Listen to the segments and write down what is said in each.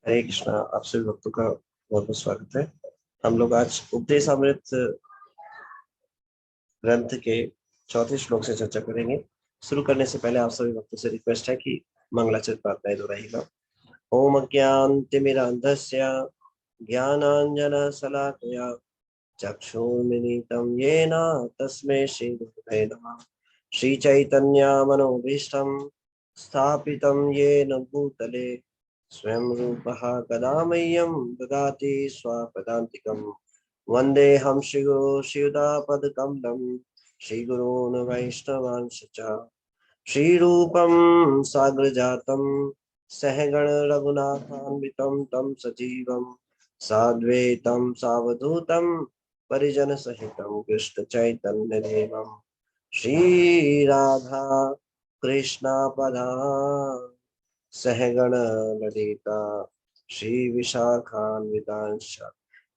हरे कृष्णा। आप सभी भक्तों का बहुत बहुत स्वागत है। हम लोग आज उपदेश अमृत ग्रंथ के चौथे श्लोक से चर्चा करेंगे। शुरू करने से पहले आप सभी भक्तों से रिक्वेस्ट है कि मंगलाचरण प्रार्थनाएं दोहराइएगा। ओम अज्ञानतिमिरान्धस्य ज्ञानाञ्जनशलाकया चक्षुर्मिलितं येन तस्मै श्रीगुरवे नमः। श्रीचैतन्यमनोभीष्टं स्थापितं येन भूतले स्वयं रूपः कदा मह्यं ददाति स्वपदान्तिकम्। वन्देऽहं श्रीगुरो श्रीयुतापदकमलं श्रीगुरून् वैष्णवांश्च श्रीरूपं साग्रजातं सहगण रघुनाथान्वितं तं सजीवं साद्वैतं सावधूतं परिजनसहितं कृष्णचैतन्यदेवं श्रीराधा कृष्णापदा सहगण ललिता श्रीविशाखान्वितांश्च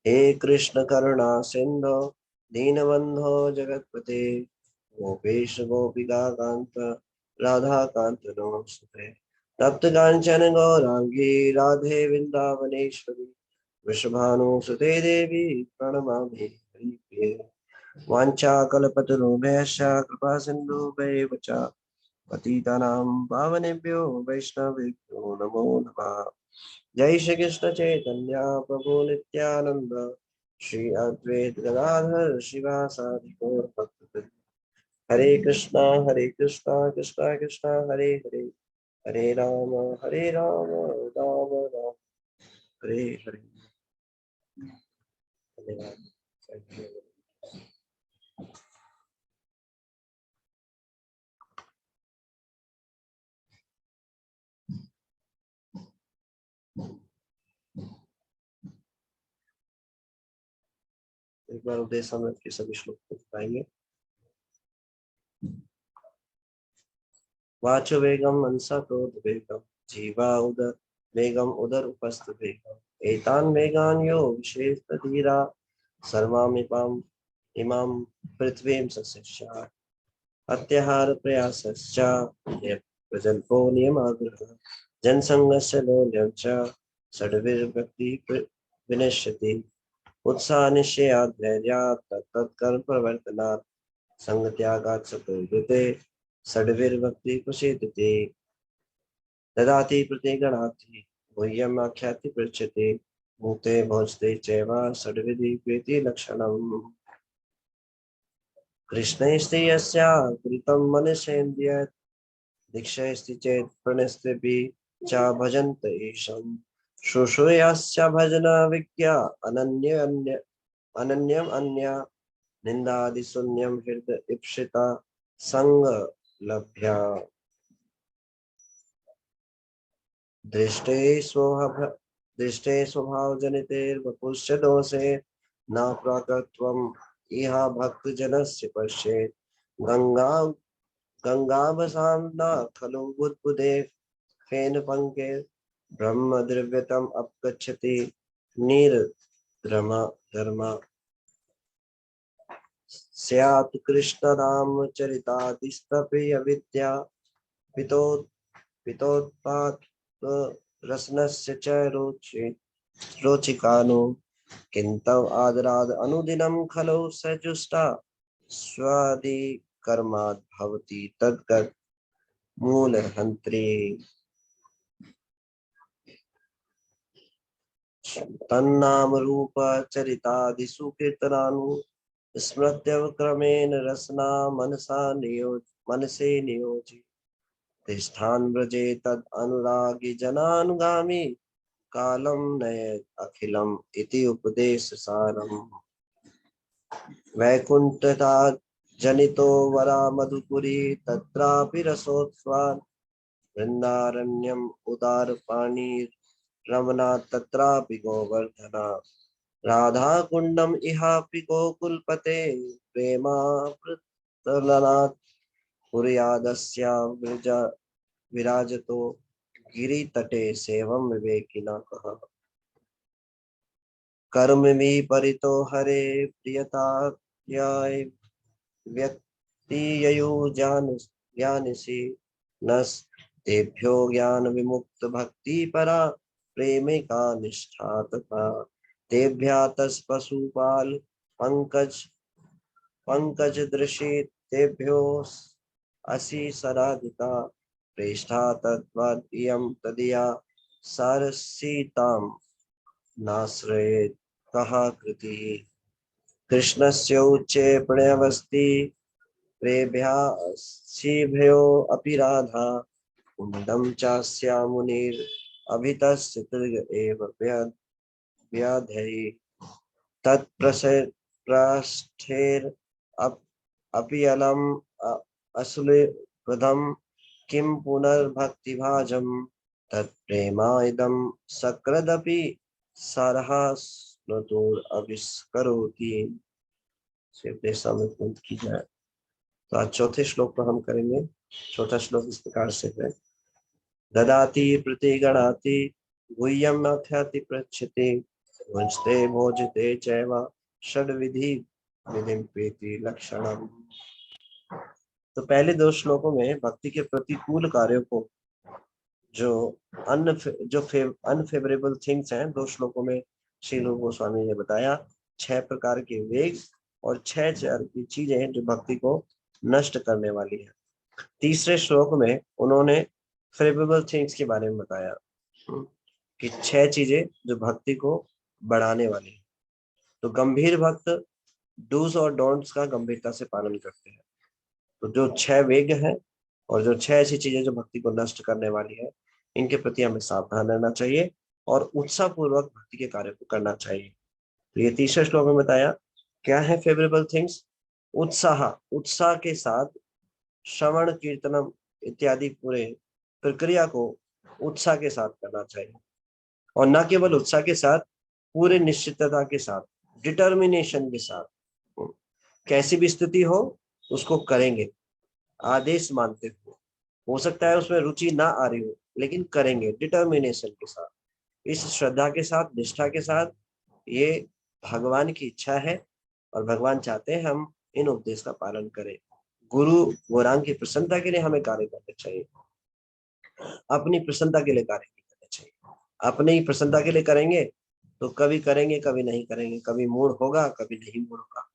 हे कृष्ण करुणा सिंधो दीनबंधो जगतपते गोपेश गोपिका कांत राधा कांत नमोस्तुते। तप्त कांचन गौरांगी राधे वृंदावनेश्वरी वृषभानुसुते देवी प्रणमामि हरिप्रिये। वाञ्छाकल्पतरुभ्यश्च कृपा सिन्धुभ्येव च पतितानां पावनेभ्यो वैष्णवेभ्यो नमो नमः। जय श्री कृष्ण चैतन्य प्रभु नित्यानंद श्री अद्वैत गदाधर शिवासादि गौर भक्तवृंद। हरे कृष्णा कृष्णा कृष्णा हरे हरे हरे राम राम राम हरे हरे। धन्यवाद। एक बार उपदेश अमृत के सभी श्लोक को बताएंगे। वाचो वेगम मनसा क्रोध वेगम जीवा उदर वेगम उदर उपस्थ वेगम एतान वेगान यो विशेष धीरा सर्वामिपाम इमाम पृथ्वीं सस्या अत्याहार प्रयासश्च प्रजल्पो नियमाग्रह जनसंगस्य लोल्यं च षड्विर्भक्ति विनश्यति उत्साह निश्चयात् धैर्यात् तत्तत्कर्म प्रवर्तनात् संगत्यागात् सतोद्यते षड्विर्भक्ति प्रसीदति ददाति प्रतिगणाति गुह्यम् आख्याति पृच्छति भूते भोजते चैव षड्विधि प्रीति लक्षणम्। कृष्णैस्ति यस्या कृतं मनसेन्द्रिय दीक्षैस्ति चेत् प्रणस्तेऽपि च भजन्त ईशम् शुश्रूयाश्च भजन विज्ञा अनन्यम् अन्य निन्दादिशून्यं हृदय इप्सिता संग लभ्या दृष्टे स्वभावजनितेर्वपुश्च दोषे न प्राकृत्वम् इह भक्तजनस्य पश्येत् गंगावसां न खलु बुद्बुदे फेन पंके ब्रह्म द्रव्यतम अपगच्छति निर्धर्म धर्म स्यात् कृष्ण राम चरितादिस्तपि अविद्या पितोत्पात रसनस्य च रोचिकानु किन्तु आदराद अनुदिनं खलु सजुष्टा स्वादि कर्मात् भवति तद्गत मूलहन्त्री तन्नाम रूप चरितादिषु कीर्तनानु स्मृत्यवक्रमेण रसना मनसे नियोजि तिष्ठान् व्रजे तद् अनुरागी जनानुगामी कालं नयेत् अखिलम् इति उपदेश सारम्। वैकुंठता जनितो वरा मधुपुरी तत्रापि रसोत्स्वान् वृन्दारण्यम् उदारपाणि रमना तत्रापि गोवर्धना राधा कुंडम इहापि गोकुलपते प्रेमाप्रतलनात् कुर्यादस्या विराजतो गिरितटे सेवं विवेकिना कः कर्म परितो हरे प्रियताय व्यक्ति ययु ज्ञानसी नस तेभ्यो ज्ञान विमुक्त भक्ति परा प्रेमिका निष्ठा तथा तेभ्या तस् पशुपाल पंकज पंकज दृशि तेभ्यो असि सराधिका प्रेष्ठा तद्वद्यं तदिया सरसीतां नाश्रयेत् कः कृतिः कृष्णस्य उच्चे प्रणयवस्ति प्रेभ्याभ्यो अपि राधा कुंडम चास्या मुनिर अभितस्य तीर्घ एव व्याधि तत्प्रस्थेर अपि अलम असुलप्रदम किं पुनर्भक्तिभाजम तत्प्रेमा इदं सकृदपि सरहास्नुतोर अभिस्करोति। की जाए तो आज चौथे श्लोक को हम करेंगे। चौथा श्लोक इस प्रकार से है। ददाति प्रतिगणाति गुह्यम अख्याति पृच्छति भुंजते भोजते चैव षड्विधि विधिं प्रीति लक्षणम। तो पहले दो श्लोकों में भक्ति के प्रतिकूल कार्यों को जो अनफेवरेबल थिंग्स हैं, दो श्लोकों में श्री रूप गोस्वामी ने बताया 6 प्रकार के वेग और 6 की चीजें हैं जो भक्ति को नष्ट करने वाली है। तीसरे श्लोक में उन्होंने फेवरेबल थिंग्स के बारे में बताया कि 6 चीजें जो भक्ति को बढ़ाने वाली है। तो गंभीर भक्त डूज और डोंट्स का गंभीरता से पालन करते हैं। तो जो 6 वेग हैं और जो 6 ऐसी चीजें जो भक्ति को नष्ट करने वाली है, इनके प्रति हमें सावधान रहना चाहिए और उत्साह पूर्वक भक्ति के कार्य को करना चाहिए। तो ये तीसरे श्लोक में बताया क्या है फेवरेबल थिंग्स। उत्साह के साथ श्रवण कीर्तनम इत्यादि पूरे प्रक्रिया को उत्साह के साथ करना चाहिए और न केवल उत्साह के साथ, पूरे निश्चितता के साथ, डिटर्मिनेशन के साथ। कैसी भी स्थिति हो उसको करेंगे, आदेश मानते हुए। हो सकता है उसमें रुचि ना आ रही हो, लेकिन करेंगे डिटर्मिनेशन के साथ, इस श्रद्धा के साथ, निष्ठा के साथ। ये भगवान की इच्छा है और भगवान चाहते हैं हम इन उपदेश का पालन करें। गुरु गौरांग की प्रसन्नता के लिए हमें कार्य करने चाहिए, अपनी प्रसन्नता के लिए कार्य नहीं करने चाहिए। अपनी ही प्रसन्नता के लिए करेंगे तो कभी करेंगे कभी नहीं करेंगे, कभी मूड होगा कभी नहीं मूड होगा।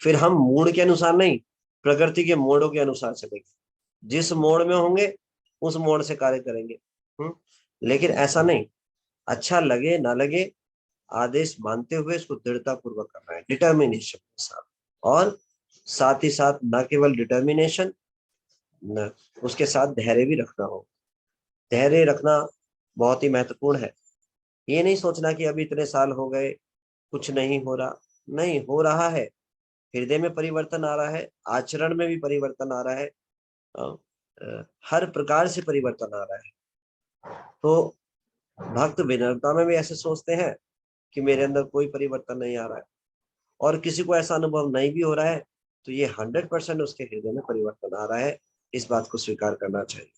फिर हम मूड के अनुसार नहीं, प्रकृति के मोड़ों के अनुसार चलेंगे। जिस मोड़ में होंगे उस मोड़ से कार्य करेंगे। लेकिन ऐसा नहीं, अच्छा लगे ना लगे, आदेश मानते हुए इसको दृढ़ता पूर्वक करना है, डिटर्मिनेशन के साथ। और साथ ही साथ न केवल डिटर्मिनेशन, न उसके साथ धैर्य भी रखना हो। धैर्य रखना बहुत ही महत्वपूर्ण है। ये नहीं सोचना कि अभी इतने साल हो गए कुछ नहीं हो रहा। नहीं, हो रहा है। हृदय में परिवर्तन आ रहा है, आचरण में भी परिवर्तन आ रहा है, हर प्रकार से परिवर्तन आ रहा है। तो भक्त विनम्रता में भी ऐसे सोचते हैं कि मेरे अंदर कोई परिवर्तन नहीं आ रहा है, और किसी को ऐसा अनुभव नहीं भी हो रहा है तो ये 100% उसके हृदय में परिवर्तन आ रहा है। इस बात को स्वीकार करना चाहिए।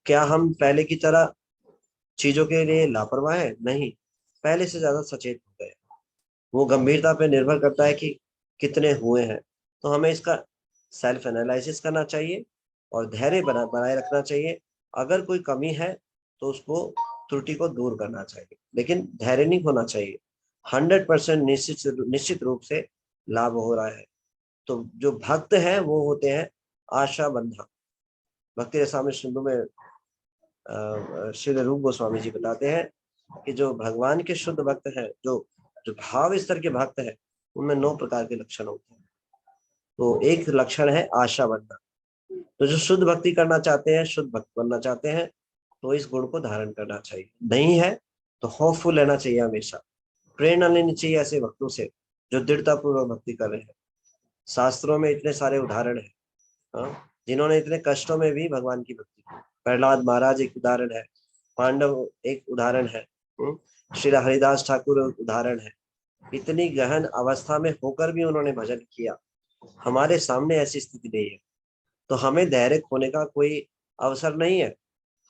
क्या हम पहले की तरह चीजों के लिए लापरवाह है? नहीं, पहले से ज्यादा सचेत हो गए। वो गंभीरता पे निर्भर करता है कि कितने हुए हैं। तो हमें इसका सेल्फ एनालिसिस करना चाहिए और धैर्य बनाए रखना चाहिए। अगर कोई कमी है तो उसको, त्रुटि को दूर करना चाहिए, लेकिन धैर्य नहीं होना चाहिए। 100% निश्चित रूप से लाभ हो रहा है। तो जो भक्त हैं वो होते हैं आशा बंधा। भक्ति रसामृत सिंधु में श्री रूप गोस्वामी जी बताते हैं कि जो भगवान के शुद्ध भक्त हैं, जो जो भाव स्तर के भक्त हैं, उनमें 9 प्रकार के लक्षण होते हैं। तो एक लक्षण है आशा बनना। तो जो शुद्ध भक्ति करना चाहते हैं, शुद्ध भक्त बनना चाहते हैं, तो इस गुण को धारण करना चाहिए। नहीं है तो होपफुल रहना चाहिए, हमेशा प्रेरणा लेनी चाहिए ऐसे भक्तों से जो दृढ़ता पूर्वक भक्ति कर रहे हैं। शास्त्रों में इतने सारे उदाहरण है जिन्होंने इतने कष्टों में भी भगवान की भक्ति की। प्रहलाद महाराज एक उदाहरण है, पांडव एक उदाहरण है, श्री हरिदास ठाकुर उदाहरण है। इतनी गहन अवस्था में होकर भी उन्होंने भजन किया। हमारे सामने ऐसी स्थिति नहीं है, तो हमें धैर्य खोने का कोई अवसर नहीं है।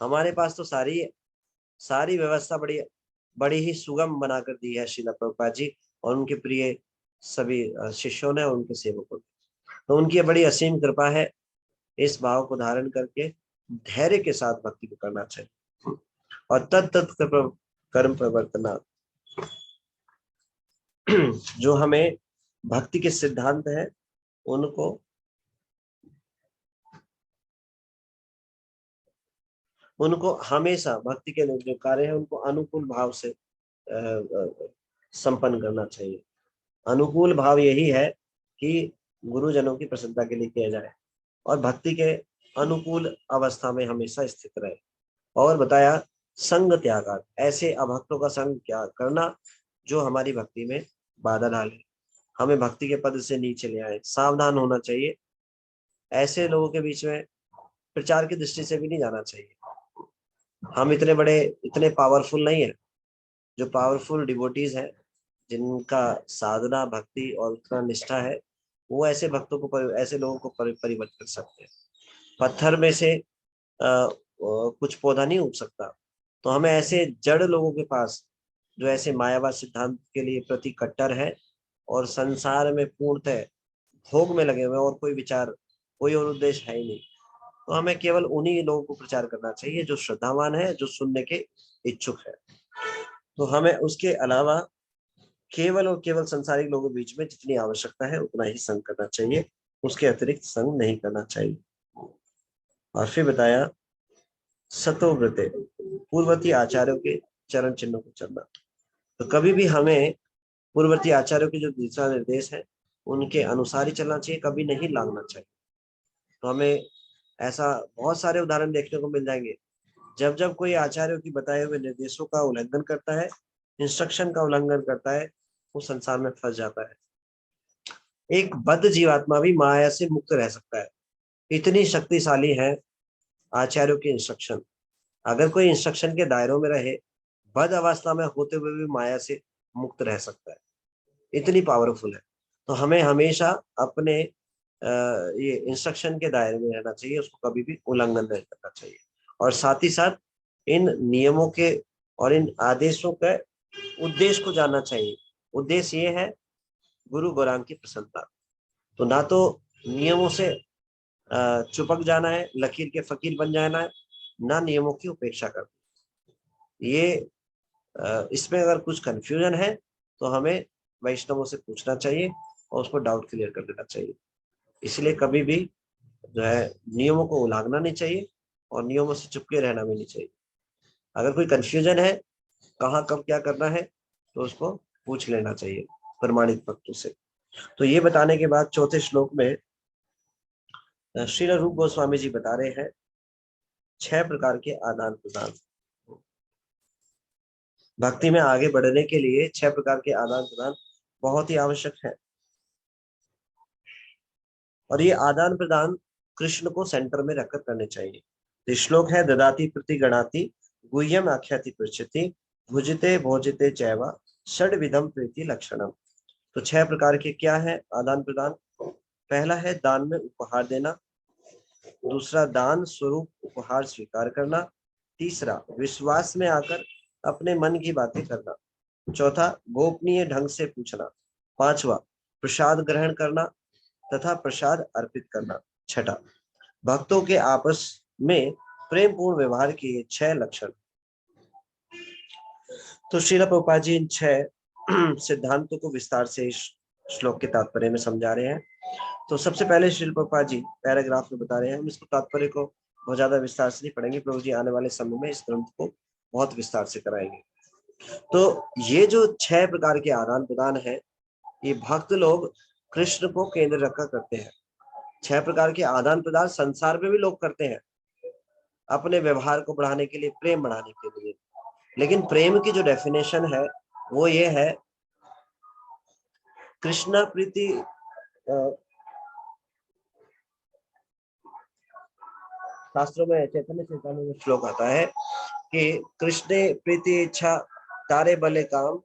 हमारे पास तो सारी व्यवस्था बड़ी ही सुगम बनाकर दी है श्रील प्रभुपाद जी और उनके प्रिय सभी शिष्यों ने और उनके सेवकों ने। तो उनकी बड़ी असीम कृपा है। इस भाव को धारण करके धैर्य के साथ भक्ति को करना चाहिए और तत् कर्म प्रवर्तना, जो हमें भक्ति के सिद्धांत है उनको हमेशा भक्ति के जो कार्य है उनको अनुकूल भाव से संपन्न करना चाहिए। अनुकूल भाव यही है कि गुरुजनों की प्रसन्नता के लिए किया जाए और भक्ति के अनुकूल अवस्था में हमेशा स्थित रहे। और बताया संग त्यागात, ऐसे अभक्तों का संग त्याग करना जो हमारी भक्ति में बाधा डाले, हमें भक्ति के पद से नीचे ले आए। सावधान होना चाहिए, ऐसे लोगों के बीच में प्रचार की दृष्टि से भी नहीं जाना चाहिए। हम इतने पावरफुल नहीं है। जो पावरफुल डिवोटीज हैं, जिनका साधना भक्ति और उतना निष्ठा है, वो ऐसे भक्तों को ऐसे लोगों को परिवर्तित कर सकते हैं। पत्थर में से कुछ पौधा नहीं उग सकता। तो हमें ऐसे जड़ लोगों के पास जो ऐसे मायावाद सिद्धांत के लिए प्रति कट्टर है और संसार में पूर्णतः भोग में लगे हुए और कोई विचार कोई और उद्देश्य है ही नहीं, तो हमें केवल उन्हीं लोगों को प्रचार करना चाहिए जो श्रद्धावान है, जो सुनने के इच्छुक है। तो हमें उसके अलावा केवल और केवल संसारिक लोगों के बीच में जितनी आवश्यकता है उतना ही संग करना चाहिए, उसके अतिरिक्त संग नहीं करना चाहिए। और फिर बताया सतोव्रते, पूर्ववर्ती आचार्यों के चरण चिन्हों को चलना। तो कभी भी हमें पूर्ववर्ती आचार्यों के जो दिशा निर्देश है उनके अनुसार ही चलना चाहिए, कभी नहीं लांघना चाहिए। तो हमें ऐसा बहुत सारे उदाहरण देखने को मिल जाएंगे। जब जब कोई आचार्यों की बताए हुए निर्देशों का उल्लंघन करता है, इंस्ट्रक्शन का उल्लंघन करता है, वो संसार में फंस जाता है। एक बद्ध जीवात्मा भी माया से मुक्त रह सकता है, इतनी शक्तिशाली है आचार्यों की इंस्ट्रक्शन। अगर कोई इंस्ट्रक्शन के दायरों में रहे, बद्ध अवस्था में होते हुए भी माया से मुक्त रह सकता है, इतनी पावरफुल है। तो हमें हमेशा अपने ये इंस्ट्रक्शन के दायरे में रहना चाहिए, उसको कभी भी उल्लंघन नहीं करना चाहिए। और साथ ही साथ इन नियमों के और इन आदेशों के उद्देश्य को जानना चाहिए। उद्देश्य ये है गुरु गौरांग की प्रसन्नता। तो ना तो नियमों से चिपक जाना है, लकीर के फकीर बन जाना है, ना नियमों की उपेक्षा करनी। ये इसमें अगर कुछ कंफ्यूजन है तो हमें वैष्णवों से पूछना चाहिए और उसको डाउट क्लियर कर देना चाहिए। इसलिए कभी भी जो है नियमों को उल्लंघना नहीं चाहिए और नियमों से चुपके रहना भी नहीं चाहिए। अगर कोई कंफ्यूजन है कहाँ कब क्या करना है तो उसको पूछ लेना चाहिए प्रमाणित भक्तों से। तो ये बताने के बाद चौथे श्लोक में श्री रूप गोस्वामी जी बता रहे हैं 6 प्रकार के आदान प्रदान। भक्ति में आगे बढ़ने के लिए 6 प्रकार के आदान प्रदान बहुत ही आवश्यक है। और ये आदान प्रदान कृष्ण को सेंटर में रखकर करने चाहिए। तो श्लोक है ददाति प्रति गणाति गुह्यम आख्याति पृच्छति भुजते भोजते चैवा षड्विधम प्रीति लक्षणम। तो 6 प्रकार के क्या है आदान प्रदान। पहला है दान में उपहार देना, दूसरा दान स्वरूप उपहार स्वीकार करना, तीसरा विश्वास में आकर अपने मन की बातें करना, चौथा गोपनीय ढंग से पूछना, पांचवा प्रसाद ग्रहण करना तथा प्रसाद अर्पित करना, छठा भक्तों के आपस में प्रेम पूर्ण व्यवहार के 6 लक्षण। तो श्रील प्रभुपाद जी इन 6 सिद्धांतों को विस्तार से इस श्लोक के तात्पर्य में समझा रहे हैं। तो सबसे पहले श्रील प्रभुपाद जी पैराग्राफ में बता रहे हैं, हम इसको तात्पर्य को बहुत ज्यादा विस्तार से नहीं पढ़ेंगे, प्रभु जी आने वाले समय में इस ग्रंथ को बहुत विस्तार से कराएंगे। तो ये जो 6 प्रकार के आदान प्रदान है ये भक्त लोग कृष्ण को केंद्र रखकर करते हैं। 6 प्रकार के आदान प्रदान संसार में भी लोग करते हैं अपने व्यवहार को बढ़ाने के लिए, प्रेम बढ़ाने के लिए। लेकिन प्रेम की जो डेफिनेशन है वो ये है कृष्ण प्रीति। शास्त्रों में चैतन्य चैतन्य में श्लोक आता है कि कृष्ण प्रीति इच्छा तारे बले काम,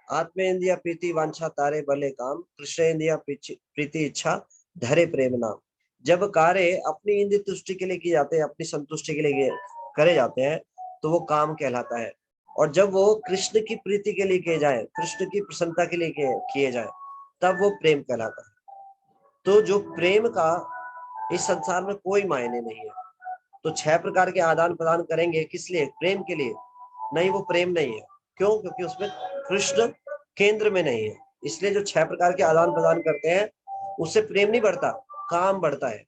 आत्मेन्द्रिय प्रीति वांछा तारे बले काम, कृष्ण इंद्रिय प्रीति इच्छा धरे प्रेम नाम। जब कार्य अपनी इंद्रिय तुष्टि के लिए किए जाते हैं, अपनी संतुष्टि के लिए करे जाते हैं तो वो काम कहलाता है। और जब वो कृष्ण की प्रीति के लिए किए जाए, कृष्ण की प्रसन्नता के लिए किए जाए, तब वो प्रेम कहलाता है। तो जो प्रेम का इस संसार में कोई मायने नहीं है। तो 6 प्रकार के आदान प्रदान करेंगे किस लिए? प्रेम के लिए। नहीं, वो प्रेम नहीं है। क्यों? क्योंकि उसमें कृष्ण केंद्र में नहीं है। इसलिए जो 6 प्रकार के आदान प्रदान करते हैं उससे प्रेम नहीं बढ़ता, काम बढ़ता है,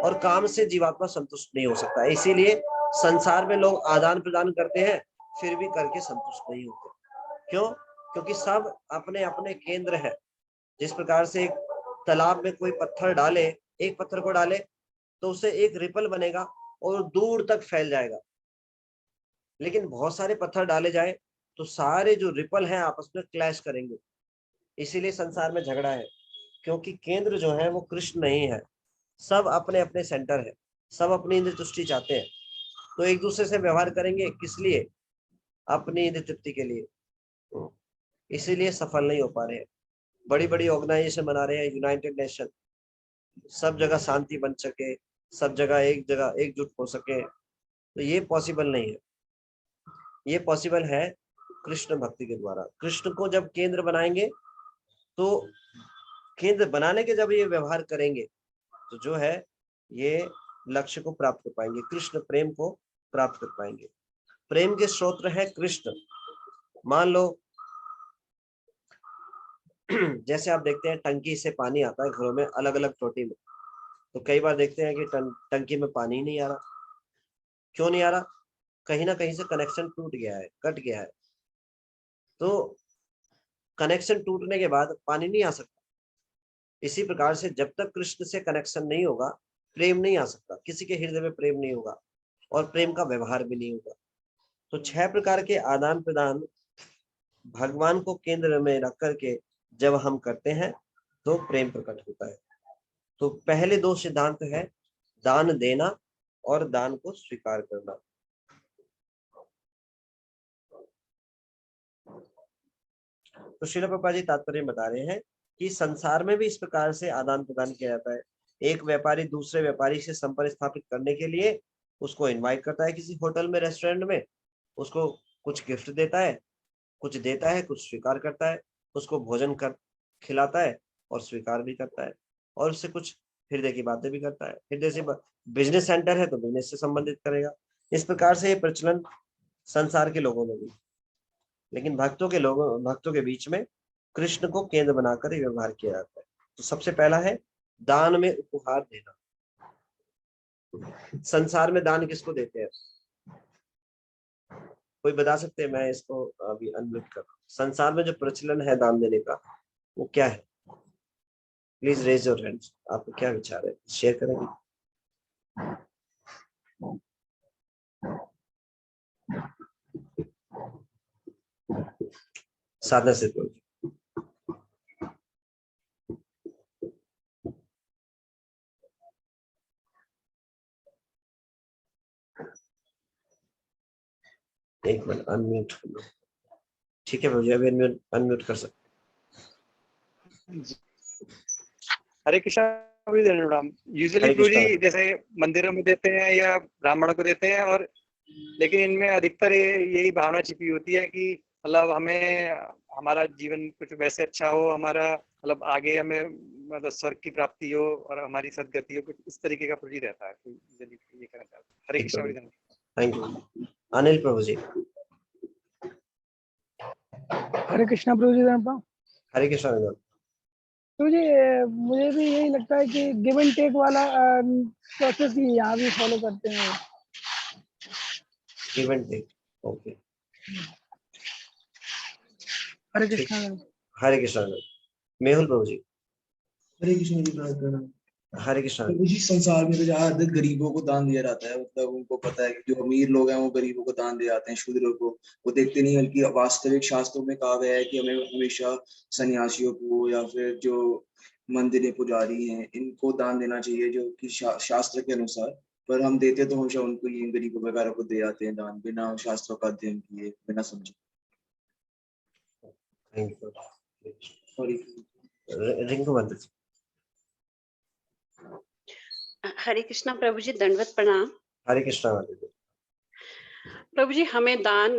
और काम से जीवात्मा संतुष्ट नहीं हो सकता। इसीलिए संसार में लोग आदान प्रदान करते हैं फिर भी करके संतुष्ट नहीं होते। क्यों? क्योंकि सब अपने अपने केंद्र है। जिस प्रकार से एक तालाब में कोई पत्थर डाले, एक पत्थर को डाले तो उससे एक रिपल बनेगा और दूर तक फैल जाएगा, लेकिन बहुत सारे पत्थर डाले जाए तो सारे जो रिपल हैं आपस में क्लैश करेंगे। इसीलिए संसार में झगड़ा है, क्योंकि केंद्र जो है वो कृष्ण नहीं है। सब अपने अपने सेंटर है, सब अपनी इंद्र तुष्टि चाहते हैं, तो एक दूसरे से व्यवहार करेंगे किस लिए? अपनी इंद्र तृप्ति के लिए। इसीलिए सफल नहीं हो पा रहे हैं। बड़ी बड़ी ऑर्गेनाइजेशन बना रहे हैं, यूनाइटेड नेशन, सब जगह शांति बन सके, सब जगह एकजुट हो सके, तो ये पॉसिबल नहीं है। ये पॉसिबल है कृष्ण भक्ति के द्वारा। कृष्ण को जब केंद्र बनाएंगे, तो केंद्र बनाने के जब ये व्यवहार करेंगे तो जो है ये लक्ष्य को प्राप्त कर पाएंगे, कृष्ण प्रेम को प्राप्त कर पाएंगे। प्रेम के स्रोत है कृष्ण। मान लो जैसे आप देखते हैं टंकी से पानी आता है घरों में अलग अलग टोटी में, तो कई बार देखते हैं कि टंकी में पानी ही नहीं आ रहा। क्यों नहीं आ रहा? कहीं ना कहीं से कनेक्शन टूट गया है, कट गया है। तो कनेक्शन टूटने के बाद पानी नहीं आ सकता। इसी प्रकार से जब तक कृष्ण से कनेक्शन नहीं होगा, प्रेम नहीं आ सकता, किसी के हृदय में प्रेम नहीं होगा और प्रेम का व्यवहार भी नहीं होगा। तो 6 प्रकार के आदान प्रदान भगवान को केंद्र में रख करके जब हम करते हैं तो प्रेम प्रकट होता है। तो पहले 2 सिद्धांत है, दान देना और दान को स्वीकार करना। तो श्रील प्रभुपाद जी तात्पर्य बता रहे हैं कि संसार में भी इस प्रकार से आदान प्रदान किया जाता है। एक व्यापारी दूसरे व्यापारी से संपर्क स्थापित करने के लिए उसको इनवाइट करता है किसी होटल में, रेस्टोरेंट में, उसको कुछ गिफ्ट देता है, कुछ देता है, कुछ स्वीकार करता है, उसको भोजन कर खिलाता है और स्वीकार भी करता है, और उससे कुछ हृदय की बातें भी करता है। हृदय से बिजनेस सेंटर है तो बिजनेस से संबंधित करेगा। इस प्रकार से ये प्रचलन संसार के लोगों में भी, लेकिन भक्तों के बीच में कृष्ण को केंद्र बनाकर व्यवहार किया जाता है। तो सबसे पहला है दान में उपहार देना। संसार में दान किसको देते हैं? कोई बता सकते हैं? मैं इसको अभी अनम्यूट कर रहा हूं। संसार में जो प्रचलन है दान देने का वो क्या है? Please raise your hand. आपको क्या विचार है, शेयर करेंगे? साधना से बोल। एक मिनट अनम्यूट कर लो। ठीक है मुझे अभी अनम्यूट कर सकते। हरे कृष्णा। यूजुअली प्रभु जी जैसे मंदिरों में देते हैं या ब्राह्मणों को देते हैं, और लेकिन इनमें अधिकतर यही भावना छिपी होती है कि मतलब हमें हमारा जीवन कुछ वैसे अच्छा हो, हमारा मतलब आगे हमें मतलब स्वर्ग की प्राप्ति हो और हमारी सदगति हो, कुछ इस तरीके का प्रभु जी रहता है। तो ये कहना चाहता हूँ। हरे कृष्णा। Thank you. अनिल प्रभु जी। हरे कृष्णा प्रभु जी। हरे कृष्णा। तो मुझे भी यही लगता है कि गिव एंड टेक वाला प्रोसेस ही यहाँ भी फॉलो करते हैं। Give and take, okay. Hare Krishna. Hare Krishna. Mehul Prabhu ji. Hare Krishna ji. Hare Krishna. तो जी संसार में तो ज्यादातर गरीबों को दान दिया जाता है, मतलब उनको पता है कि जो अमीर लोग हैं वो गरीबों को दान दे जाते हैं, शूद्रों को वो देखते नहीं, बल्कि वास्तविक शास्त्रों में कहा गया है कि हमें हमेशा सन्यासियों को या फिर जो मंदिर पुजारी हैं इनको दान देना चाहिए, जो कि शास्त्र के अनुसार। पर हम देते तो हमेशा उनको ही गरीबों वगैरह को दे जाते हैं दान, बिना शास्त्रों का अध्ययन किए, बिना समझे। Thank you. हरे कृष्णा प्रभु जी, दंडवत प्रणाम। हरे कृष्णा। प्रभु जी हमें दान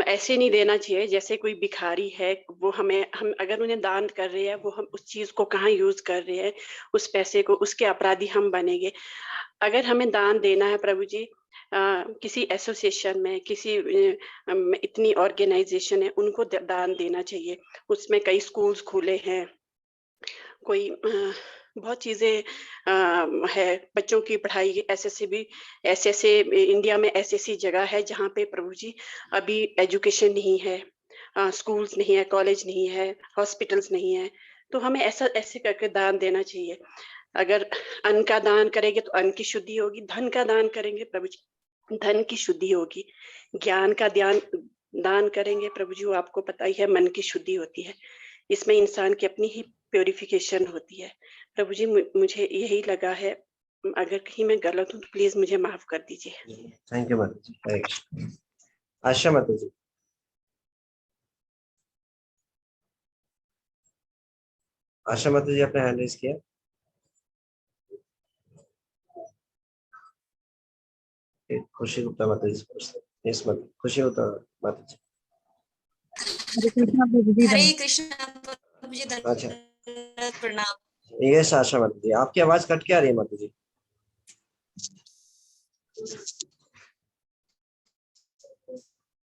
ऐसे नहीं देना चाहिए जैसे कोई भिखारी है, वो हम अगर उन्हें दान कर रहे हैं, वो हम उस चीज को कहाँ यूज कर रहे हैं, उस पैसे को, उसके अपराधी हम बनेंगे। अगर हमें दान देना है प्रभु जी किसी एसोसिएशन में, किसी इतनी ऑर्गेनाइजेशन है, उनको दान देना चाहिए। उसमें कई स्कूल्स खुले हैं, कोई बहुत चीजें है, बच्चों की पढ़ाई ऐसे भी, ऐसे इंडिया में ऐसी जगह है जहाँ पे प्रभु जी अभी एजुकेशन नहीं है, स्कूल्स नहीं है, कॉलेज नहीं है, हॉस्पिटल्स नहीं है। तो हमें ऐसे करके दान देना चाहिए। अगर अन्न का दान करेंगे तो अन्न की शुद्धि होगी, धन का दान करेंगे प्रभु जी धन की शुद्धि होगी, ज्ञान का दान करेंगे प्रभु जी, वो आपको पता ही है, मन की शुद्धि होती है। इसमें इंसान की अपनी ही प्योरिफिकेशन होती है। प्रभु जी मुझे यही लगा है, अगर कहीं मैं गलत हूँ तो प्लीज मुझे माफ कर दीजिए। थैंक यू माता जी। हरे कृष्ण। आशा माता जी। आशा माता जी आपने हैंड रेज किया। खुशी गुप्ता माता जी से पूछते हैं। यस माता, खुशी गुप्ता माता जी। हरे कृष्णा प्रभु जी। हरे कृष्णा प्रभु जी, अच्छा, धन्यवाद, प्रणाम। यस आशा माता जी, आपकी आवाज कट के आ रही है माता जी।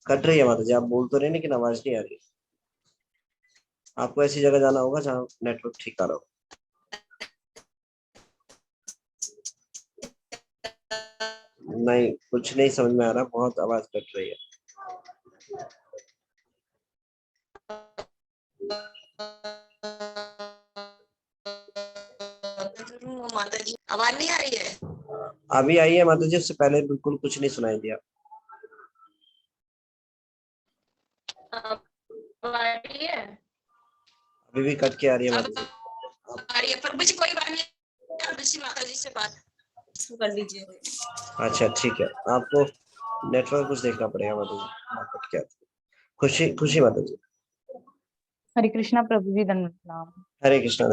कट रही है माता जी, आप बोल तो रहे लेकिन आवाज नहीं आ रही। आपको ऐसी जगह जाना होगा जहाँ नेटवर्क ठीक आ रहा हो। नहीं, कुछ नहीं समझ में आ रहा, बहुत आवाज कट रही है। माता जी, आवाज नहीं आ रही है? अभी आई है माता जी, उससे पहले बिल्कुल कुछ नहीं सुनाई दिया। आ रही है? अभी भी कट के आ रही है माता जी। आ रही है, पर मुझे कोई बात नहीं, आप दूसरी माता जी से बात कर लीजिए। अच्छा ठीक है, आपको नेटवर्क कुछ देखना पड़ेगा माता जी। कट के आती है। खुशी, खुशी माता जी। हरे कृष्णा प्रभु जी, धन्यवाद। हरे कृष्णा।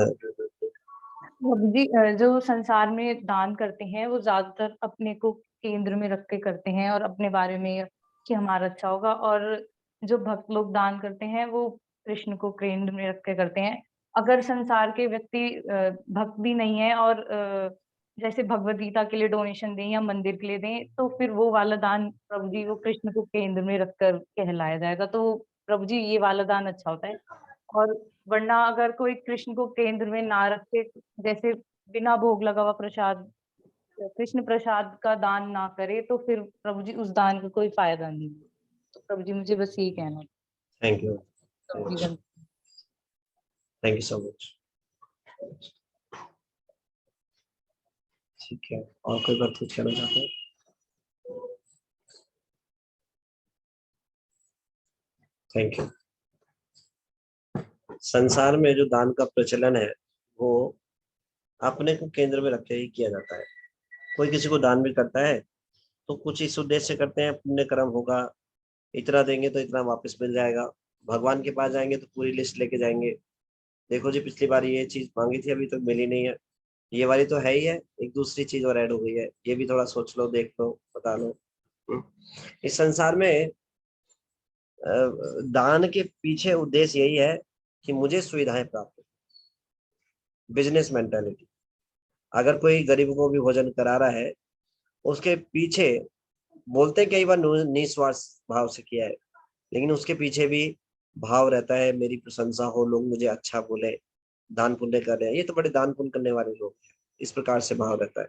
प्रभु जी, जो संसार में दान करते हैं वो ज्यादातर अपने को केंद्र में रख के करते हैं और अपने बारे में कि हमारा अच्छा होगा, और जो भक्त लोग दान करते हैं वो कृष्ण को केंद्र में रख के करते हैं। अगर संसार के व्यक्ति भक्त भी नहीं है और जैसे भगवत गीता के लिए डोनेशन दें या मंदिर के लिए दें, तो फिर वो वाला दान प्रभु जी वो कृष्ण को केंद्र में रखकर कहलाया जाएगा। तो प्रभु जी ये वाला दान अच्छा होता है। और वरना अगर कोई कृष्ण को केंद्र में ना रखे, जैसे बिना भोग लगा हुआ प्रसाद, कृष्ण प्रसाद का दान ना करे, तो फिर प्रभु जी उस दान का कोई फायदा नहीं। तो प्रभु जी मुझे बस यही कहना है। थैंक यू, प्रभु जी धन्यवाद। Thank you so much. ठीक है, और कोई बात कुछ कहना चाहते हैं? Thank you. संसार में जो दान का प्रचलन है वो अपने को केंद्र में रख के ही किया जाता है। कोई किसी को दान भी करता है तो कुछ इस उद्देश्य से करते हैं, पुण्य कर्म होगा, इतना देंगे तो इतना वापस मिल जाएगा। भगवान के पास जाएंगे तो पूरी लिस्ट लेके जाएंगे, देखो जी पिछली बार ये चीज मांगी थी अभी तक मिली नहीं है, ये वाली तो है ही है, एक दूसरी चीज और ऐड हो गई है, ये भी थोड़ा सोच लो, देख लो, बता लो। इस संसार में दान के पीछे उद्देश्य यही है कि मुझे सुविधाएं प्राप्त हो, बिजनेस मेंटालिटी। अगर कोई गरीब को भी भोजन करा रहा है, उसके पीछे बोलते हैं कई बार निस्वार्थ भाव से किया है, लेकिन उसके पीछे भी भाव रहता है, मेरी प्रशंसा हो, लोग मुझे अच्छा बोले, दान पुण्य कर रहे हैं, ये तो बड़े दान पुण्य करने वाले लोग हैं, इस प्रकार से भाव रहता है।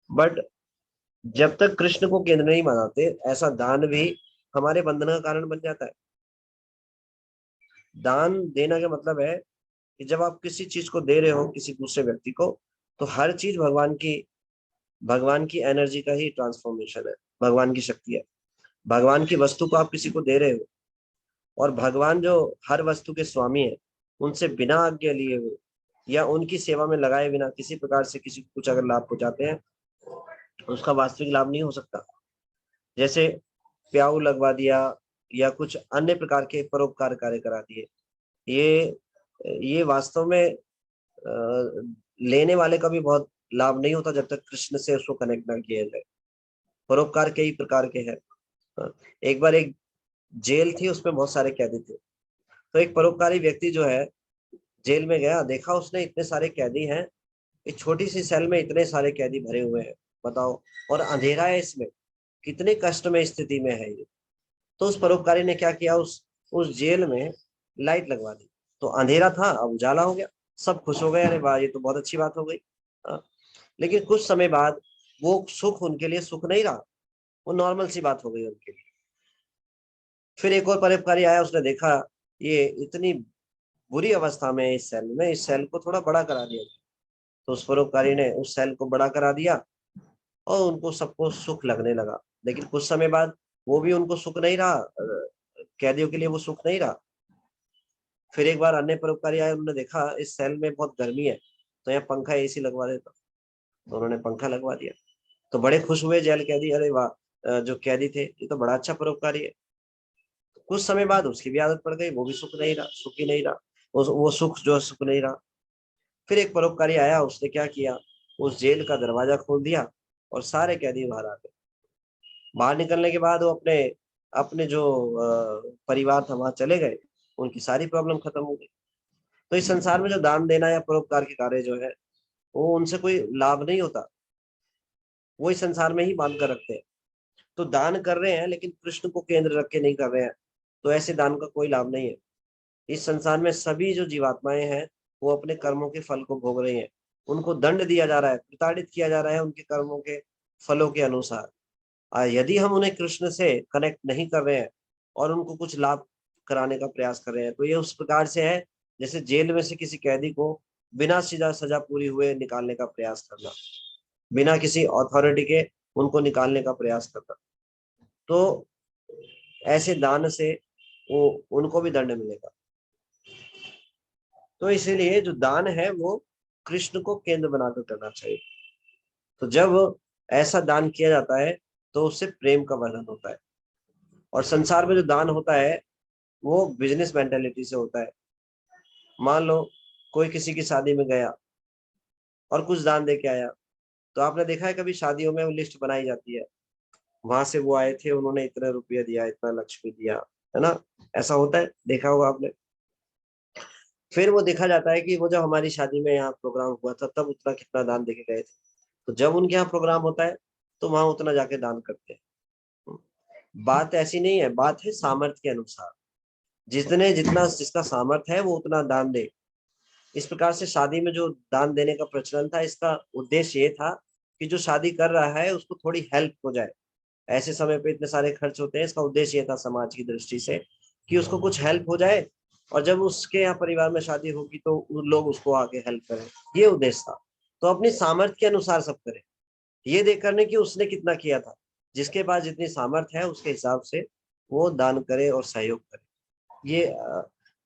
बट जब तक कृष्ण को केंद्र नहीं बनाते, ऐसा दान भी हमारे बंधन का कारण बन जाता है। दान देना का मतलब है कि जब आप किसी चीज को दे रहे हो किसी दूसरे व्यक्ति को, तो हर चीज भगवान की एनर्जी का ही ट्रांसफॉर्मेशन है, भगवान की शक्ति है। भगवान की वस्तु को आप किसी को दे रहे हो, और भगवान जो हर वस्तु के स्वामी है, उनसे बिना आज्ञा लिए हुए या उनकी सेवा में लगाए बिना किसी प्रकार से किसी को कुछ अगर लाभ पहुंचाते हैं, उसका वास्तविक लाभ नहीं हो सकता। जैसे प्याऊ लगवा दिया या कुछ अन्य प्रकार के परोपकार कार्य करा दिए, ये वास्तव में लेने वाले का भी बहुत लाभ नहीं होता जब तक कृष्ण से उसको कनेक्ट ना किया जाए। परोपकार कई प्रकार के हैं। एक बार एक जेल थी, उसमें बहुत सारे कैदी थे, तो एक परोपकारी व्यक्ति जो है जेल में गया, देखा उसने इतने सारे कैदी हैं, एक छोटी सी सेल में इतने सारे कैदी भरे हुए हैं, बताओ, और अंधेरा है इसमें, कितने कष्ट में स्थिति में है ये। तो उस परोपकारी ने क्या किया, उस जेल में लाइट लगवा दी, तो अंधेरा था अब उजाला हो गया, सब खुश हो गए, अरे वाह ये तो बहुत अच्छी बात हो गई। लेकिन कुछ समय बाद वो सुख उनके लिए सुख नहीं रहा, वो नॉर्मल सी बात हो गई उनके लिए। फिर एक और परोपकारी आया, उसने देखा ये इतनी बुरी अवस्था में है इस सेल में, इस सेल को थोड़ा बड़ा करा दिया। तो उस परोपकारी ने उस सेल को बड़ा करा दिया और उनको सबको सुख लगने लगा। लेकिन कुछ समय बाद वो भी उनको सुख नहीं रहा, कैदियों के लिए वो सुख नहीं रहा। फिर एक बार अन्य परोपकारी आए, उन्होंने देखा इस सेल में बहुत गर्मी है, तो यहाँ पंखा एसी लगवा देता, तो उन्होंने पंखा लगवा दिया। तो बड़े खुश हुए जेल कैदी, अरे वाह जो कैदी थे ये तो बड़ा अच्छा परोपकारी है। कुछ समय बाद उसकी भी आदत पड़ गई, वो भी सुख नहीं रहा, सुख ही नहीं रहा, वो सुख जो सुख नहीं रहा। फिर एक परोपकारी आया, उसने क्या किया, उस जेल का दरवाजा खोल दिया और सारे कैदी बाहर आ गए। बाहर निकलने के बाद वो अपने अपने जो परिवार था वहां चले गए, उनकी सारी प्रॉब्लम खत्म हो गई। तो इस संसार में जो दान देना या परोपकार के कार्य जो है, वो उनसे कोई लाभ नहीं होता, वो इस संसार में ही बांध कर रखते हैं। तो दान कर रहे हैं लेकिन कृष्ण को केंद्र रख के नहीं कर रहे हैं, तो ऐसे दान का कोई लाभ नहीं है। इस संसार में सभी जो जीवात्माएं हैं वो अपने कर्मों के फल को भोग रही हैं, उनको दंड दिया जा रहा है, प्रताड़ित किया जा रहा है उनके कर्मों के फलों के अनुसार। यदि हम उन्हें कृष्ण से कनेक्ट नहीं कर रहे हैं और उनको कुछ लाभ कराने का प्रयास कर रहे हैं, तो ये उस प्रकार से है जैसे जेल में से किसी कैदी को बिना सजा पूरी हुए निकालने का प्रयास करना, बिना किसी अथॉरिटी के उनको निकालने का प्रयास करना। तो ऐसे दान से वो उनको भी दंड मिलेगा। तो इसीलिए जो दान है वो कृष्ण को केंद्र बनाकर करना चाहिए। तो जब ऐसा दान किया जाता है तो उससे प्रेम का वर्धन होता है। और संसार में जो दान होता है वो बिजनेस मेंटेलिटी से होता है। मान लो कोई किसी की शादी में गया और कुछ दान दे के आया, तो आपने देखा है कभी शादियों में वो लिस्ट बनाई जाती है, वहां से वो आए थे, उन्होंने इतना रुपया दिया, इतना लक्ष्मी दिया, है ना, ऐसा होता है, देखा होगा आपने। फिर वो देखा जाता है कि वो जब हमारी शादी में यहाँ प्रोग्राम हुआ था तब उतना कितना दान देके गए थे, तो जब उनके यहाँ प्रोग्राम होता है तो वहां उतना जाके दान करते हैं। बात ऐसी नहीं है, बात है सामर्थ्य के अनुसार, जितने जितना जिसका सामर्थ्य है वो उतना दान दे। इस प्रकार से शादी में जो दान देने का प्रचलन था, इसका उद्देश्य ये था कि जो शादी कर रहा है उसको थोड़ी हेल्प हो जाए। ऐसे समय पे इतने सारे खर्च होते हैं, इसका उद्देश्य ये था समाज की दृष्टि से कि उसको कुछ हेल्प हो जाए, और जब उसके यहाँ परिवार में शादी होगी तो उन लोग उसको आगे हेल्प करें, ये उद्देश्य था। तो अपनी सामर्थ्य के अनुसार सब करें, ये देख करने कि उसने कितना किया था, जिसके पास जितनी सामर्थ्य है उसके हिसाब से वो दान करे और सहयोग करे। ये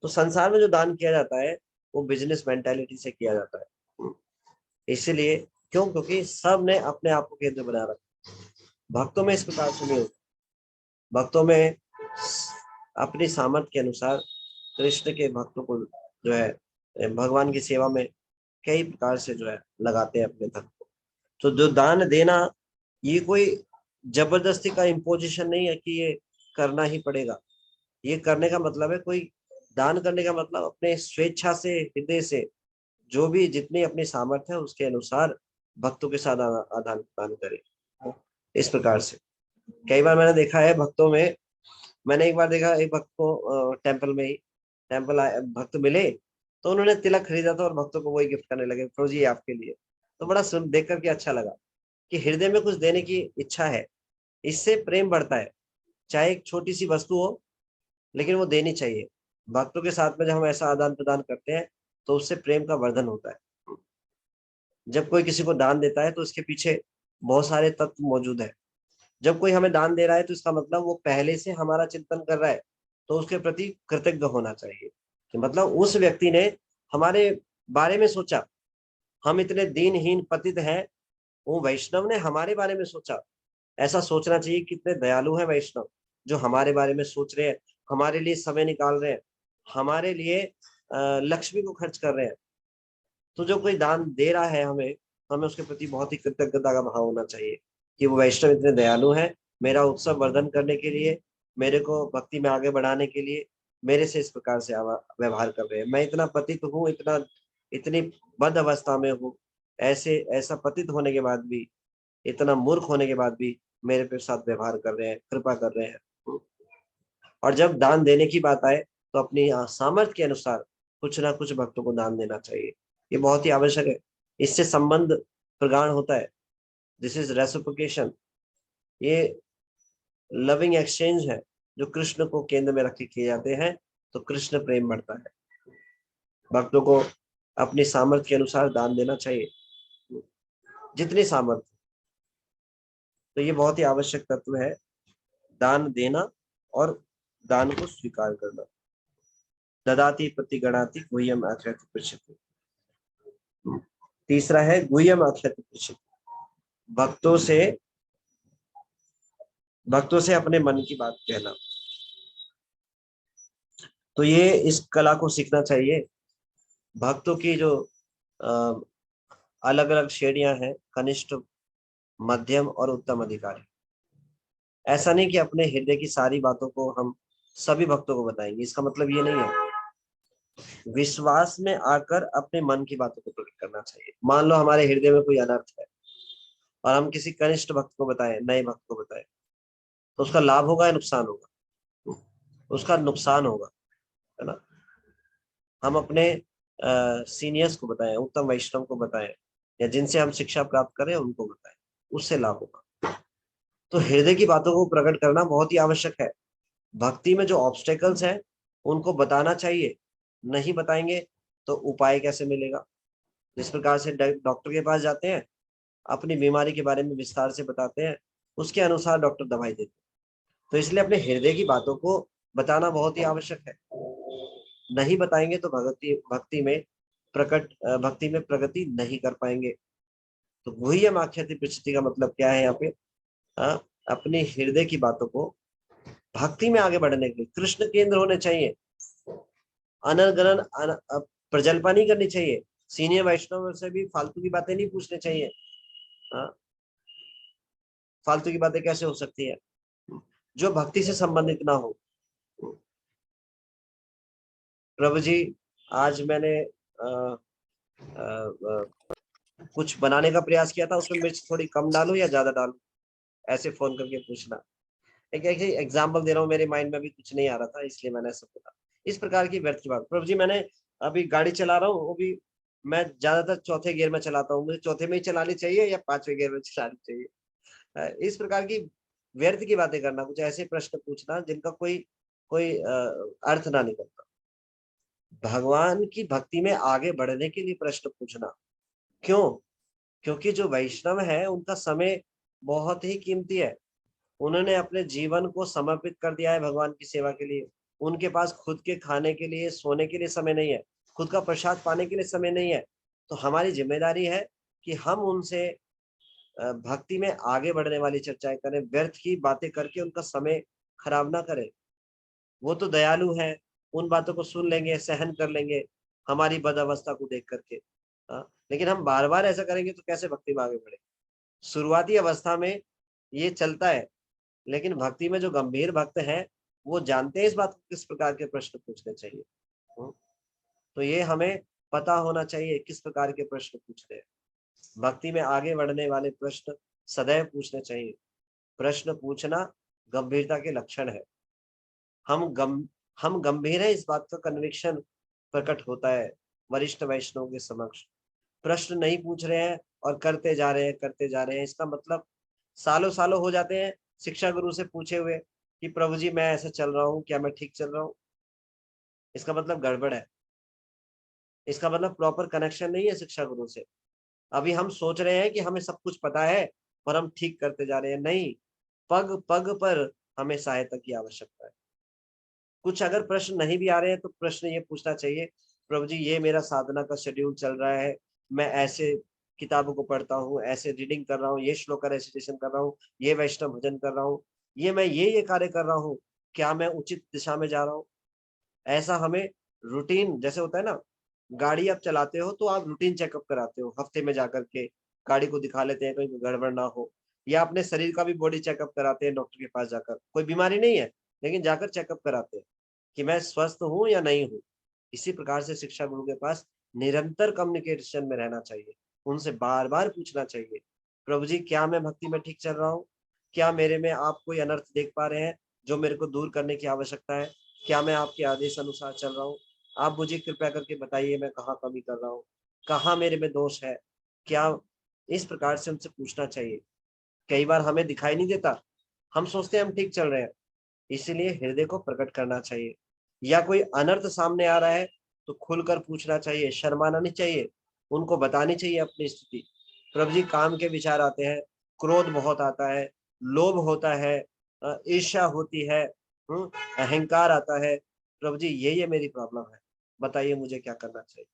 तो संसार में जो दान किया जाता है वो बिजनेस मेंटालिटी से किया जाता है। इसलिए क्यों, क्योंकि सब ने अपने आप को केंद्र बना रखा। भक्तों में इस प्रकार से नहीं होता, भक्तों में अपनी सामर्थ्य के अनुसार कृष्ण के भक्तों को जो है भगवान की सेवा में कई प्रकार से जो है लगाते हैं अपने धन को। तो जो दान देना ये कोई जबरदस्ती का इम्पोजिशन नहीं है कि ये करना ही पड़ेगा। ये करने का मतलब है, कोई दान करने का मतलब अपने स्वेच्छा से, हृदय से, जो भी जितनी अपनी सामर्थ्य है उसके अनुसार भक्तों के साथ आदान प्रदान करे। इस प्रकार से कई बार मैंने देखा है भक्तों में, मैंने एक बार देखा एक भक्त को टेम्पल में ही भक्त मिले, तो उन्होंने तिलक खरीदा था और भक्तों को वही गिफ्ट करने लगे, प्रभु जी आपके लिए। तो बड़ा सुन देख करके अच्छा लगा कि हृदय में कुछ देने की इच्छा है, इससे प्रेम बढ़ता है। चाहे एक छोटी सी वस्तु हो लेकिन वो देनी चाहिए। भक्तों के साथ में जब हम ऐसा आदान प्रदान करते हैं तो उससे प्रेम का वर्धन होता है। जब कोई किसी को दान देता है तो उसके पीछे बहुत सारे तत्व मौजूद है। जब कोई हमें दान दे रहा है तो इसका मतलब वो पहले से हमारा चिंतन कर रहा है, तो उसके प्रति कृतज्ञ होना चाहिए कि मतलब उस व्यक्ति ने हमारे बारे में सोचा। हम इतने दीनहीन पतित हैं, वो वैष्णव ने हमारे बारे में सोचा। ऐसा सोचना चाहिए, कितने दयालु हैं वैष्णव जो हमारे बारे में सोच रहे हैं, हमारे लिए समय निकाल रहे हैं, हमारे लिए लक्ष्मी को खर्च कर रहे हैं। तो जो कोई दान दे रहा है हमें, हमें उसके प्रति बहुत ही कृतज्ञता का भाव होना चाहिए कि वो वैष्णव इतने दयालु हैं, मेरा उत्सव वर्धन करने के लिए, मेरे को भक्ति में आगे बढ़ाने के लिए मेरे से इस प्रकार से व्यवहार कर रहे हैं। मैं इतना पतित हूँ, इतनी बद अवस्था में हूँ, ऐसा पतित होने के बाद भी इतना मूर्ख होने के बाद भी मेरे पे साथ व्यवहार कर रहे हैं, कृपा कर रहे हैं। और जब दान देने की बात आए तो अपनी सामर्थ्य के अनुसार कुछ ना कुछ भक्तों को दान देना चाहिए। ये बहुत ही आवश्यक है, इससे संबंध प्रगाढ़ होता है। दिस इज रेसिप्रोकेशन, ये लविंग एक्सचेंज है जो कृष्ण को केंद्र में रख के किए जाते हैं, तो कृष्ण प्रेम बढ़ता है। भक्तों को अपनी सामर्थ्य के अनुसार दान देना चाहिए, जितनी सामर्थ्य। तो ये बहुत ही आवश्यक तत्व है, दान देना और दान को स्वीकार करना। ददाति प्रतिगणाति गुह्यम आख्याति पृच्छति। तीसरा है गुह्यम आख्याति पृच्छति, भक्तों से अपने मन की बात कहना। तो ये इस कला को सीखना चाहिए। भक्तों की जो अलग अलग श्रेणियां हैं, कनिष्ठ, मध्यम और उत्तम अधिकारी। ऐसा नहीं कि अपने हृदय की सारी बातों को हम सभी भक्तों को बताएंगे, इसका मतलब ये नहीं है। विश्वास में आकर अपने मन की बातों को प्रकट करना चाहिए। मान लो हमारे हृदय में कोई अनर्थ है और हम किसी कनिष्ठ भक्त को बताएं, नए भक्त को बताएं, तो उसका लाभ होगा या नुकसान होगा? उसका नुकसान होगा, है ना। हम अपने सीनियर्स को बताएं, उत्तम वैष्णव को बताएं, या जिनसे हम शिक्षा प्राप्त करें उनको बताएं, उससे लाभ होगा। तो हृदय की बातों को प्रकट करना बहुत ही आवश्यक है। भक्ति में जो ऑब्स्टेकल्स हैं उनको बताना चाहिए। नहीं बताएंगे तो उपाय कैसे मिलेगा? जिस प्रकार से डॉक्टर के पास जाते हैं, अपनी बीमारी के बारे में विस्तार से बताते हैं, उसके अनुसार डॉक्टर दवाई देते हैं। तो इसलिए अपने हृदय की बातों को बताना बहुत ही आवश्यक है। नहीं बताएंगे तो भक्ति में प्रगति नहीं कर पाएंगे। तो गुह्यम आख्याति पृच्छति का मतलब क्या है यहाँ पे? अपने हृदय की बातों को भक्ति में आगे बढ़ने के लिए कृष्ण केंद्र होने चाहिए। अनर्गलन प्रजल्पा नहीं करनी चाहिए। सीनियर वैष्णव से भी फालतू की बातें नहीं पूछनी चाहिए। फालतू की बातें कैसे हो सकती है जो भक्ति से संबंधित ना हो। प्रभु जी, आज मैंने कुछ बनाने का प्रयास किया था, उसमें मिर्च थोड़ी कम डालूं या ज्यादा डालूं? ऐसे फोन करके पूछना। एक एग्जाम्पल दे रहा हूँ, मेरे माइंड में भी कुछ नहीं आ रहा था, इसलिए मैंने ऐसा बोला। इस प्रकार की व्यर्थ की बात। प्रभु जी, मैंने अभी गाड़ी चला रहा हूँ, वो भी मैं ज्यादातर चौथे गियर में चलाता हूँ, मुझे चौथे में ही चलानी चाहिए या पांचवें गियर में चलानी चाहिए? इस प्रकार की व्यर्थ की बातें करना, कुछ ऐसे प्रश्न पूछना जिनका कोई अर्थ ना निकलता। भगवान की भक्ति में आगे बढ़ने के लिए प्रश्न पूछना। क्यों? क्योंकि जो वैष्णव है उनका समय बहुत ही कीमती है। उन्होंने अपने जीवन को समर्पित कर दिया है भगवान की सेवा के लिए। उनके पास खुद के खाने के लिए, सोने के लिए समय नहीं है, खुद का प्रसाद पाने के लिए समय नहीं है। तो हमारी जिम्मेदारी है कि हम उनसे भक्ति में आगे बढ़ने वाली चर्चाएं करें, व्यर्थ की बातें करके उनका समय खराब ना करें। वो तो दयालु है, उन बातों को सुन लेंगे, सहन कर लेंगे हमारी बद अवस्था को देख करके। लेकिन हम बार बार ऐसा करेंगे तो कैसे भक्ति में आगे बढ़े? शुरुआती अवस्था में ये चलता है, लेकिन भक्ति में जो गंभीर भक्त हैं वो जानते हैं इस बात को किस प्रकार के प्रश्न पूछने चाहिए। तो ये हमें पता होना चाहिए किस प्रकार के प्रश्न पूछने हैं। भक्ति में आगे बढ़ने वाले प्रश्न सदैव पूछने चाहिए। प्रश्न पूछना गंभीरता के लक्षण है। हम गंभीर है, इस बात का कन्विक्शन प्रकट होता है वरिष्ठ वैष्णव के समक्ष। प्रश्न नहीं पूछ रहे हैं और करते जा रहे हैं, इसका मतलब सालों सालों हो जाते हैं शिक्षा गुरु से पूछे हुए कि प्रभु जी मैं ऐसा चल रहा हूँ, क्या मैं ठीक चल रहा हूँ? इसका मतलब गड़बड़ है, इसका मतलब प्रॉपर कनेक्शन नहीं है शिक्षा गुरु से। अभी हम सोच रहे हैं कि हमें सब कुछ पता है और हम ठीक करते जा रहे हैं। नहीं, पग पग पर हमें सहायता की आवश्यकता है। कुछ अगर प्रश्न नहीं भी आ रहे हैं तो प्रश्न ये पूछना चाहिए, प्रभु जी ये मेरा साधना का शेड्यूल चल रहा है, मैं ऐसे किताबों को पढ़ता हूँ, ऐसे रीडिंग कर रहा हूँ, ये श्लोक का रेसिटेशन कर रहा हूँ, ये वैष्णव भजन कर रहा हूँ, मैं ये कार्य कर रहा हूँ, क्या मैं उचित दिशा में जा रहा हूँ? ऐसा हमें रूटीन, जैसे होता है ना, गाड़ी आप चलाते हो तो आप रूटीन चेकअप कराते हो, हफ्ते में जाकर के गाड़ी को दिखा लेते हैं कहीं गड़बड़ ना हो, या अपने शरीर का भी बॉडी चेकअप कराते हैं डॉक्टर के पास जाकर। कोई बीमारी नहीं है लेकिन जाकर चेकअप कराते हैं कि मैं स्वस्थ हूँ या नहीं हूँ। इसी प्रकार से शिक्षा गुरु के पास निरंतर कम्युनिकेशन में रहना चाहिए, उनसे बार बार पूछना चाहिए प्रभु जी क्या मैं भक्ति में ठीक चल रहा हूँ? क्या मेरे में आप कोई अनर्थ देख पा रहे हैं जो मेरे को दूर करने की आवश्यकता है? क्या मैं आपके आदेश अनुसार चल रहा हूँ? आप मुझे कृपया करके बताइए मैं कहाँ कमी कर रहा हूँ, कहाँ मेरे में दोष है। क्या इस प्रकार से उनसे पूछना चाहिए। कई बार हमें दिखाई नहीं देता, हम सोचते हैं हम ठीक चल रहे हैं, इसीलिए हृदय को प्रकट करना चाहिए। या कोई अनर्थ सामने आ रहा है तो खुलकर पूछना चाहिए, शर्माना नहीं चाहिए, उनको बतानी चाहिए अपनी स्थिति। प्रभु जी काम के विचार आते हैं, क्रोध बहुत आता है, लोभ होता है, ईर्ष्या होती है, अहंकार आता है। प्रभु जी ये मेरी प्रॉब्लम है, बताइए मुझे क्या करना चाहिए।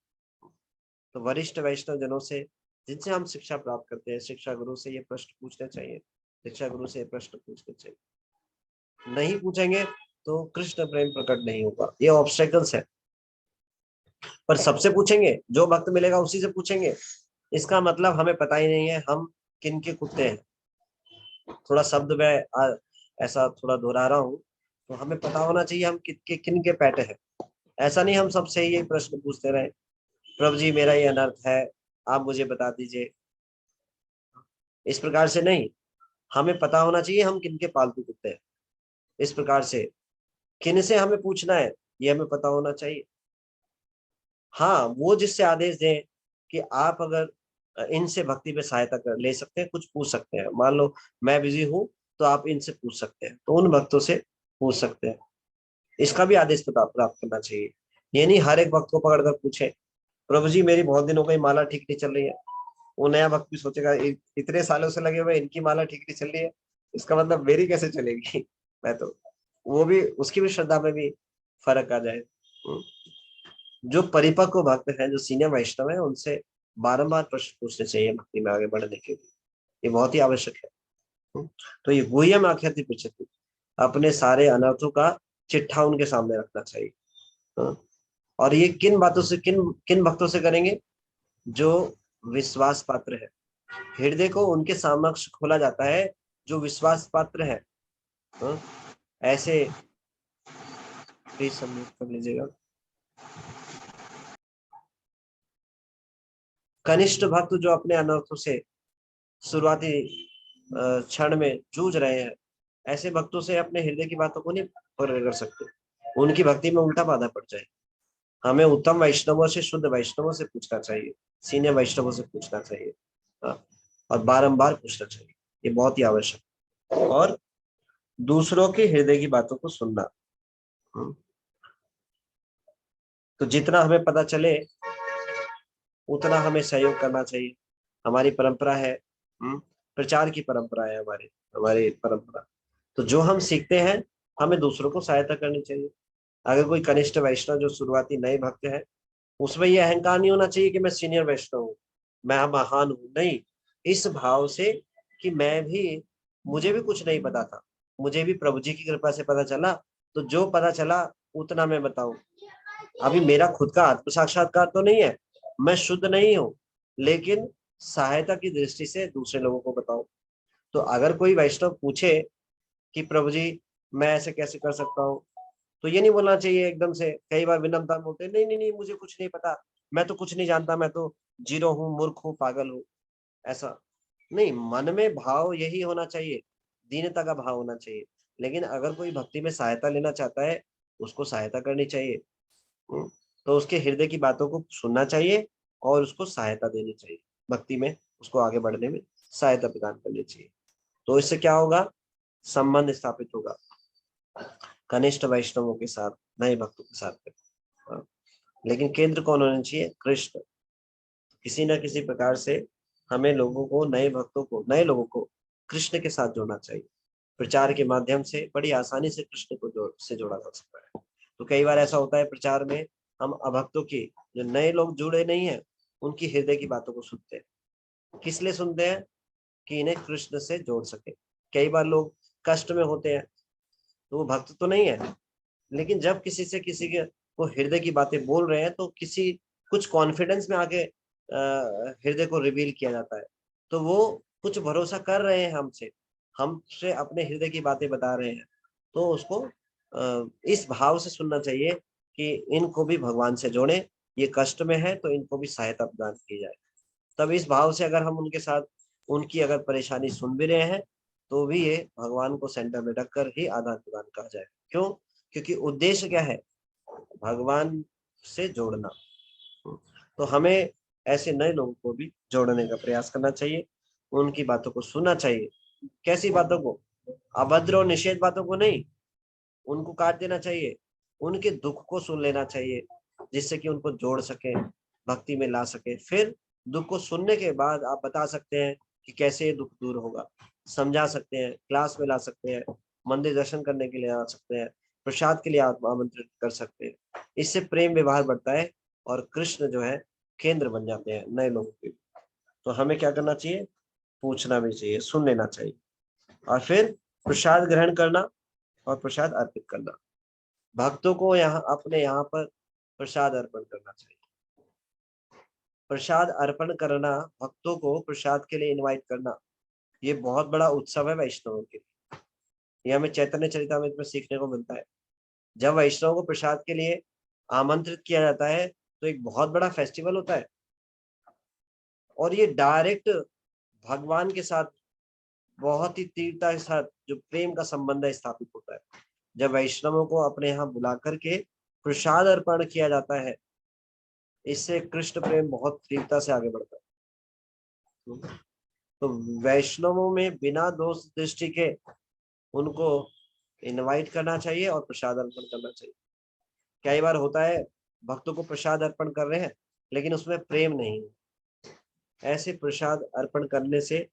तो वरिष्ठ वैष्णव जनों से जिनसे हम शिक्षा प्राप्त करते हैं, शिक्षा गुरु से ये प्रश्न पूछने चाहिए, शिक्षा गुरु से ये प्रश्न पूछने चाहिए। नहीं पूछेंगे तो कृष्ण प्रेम प्रकट नहीं होगा, ये ऑब्स्टेकल्स है। पर सबसे पूछेंगे, जो भक्त मिलेगा उसी से पूछेंगे, इसका मतलब हमें पता ही नहीं है हम किन के कुत्ते हैं। थोड़ा शब्द में ऐसा थोड़ा दोहरा रहा हूँ, तो हमें पता होना चाहिए हम किन के पैटे हैं। ऐसा नहीं हम सबसे ये प्रश्न पूछते रहे, प्रभु जी मेरा ये अनर्थ है, आप मुझे बता दीजिए। इस प्रकार से नहीं, हमें पता होना चाहिए हम किन के पालतू कुत्ते हैं। इस प्रकार से किन से हमें पूछना है ये हमें पता होना चाहिए। हाँ, वो जिससे आदेश दें कि आप अगर इनसे भक्ति में सहायता कर ले सकते हैं, कुछ पूछ सकते हैं, मान लो मैं बिजी हूँ तो आप इनसे पूछ सकते हैं, तो उन भक्तों से पूछ सकते हैं। इसका भी आदेश प्राप्त करना चाहिए। ये नहीं हर एक भक्त को पकड़ कर पूछे, प्रभु जी मेरी बहुत दिनों की माला ठीक नहीं चल रही है। वो नया भक्त भी सोचेगा इतने सालों से लगे हुए इनकी माला ठीक नहीं चल रही है, इसका मतलब मेरी कैसे चलेगी। मैं तो वो भी उसकी भी श्रद्धा में भी फर्क आ जाए। जो परिपक्व भक्त है, जो सीनियर वैष्णव है, उनसे बारंबार प्रश्न पूछने चाहिए भक्ति में आगे बढ़ने के लिए, ये बहुत ही आवश्यक है। तो ये गुह्यम आख्याति पृच्छति, अपने सारे अनर्थों का चिट्ठा उनके सामने रखना चाहिए। और ये किन बातों से, किन भक्तों से करेंगे? जो विश्वास पात्र है। हृदय को उनके समक्ष खोला जाता है जो विश्वास पात्र है। ऐसे प्लीज सम्मिलित कर लीजिएगा। कनिष्ठ भक्त जो अपने अनर्थों से शुरुआती क्षण में जूझ रहे हैं, ऐसे भक्तों से अपने हृदय की बातों को नहीं प्रकट कर सकते, उनकी भक्ति में उल्टा बाधा पड़ जाए। हमें उत्तम वैष्णवों से, शुद्ध वैष्णवों से पूछना चाहिए, सीनियर वैष्णवों से पूछना चाहिए, और बारंबार पूछना चाहिए, ये बहुत ही आवश्यक। और दूसरों के हृदय की बातों को सुनना। तो जितना हमें पता चले उतना हमें सहयोग करना चाहिए। हमारी परंपरा है, प्रचार की परंपरा है हमारी परंपरा। तो जो हम सीखते हैं हमें दूसरों को सहायता करनी चाहिए। अगर कोई कनिष्ठ वैष्णव जो शुरुआती नए भक्त है, उसमें ये अहंकार नहीं होना चाहिए कि मैं सीनियर वैष्णव हूँ, मैं महान हूँ। नहीं, इस भाव से कि मुझे भी कुछ नहीं पता था, मुझे भी प्रभु जी की कृपा से पता चला, तो जो पता चला उतना मैं बताऊं। अभी मेरा खुद का आत्म साक्षात्कार तो नहीं है, मैं शुद्ध नहीं हूँ, लेकिन सहायता की दृष्टि से दूसरे लोगों को बताऊं। तो अगर कोई वैष्णव पूछे कि प्रभु जी मैं ऐसे कैसे कर सकता हूँ, तो ये नहीं बोलना चाहिए एकदम से। कई बार विनम्रता में बोलते हैं नहीं नहीं नहीं मुझे कुछ नहीं पता, मैं तो कुछ नहीं जानता, मैं तो जीरो हूँ, मूर्ख हूँ, पागल हूँ। ऐसा नहीं, मन में भाव यही होना चाहिए, दीनता का भाव होना चाहिए। लेकिन अगर कोई भक्ति में सहायता लेना चाहता है, उसको सहायता करनी चाहिए। तो उसके हृदय की बातों को सुनना चाहिए और उसको सहायता देनी चाहिए, भक्ति में उसको आगे बढ़ने में सहायता प्रदान करनी चाहिए। तो इससे क्या होगा? संबंध स्थापित होगा कनिष्ठ वैष्णवों के साथ, नए भक्तों के साथ। लेकिन केंद्र कौन होना चाहिए? कृष्ण। किसी न किसी प्रकार से हमें लोगों को, नए भक्तों को, नए लोगों को कृष्ण के साथ जोड़ना चाहिए। प्रचार के माध्यम से बड़ी आसानी से कृष्ण को जोड़ा जा सकता है। तो कई बार ऐसा होता है प्रचार में हम अभक्तों की, जो नए लोग जुड़े नहीं है, उनकी हृदय की बातों को सुनते हैं। किस लिए सुनते हैं? कि इन्हें कृष्ण से जोड़ सके। कई बार लोग कष्ट में होते हैं तो वो भक्त तो नहीं है, लेकिन जब किसी के को हृदय की बातें बोल रहे हैं तो कुछ कॉन्फिडेंस में आके हृदय को रिवील किया जाता है, तो वो कुछ भरोसा कर रहे हैं हमसे अपने हृदय की बातें बता रहे हैं। तो उसको इस भाव से सुनना चाहिए कि इनको भी भगवान से जोड़े, ये कष्ट में है तो इनको भी सहायता प्रदान की जाए। तब इस भाव से अगर हम उनके साथ उनकी अगर परेशानी सुन भी रहे हैं तो भी ये भगवान को सेंटर में रखकर ही आदान प्रदान कहा जाए। क्यों? क्योंकि उद्देश्य क्या है? भगवान से जोड़ना। तो हमें ऐसे नए लोगों को भी जोड़ने का प्रयास करना चाहिए, उनकी बातों को सुनना चाहिए। कैसी बातों को? अभद्र और निषेध बातों को नहीं, उनको काट देना चाहिए। उनके दुख को सुन लेना चाहिए, जिससे कि उनको जोड़ सके, भक्ति में ला सके। फिर दुख को सुनने के बाद आप बता सकते हैं कि कैसे ये दुख दूर होगा, समझा सकते हैं, क्लास में ला सकते हैं, मंदिर दर्शन करने के लिए आ सकते हैं, प्रसाद के लिए आप आमंत्रित कर सकते हैं। इससे प्रेम व्यवहार बढ़ता है और कृष्ण जो है केंद्र बन जाते हैं नए लोगों के। तो हमें क्या करना चाहिए? पूछना भी चाहिए, सुन लेना चाहिए, और फिर प्रसाद ग्रहण करना और प्रसाद अर्पित करना। भक्तों को अपने यहाँ पर प्रसाद अर्पण करना चाहिए। प्रसाद अर्पण करना, भक्तों को प्रसाद के लिए इनवाइट करना, ये बहुत बड़ा उत्सव है वैष्णवों के लिए। ये हमें चैतन्य चरितामृत में सीखने को मिलता है। जब वैष्णव को प्रसाद के लिए आमंत्रित किया जाता है तो एक बहुत बड़ा फेस्टिवल होता है, और ये डायरेक्ट भगवान के साथ बहुत ही तीव्रता के साथ जो प्रेम का संबंध है स्थापित होता है। जब वैष्णवों को अपने यहाँ बुला करके प्रसाद अर्पण किया जाता है, इससे कृष्ण प्रेम बहुत तीव्रता से आगे बढ़ता है। तो वैष्णवों में बिना दोष दृष्टि के उनको इनवाइट करना चाहिए और प्रसाद अर्पण करना चाहिए। कई बार होता है भक्तों को प्रसाद अर्पण कर रहे हैं लेकिन उसमें प्रेम नहीं है। ऐसे प्रसाद अर्पण करने से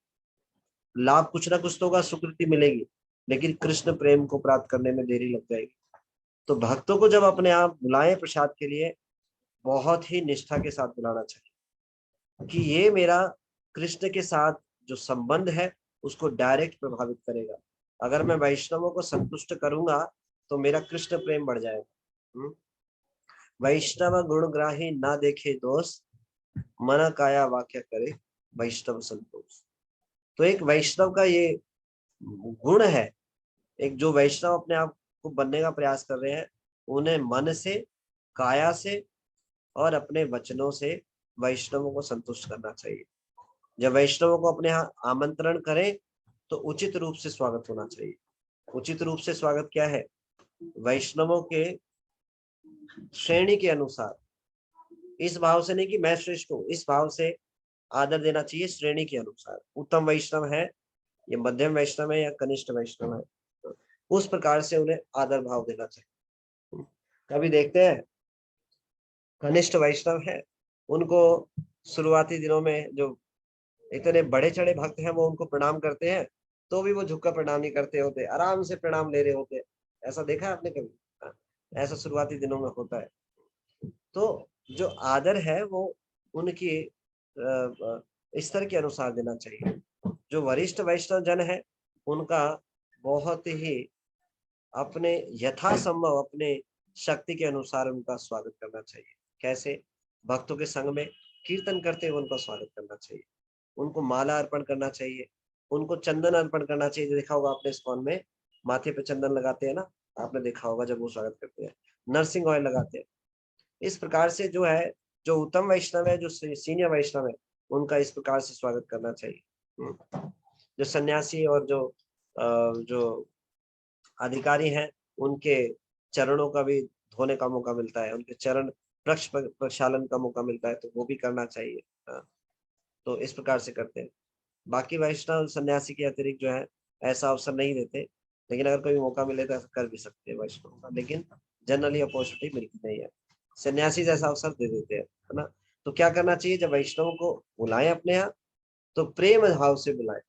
लाभ कुछ ना कुछ तो होगा, स्वीकृति मिलेगी, लेकिन कृष्ण प्रेम को प्राप्त करने में देरी लग जाएगी। तो भक्तों को जब अपने आप बुलाएं प्रसाद के लिए, बहुत ही निष्ठा के साथ बुलाना चाहिए कि ये मेरा कृष्ण के साथ जो संबंध है उसको डायरेक्ट प्रभावित करेगा। अगर मैं वैष्णवों को संतुष्ट करूंगा तो मेरा कृष्ण प्रेम बढ़ जाएगा। वैष्णव गुणग्राही ना देखे दोष, मन काया वाक्य करे वैष्णव संतोष। तो एक वैष्णव का ये गुण है, एक जो वैष्णव अपने आप को बनने का प्रयास कर रहे हैं, उन्हें मन से, काया से और अपने वचनों से वैष्णवों को संतुष्ट करना चाहिए। जब वैष्णवों को अपने यहाँ आमंत्रण करें तो उचित रूप से स्वागत होना चाहिए। उचित रूप से स्वागत क्या है? वैष्णवों के श्रेणी के अनुसार, इस भाव से नहीं कि मैं श्रेष्ठ हूँ, इस भाव से आदर देना चाहिए श्रेणी के अनुसार। उत्तम वैष्णव है, ये मध्यम वैष्णव है या कनिष्ठ वैष्णव है, उस प्रकार से उन्हें आदर भाव देना चाहिए। कभी देखते हैं कनिष्ठ वैष्णव है, उनको शुरुआती दिनों में जो इतने बड़े चढ़े भक्त हैं वो उनको प्रणाम करते हैं तो भी वो झुककर प्रणाम नहीं करते होते, आराम से प्रणाम ले रहे होते। ऐसा देखा है आपने कभी? ऐसा शुरुआती दिनों में होता है। तो जो आदर है वो उनकी स्तर के अनुसार देना चाहिए। जो वरिष्ठ वैष्णव जन है उनका बहुत ही अपने यथासंभव अपने शक्ति के अनुसार उनका स्वागत करना चाहिए। कैसे? भक्तों के संग में कीर्तन करते हुए उनका स्वागत करना चाहिए, उनको माला अर्पण करना चाहिए, उनको चंदन अर्पण करना चाहिए। देखा होगा आपने इस्कॉन में माथे पे चंदन लगाते हैं ना, आपने देखा होगा जब वो स्वागत करते हैं, नरसिंह ऑयल लगाते हैं। इस प्रकार से जो है, जो उत्तम वैष्णव है, जो सीनियर वैष्णव है, उनका इस प्रकार से स्वागत करना चाहिए। जो सन्यासी और जो अधिकारी हैं, उनके चरणों का भी धोने का मौका मिलता है, उनके चरण प्रक्षालन का मौका मिलता है, तो वो भी करना चाहिए। तो इस प्रकार से करते हैं। बाकी वैष्णव सन्यासी के अतिरिक्त जो है ऐसा अवसर नहीं देते, लेकिन अगर कोई मौका मिले तो ऐसा कर भी सकते हैं वैष्णव का, लेकिन जनरली अपॉर्चुनिटी मिलती नहीं है। सन्यासी जैसा अवसर दे देते हैं, है ना। तो क्या करना चाहिए? जब वैष्णव को बुलाएं अपने यहाँ तो प्रेम भाव से बुलाएं।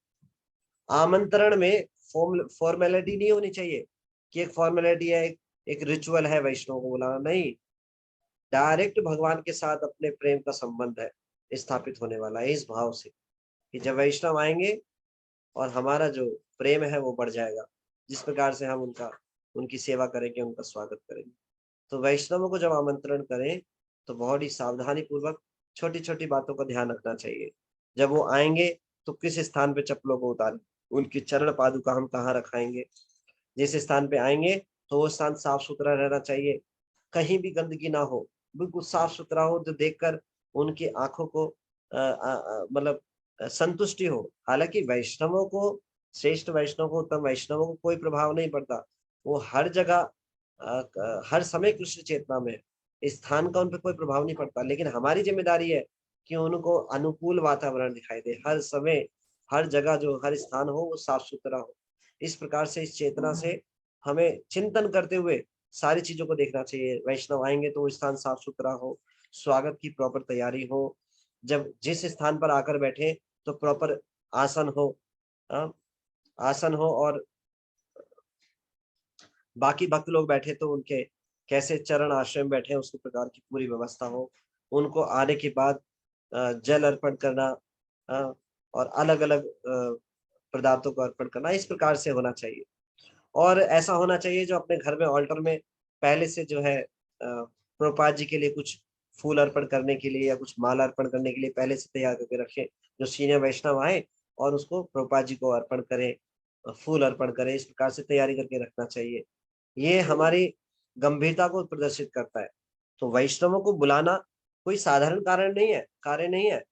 आमंत्रण में फॉर्मेलिटी नहीं होनी चाहिए कि एक फॉर्मेलिटी है, एक रिचुअल है वैष्णव को बुलाना, नहीं। डायरेक्ट भगवान के साथ अपने प्रेम का संबंध है स्थापित होने वाला है, इस भाव से कि जब वैष्णव आएंगे और हमारा जो प्रेम है वो बढ़ जाएगा, जिस प्रकार से हम उनकी सेवा करेंगे, उनका स्वागत करेंगे। तो वैष्णवों को जब आमंत्रण करें तो बहुत ही सावधानी पूर्वक छोटी छोटी बातों का ध्यान रखना चाहिए। जब वो आएंगे तो किस स्थान पे चप्पलों को उतारें, उनकी चरण पादुका हम कहाँ रखाएंगे। जिस स्थान पे आएंगे तो वो स्थान साफ सुथरा रहना चाहिए, कहीं भी गंदगी ना हो, बिल्कुल साफ सुथरा हो, जो देखकर उनकी आंखों को मतलब संतुष्टि हो। हालांकि वैष्णवों को, श्रेष्ठ वैष्णव को, उत्तम वैष्णवों को कोई प्रभाव नहीं पड़ता, वो हर जगह हर समय कृष्ण चेतना में, स्थान का उन पर कोई प्रभाव नहीं पड़ता। लेकिन हमारी जिम्मेदारी है कि उनको अनुकूल वातावरण दिखाई दे, हर समय हर जगह जो हर स्थान हो वो साफ सुथरा हो। इस प्रकार से इस चेतना से हमें चिंतन करते हुए सारी चीजों को देखना चाहिए। वैष्णव आएंगे तो वो स्थान साफ सुथरा हो, स्वागत की प्रॉपर तैयारी हो, जब जिस स्थान पर आकर बैठे तो प्रॉपर आसन हो, आसन हो, और बाकी भक्त लोग बैठे तो उनके कैसे चरण आश्रय में बैठे उस प्रकार की पूरी व्यवस्था हो। उनको आने के बाद जल अर्पण करना और अलग अलग पदार्थों को अर्पण करना, इस प्रकार से होना चाहिए। और ऐसा होना चाहिए जो अपने घर में ऑल्टर में पहले से जो है प्रभुपाद जी के लिए कुछ फूल अर्पण करने के लिए या कुछ माला अर्पण करने के लिए पहले से तैयार करके रखे, जो सीनियर वैष्णव आए और उसको प्रभुपाद जी को अर्पण करें, फूल अर्पण करें, इस प्रकार से तैयारी करके रखना चाहिए। ये हमारी गंभीरता को प्रदर्शित करता है। तो वैष्णवों को बुलाना कोई साधारण कार्य नहीं है।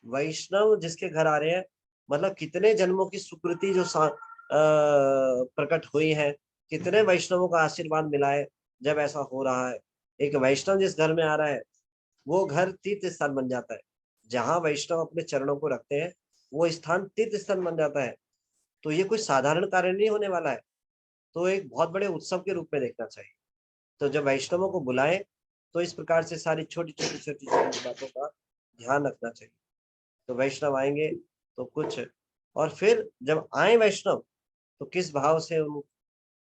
वैष्णव जिसके घर आ रहे हैं, मतलब कितने जन्मों की सुकृति जो प्रकट हुई है, कितने वैष्णवों का आशीर्वाद मिला है जब ऐसा हो रहा है। एक वैष्णव जिस घर में आ रहा है वो घर तीर्थ स्थान बन जाता है। जहां वैष्णव अपने चरणों को रखते हैं वो स्थान तीर्थ स्थान बन जाता है। तो ये कोई साधारण कार्य नहीं होने वाला है, तो एक बहुत बड़े उत्सव के रूप में देखना चाहिए। तो जब वैष्णवों को बुलाएं तो इस प्रकार से सारी छोटी छोटी बातों का ध्यान रखना चाहिए। तो वैष्णव आएंगे तो कुछ, और फिर जब आए वैष्णव तो किस भाव से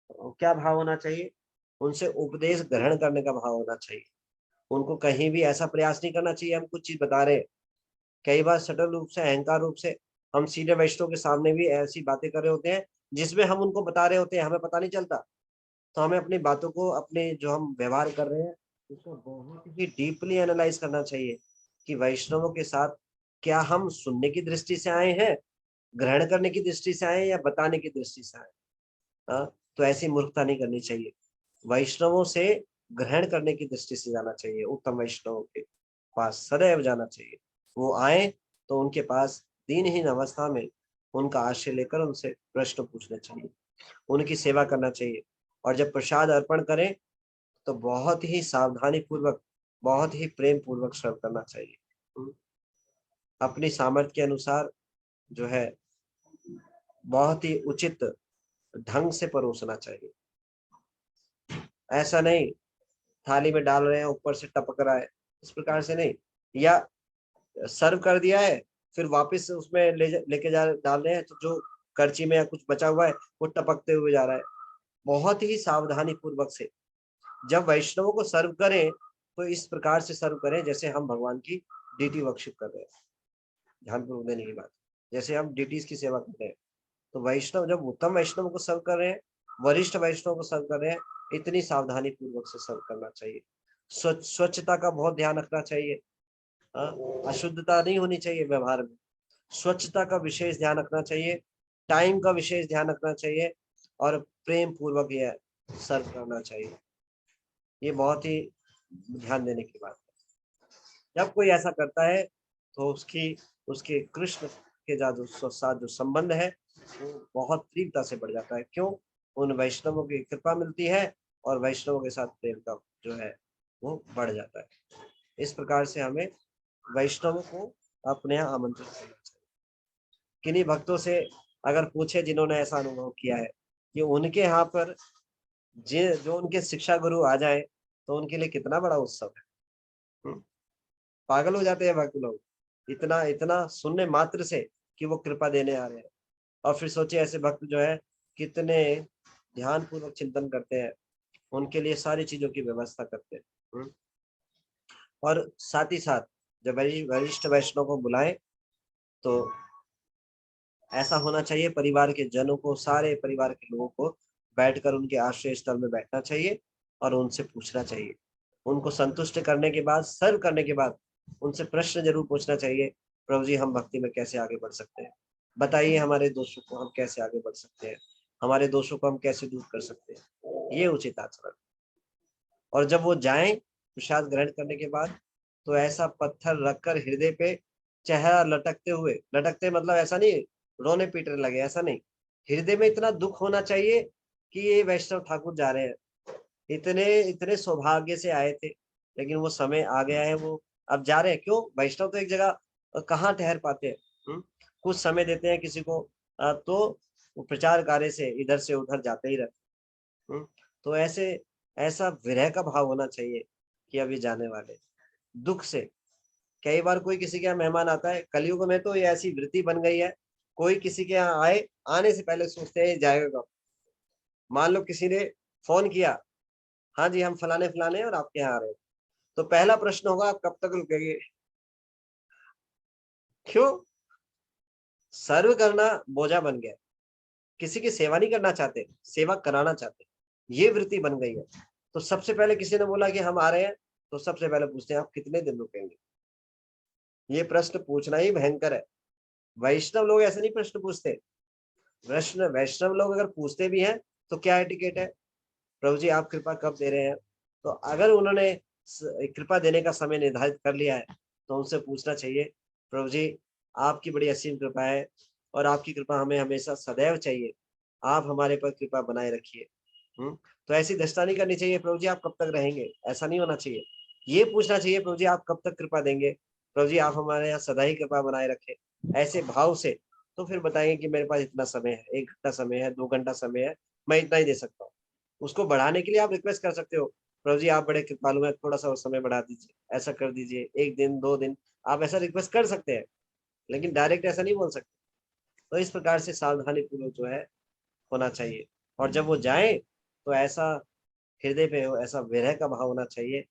क्या भाव होना चाहिए, उनसे उपदेश ग्रहण करने का भाव होना चाहिए। उनको कहीं भी ऐसा प्रयास नहीं करना चाहिए हम कुछ चीज बता रहे हैं। कई बार सटल रूप से, अहंकार रूप से हम सीधे वैष्णव के सामने भी ऐसी बातें कर रहे होते हैं जिसमें हम उनको बता रहे होते हैं, हमें पता नहीं चलता। तो हमें अपनी बातों को, अपने जो हम व्यवहार कर रहे हैं उसको बहुत ही डीपली एनालाइज करना चाहिए कि वैष्णवों के साथ क्या हम सुनने की दृष्टि से आए हैं, ग्रहण करने की दृष्टि से आए, या बताने की दृष्टि से आए। तो ऐसी मूर्खता नहीं करनी चाहिए। वैष्णवों से ग्रहण करने की दृष्टि से जाना चाहिए, उत्तम वैष्णवों के पास सदैव जाना चाहिए। वो आए तो उनके पास दीनहीन अवस्था में उनका आश्रय लेकर उनसे प्रश्न पूछने चाहिए, उनकी सेवा करना चाहिए। और जब प्रसाद अर्पण करें तो बहुत ही सावधानी पूर्वक, बहुत ही प्रेम पूर्वक सर्व करना चाहिए। अपनी सामर्थ्य के अनुसार जो है बहुत ही उचित ढंग से परोसना चाहिए। ऐसा नहीं थाली में डाल रहे हैं ऊपर से टपक रहा है, इस प्रकार से नहीं। या सर्व कर दिया है फिर वापस उसमें लेके जा डाल रहे हैं तो जो करची में या कुछ बचा हुआ है वो टपकते हुए जा रहा है। बहुत ही सावधानी पूर्वक से जब वैष्णवों को सर्व करें तो इस प्रकार से सर्व करें जैसे हम भगवान की ड्यूटी वर्कशिप कर रहे हैं। ध्यानपूर्वक देने की बात, जैसे हम ड्यूटीज की सेवा कर रहे हैं। तो वैष्णव जब उत्तम वैष्णव को सर्व कर रहे हैं, वरिष्ठ वैष्णव को सर्व कर रहे हैं, इतनी सावधानी पूर्वक से सर्व करना चाहिए। स्वच्छता का बहुत ध्यान रखना चाहिए। अशुद्धता नहीं होनी चाहिए व्यवहार में, स्वच्छता का विशेष ध्यान रखना चाहिए, टाइम का विशेष ध्यान रखना चाहिए, और प्रेम पूर्वक यह सर्व करना चाहिए। ये बहुत ही ध्यान देने की बात है। जब कोई ऐसा करता है तो उसके कृष्ण के साथ जो संबंध है वो बहुत तीव्रता से बढ़ जाता है। क्यों? उन वैष्णवों की कृपा मिलती है और वैष्णवों के साथ प्रेम का जो है वो बढ़ जाता है। इस प्रकार से हमें वैष्णवों को अपने यहाँ आमंत्रित करना चाहिए। किन्हीं भक्तों से अगर पूछे जिन्होंने ऐसा अनुभव किया है कि उनके यहाँ पर जो उनके शिक्षा गुरु आ जाए तो उनके लिए कितना बड़ा उत्सव है। पागल हो जाते हैं भक्त लोग इतना इतना सुनने मात्र से कि वो कृपा देने आ रहे हैं। और फिर सोचिए ऐसे भक्त जो है कितने ध्यान पूर्वक चिंतन करते हैं, उनके लिए सारी चीजों की व्यवस्था करते हैं। और साथ ही साथ जब वरिष्ठ वैष्णव को बुलाएं तो ऐसा होना चाहिए, परिवार के जनों को, सारे परिवार के लोगों को बैठकर उनके आश्रय स्थल में बैठना चाहिए और उनसे पूछना चाहिए। उनको संतुष्ट करने के बाद, सर्व करने के बाद उनसे प्रश्न जरूर पूछना चाहिए, प्रभु जी हम भक्ति में कैसे आगे बढ़ सकते हैं, बताइए हमारे दोषों को हम कैसे आगे बढ़ सकते हैं, हमारे दोषों को हम कैसे दूर कर सकते हैं। ये उचित आचरण। और जब वो जाएं प्रसाद ग्रहण करने के बाद तो ऐसा पत्थर रखकर हृदय पे चेहरा लटकते मतलब ऐसा नहीं रोने पीटने लगे, ऐसा नहीं, हृदय में इतना दुख होना चाहिए कि ये वैष्णव ठाकुर जा रहे हैं, इतने इतने सौभाग्य से आए थे, लेकिन वो समय आ गया है, वो अब जा रहे हैं। क्यों? वैष्णव तो एक जगह कहाँ ठहर पाते हैं, कुछ समय देते हैं किसी को, तो वो प्रचार कार्य से इधर से उधर जाते ही रहते। तो ऐसा विरह का भाव होना चाहिए कि अभी जाने वाले, दुख से। कई बार कोई किसी के यहाँ मेहमान आता है, कलयुग में तो ये ऐसी वृत्ति बन गई है, कोई किसी के यहाँ आए, आने से पहले सोचते हैं जाएगा कब। मान लो किसी ने फोन किया, हाँ जी हम फलाने फलाने और आपके यहाँ आ रहे हैं, तो पहला प्रश्न होगा आप कब तक रुकेंगे। क्यों? सर्व करना बोझा बन गया, किसी की सेवा नहीं करना चाहते, सेवा कराना चाहते, ये वृत्ति बन गई है। तो सबसे पहले किसी ने बोला कि हम आ रहे हैं, तो सबसे पहले पूछते हैं आप कितने दिन रुकेंगे। ये प्रश्न पूछना ही भयंकर है। वैष्णव लोग ऐसे नहीं प्रश्न पूछते। वैष्णव लोग अगर पूछते भी हैं तो क्या एटिकेट है, प्रभु जी आप कृपा कब दे रहे हैं। तो अगर उन्होंने कृपा देने का समय निर्धारित कर लिया है तो उनसे पूछना चाहिए, प्रभु जी आपकी बड़ी असीम कृपा है और आपकी कृपा हमें हमेशा सदैव चाहिए, आप हमारे पर कृपा बनाए रखिए। तो ऐसी दृष्टा नहीं करनी चाहिए, प्रभु जी आप कब तक रहेंगे, ऐसा नहीं होना चाहिए। ये पूछना चाहिए, प्रभु जी आप कब तक कृपा देंगे, प्रभु जी आप हमारे यहाँ सदा ही कृपा बनाए रखे, ऐसे भाव से। तो फिर बताएंगे कि मेरे पास इतना समय है, 1 घंटा समय है, 2 घंटा समय है, मैं इतना ही दे सकता हूँ। उसको बढ़ाने के लिए आप रिक्वेस्ट कर सकते हो, प्रभु जी आप बड़े कृपालु हैं, थोड़ा सा समय बढ़ा दीजिए, ऐसा कर दीजिए, 1 दिन 2 दिन, आप ऐसा रिक्वेस्ट कर सकते हैं, लेकिन डायरेक्ट ऐसा नहीं बोल सकते। तो इस प्रकार से सावधानी पूर्वक जो है होना चाहिए। और जब वो जाए तो ऐसा हृदय पे हो, ऐसा विरह का भाव होना चाहिए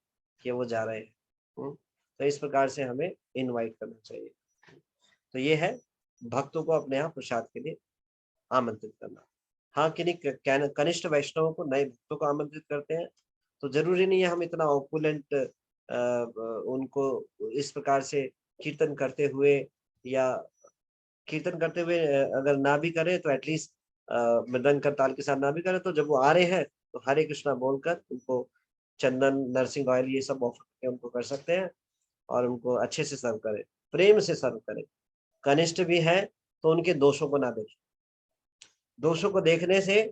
कि वो जा रहे हैं। तो इस प्रकार से हमें इनवाइट करना चाहिए। तो ये है भक्तों को अपने यहाँ प्रसाद के लिए आमंत्रित करना। हाँ, किन्हीं कनिष्ठ वैष्णवों को, नए भक्तों को आमंत्रित करते हैं, तो जरूरी नहीं है हम इतना ऑपुलेंट उनको इस प्रकार से कीर्तन करते हुए अगर ना भी करें तो एटलीस्ट मृदंग करताल के साथ ना भी करें, तो जब वो आ रहे हैं तो हरे कृष्णा बोलकर उनको चंदन, नरसिंह ऑयल ये सब ऑफर करके उनको कर सकते हैं और उनको अच्छे से सर्व करें, प्रेम से सर्व करें। कनिष्ठ भी है तो उनके दोषों को ना देखें, दोषों को देखने से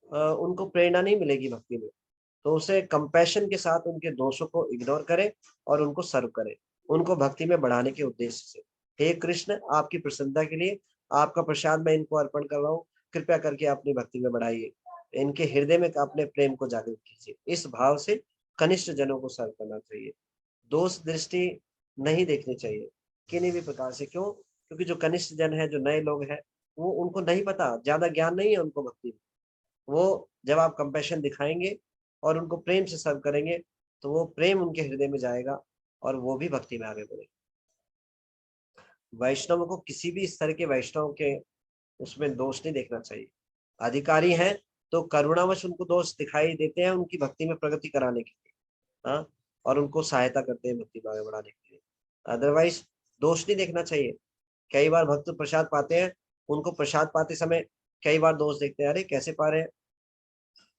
उनको प्रेरणा नहीं मिलेगी भक्ति में। तो उसे कंपैशन के साथ उनके दोषों को इग्नोर करें और उनको सर्व करें, उनको भक्ति में बढ़ाने के उद्देश्य से। हे कृष्ण, आपकी प्रसन्नता के लिए आपका प्रसाद मैं इनको अर्पण कर रहा हूँ, कृपया करके अपनी भक्ति में बढ़ाइए, इनके हृदय में अपने प्रेम को जागृत कीजिए। इस भाव से कनिष्ठ जनों को सर्व करना चाहिए। दोष दृष्टि नहीं देखनी चाहिए किन्हीं भी प्रकार से। क्यों? क्योंकि जो कनिष्ठ जन है, जो नए लोग हैं, वो उनको नहीं पता, ज्यादा ज्ञान नहीं है उनको भक्ति में। वो जब आप कंपैशन दिखाएंगे और उनको प्रेम से सर्व करेंगे तो वो प्रेम उनके हृदय में जाएगा और वो भी भक्ति में आगे बढ़ेंगे। वैष्णव को किसी भी स्तर के वैष्णव के उसमें दोष नहीं देखना चाहिए। अधिकारी हैं तो करुणावश उनको दोष दिखाई देते हैं उनकी भक्ति में प्रगति कराने के लिए, हाँ, और उनको सहायता करते हैं भक्ति में आगे बढ़ाने के लिए। अदरवाइज दोष नहीं देखना चाहिए। कई बार भक्त प्रसाद पाते हैं, उनको प्रसाद पाते समय कई बार दोष देखते हैं, अरे कैसे पा रहे हैं,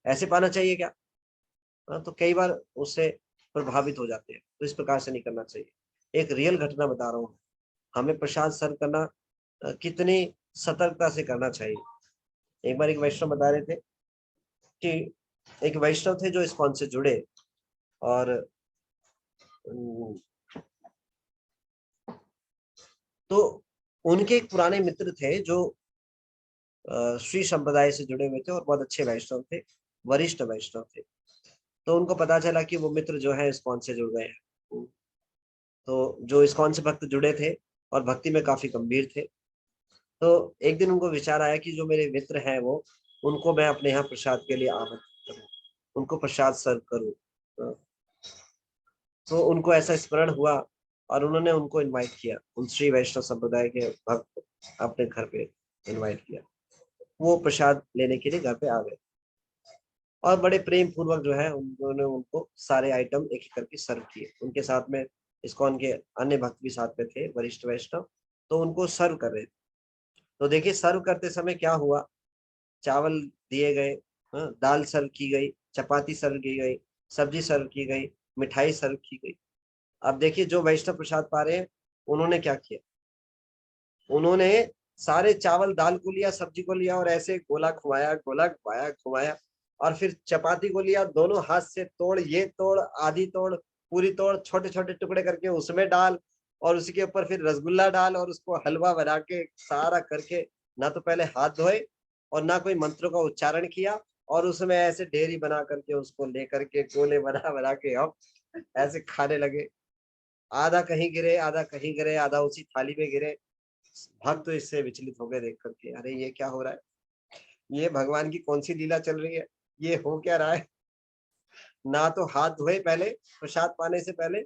ऐसे पाना चाहिए क्या, हाँ, तो कई बार उससे प्रभावित हो जाते हैं। तो इस प्रकार से नहीं करना चाहिए। एक रियल घटना बता रहा हूँ, हमें प्रसाद सर्व करना कितनी सतर्कता से करना चाहिए। एक बार एक वैष्णव बता रहे थे कि एक वैष्णव थे जो इस्कॉन से जुड़े और तो उनके एक पुराने मित्र थे जो श्री संप्रदाय से जुड़े हुए थे और बहुत अच्छे वैष्णव थे, वरिष्ठ वैष्णव थे। तो उनको पता चला कि वो मित्र जो है इस्कॉन से जुड़ गए हैं। तो जो इस्कॉन से भक्त जुड़े थे और भक्ति में काफी गंभीर थे, तो एक दिन उनको विचार आया कि जो मेरे मित्र हैं वो, उनको मैं अपने यहाँ प्रसाद के लिए आमंत्रित करूं, उनको प्रसाद सर्व करूं। तो उनको ऐसा स्मरण हुआ और उन्होंने उनको इनवाइट किया, उन श्री वैष्णव संप्रदाय के भक्त अपने घर पे इनवाइट किया। वो प्रसाद लेने के लिए घर पे आ गए और बड़े प्रेम पूर्वक जो है उन्होंने उनको सारे आइटम एक एक करके सर्व किए। उनके साथ में इस्कॉन के अन्य भक्त भी साथ में थे, वरिष्ठ वैष्णव, तो उनको सर्व कर रहे थे। तो देखिए सर्व करते समय क्या हुआ, चावल दिए गए, दाल सर्व की गई, चपाती सर्व की गई, सब्जी सर्व की गई, मिठाई सर्व की गई। अब देखिए जो वैष्णव प्रसाद पा रहे हैं उन्होंने क्या किया, उन्होंने सारे चावल दाल को लिया, सब्जी को लिया और ऐसे गोला घुमाया, गोला घुमाया घुमाया, और फिर चपाती को लिया, दोनों हाथ से तोड़, ये तोड़, आधी तोड़, पूरी तोड़, छोटे छोटे टुकड़े करके उसमें डाल, और उसके ऊपर फिर रसगुल्ला डाल, और उसको हलवा बना के सारा करके, ना तो पहले हाथ धोए और ना कोई मंत्रों का उच्चारण किया, और उसमें ऐसे ढेरी बना करके उसको लेकर के गोले बना बना के अब ऐसे खाने लगे। आधा कहीं गिरे, आधा कहीं गिरे, आधा उसी थाली में गिरे। भक्त तो इससे विचलित हो गए देख करके, अरे ये क्या हो रहा है, ये भगवान की कौन सी लीला चल रही है, ये हो क्या रहा है। ना तो हाथ धोए पहले प्रसाद पाने से पहले,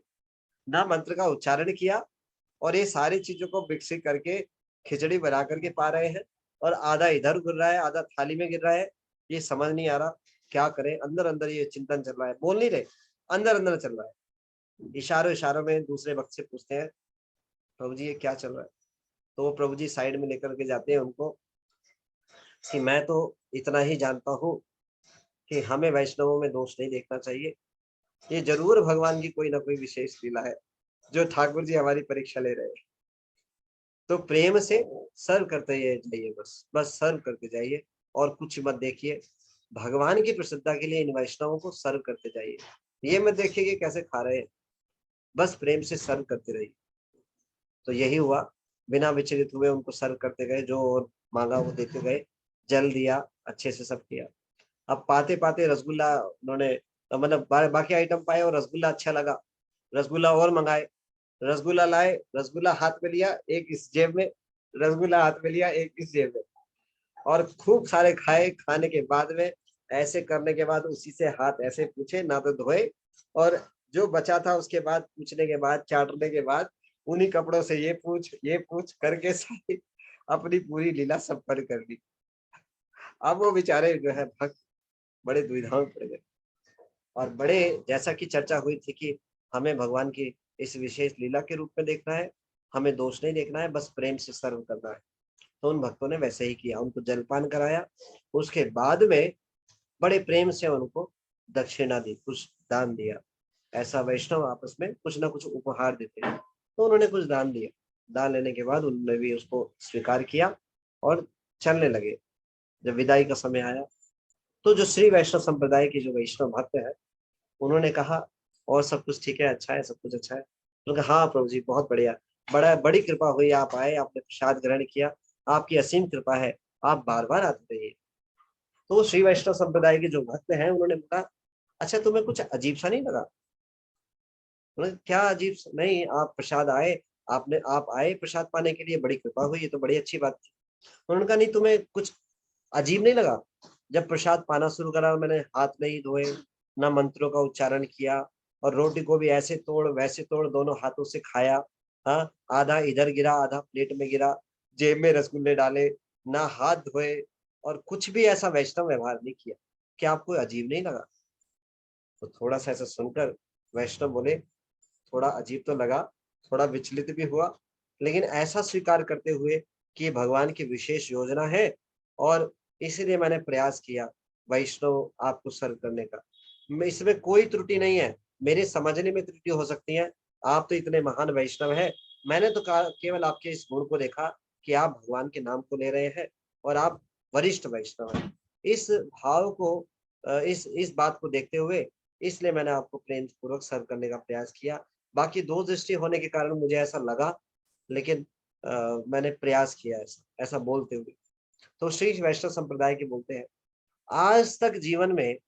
ना मंत्र का उच्चारण किया, और ये सारी चीजों को विकसित करके खिचड़ी बना करके पा रहे हैं, और आधा इधर गिर रहा है, आधा थाली में गिर रहा है। ये समझ नहीं आ रहा क्या करें, अंदर अंदर ये चिंतन चल रहा है, बोल नहीं रहे, अंदर अंदर चल रहा है। इशारों इशारों में दूसरे भक्त से पूछते हैं, प्रभु जी ये क्या चल रहा है। तो वो प्रभु जी साइड में लेकर के जाते हैं उनको कि मैं तो इतना ही जानता हूँ कि हमें वैष्णवों में दोष नहीं देखना चाहिए, ये जरूर भगवान की कोई ना कोई विशेष लीला है जो ठाकुर जी हमारी परीक्षा ले रहे हैं। तो प्रेम से सर्व करते जाइए, बस बस सर्व करते जाइए और कुछ मत देखिए। भगवान की प्रसन्नता के लिए इन वैष्णवों को सर्व करते जाइए, ये मत देखिए कि कैसे खा रहे हैं, बस प्रेम से सर्व करते रहिए। तो यही हुआ, बिना विचलित हुए उनको सर्व करते गए, जो मांगा वो देते गए, जल दिया, अच्छे से सब किया। अब पाते पाते रसगुल्ला उन्होंने मतलब बाकी आइटम पाए और रसगुल्ला अच्छा लगा, रसगुल्ला और मंगाए, रसगुल्ला लाए, रसगुल्ला हाथ में लिया, एक इस जेब में, रसगुल्ला हाथ में लिया, एक इस जेब में, और खूब सारे खाए। खाने के बाद में ऐसे करने के बाद उसी से हाथ ऐसे पूछे, ना तो धोए, और जो बचा था उसके बाद पूछने के बाद, चाटने के बाद, उन्हीं कपड़ों से ये पूछ करके सारी अपनी पूरी लीला संपन्न कर ली। अब वो बेचारे जो है भक्त बड़े दुविधाओं में पड़ गए, और बड़े, जैसा कि चर्चा हुई थी कि हमें भगवान की इस विशेष लीला के रूप में देखना है, हमें दोष नहीं देखना है, बस प्रेम से सर्व करना है। तो उन भक्तों ने वैसे ही किया, उनको जलपान कराया, उसके बाद में बड़े प्रेम से उनको दक्षिणा दी, कुछ दान दिया। ऐसा वैष्णव आपस में कुछ ना कुछ उपहार देते हैं, तो उन्होंने कुछ दान दिया। दान लेने के बाद उन्होंने भी उसको स्वीकार किया और चलने लगे। जब विदाई का समय आया तो जो श्री वैष्णव संप्रदाय के जो वैष्णव भक्त है, उन्होंने कहा और सब कुछ ठीक है, अच्छा है, सब कुछ अच्छा है। उन्होंने कहा हाँ प्रभु जी बहुत बढ़िया, बड़ी कृपा हुई, आप आए, आपने प्रसाद ग्रहण किया, आपकी असीम कृपा है, आप बार बार आते रहिए। तो श्री वैष्णव संप्रदाय के जो भक्त हैं उन्होंने बोला अच्छा तुम्हें कुछ अजीब सा नहीं लगा। क्या अजीब नहीं, आप प्रसाद आए, आप आए प्रसाद पाने के लिए, बड़ी कृपा हुई, ये तो बड़ी अच्छी बात थी। उन्होंने कहा नहीं तुम्हें कुछ अजीब नहीं लगा, जब प्रसाद पाना शुरू करा मैंने हाथ नहीं धोए, ना मंत्रों का उच्चारण किया, और रोटी को भी ऐसे तोड़ वैसे तोड़ दोनों हाथों से खाया, हाँ आधा इधर गिरा आधा प्लेट में गिरा, जेब में रसगुल्ले डाले, ना हाथ धोए, और कुछ भी ऐसा वैष्णव व्यवहार नहीं किया, क्या आपको अजीब नहीं लगा। तो थोड़ा सा ऐसा सुनकर वैष्णव बोले थोड़ा अजीब तो लगा, थोड़ा विचलित भी हुआ, लेकिन ऐसा स्वीकार करते हुए कि भगवान की विशेष योजना है, और इसीलिए मैंने प्रयास किया वैष्णव आपको सर्व करने का। इसमें कोई त्रुटि नहीं है, मेरे समझने में त्रुटि हो सकती है, आप तो इतने महान वैष्णव हैं, मैंने तो केवल आपके इस गुण को देखा कि आप भगवान के नाम को ले रहे हैं और आप वरिष्ठ वैष्णव हैं। इस भाव को इस बात को देखते हुए इसलिए मैंने आपको प्रेम पूर्वक सर्व करने का प्रयास किया। बाकी दो दृष्टि होने के कारण मुझे ऐसा लगा, लेकिन मैंने प्रयास किया ऐसा बोलते हुए। तो श्री वैष्णव संप्रदाय के बोलते हैं आज तक जीवन में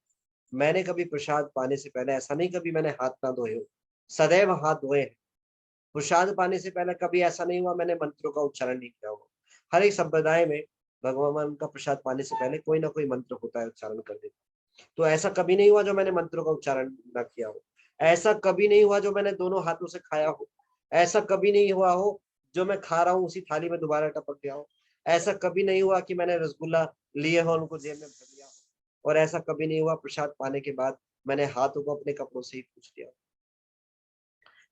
मैंने कभी प्रसाद पाने से पहले ऐसा नहीं कभी मैंने हाथ ना धोए हो, सदैव हाथ धोए हैं। प्रसाद पाने से पहले कभी ऐसा नहीं हुआ मैंने मंत्रों का उच्चारण नहीं किया होगा। हर एक संप्रदाय में भगवान का प्रसाद पाने से पहले कोई ना कोई मंत्र होता है उच्चारण करने का। तो ऐसा कभी नहीं हुआ जो मैंने मंत्रों का उच्चारण ना किया हो, ऐसा कभी नहीं हुआ जो मैंने दोनों हाथों से खाया हो, ऐसा कभी नहीं हुआ हो जो मैं खा रहा हूँ उसी थाली में दोबारा टपक गया हो, ऐसा कभी नहीं हुआ कि मैंने रसगुल्ला लिए हो उनको जेब में भर लिया हो, और ऐसा कभी नहीं हुआ प्रसाद पाने के बाद मैंने हाथों को अपने कपड़ों से ही पूछ लिया।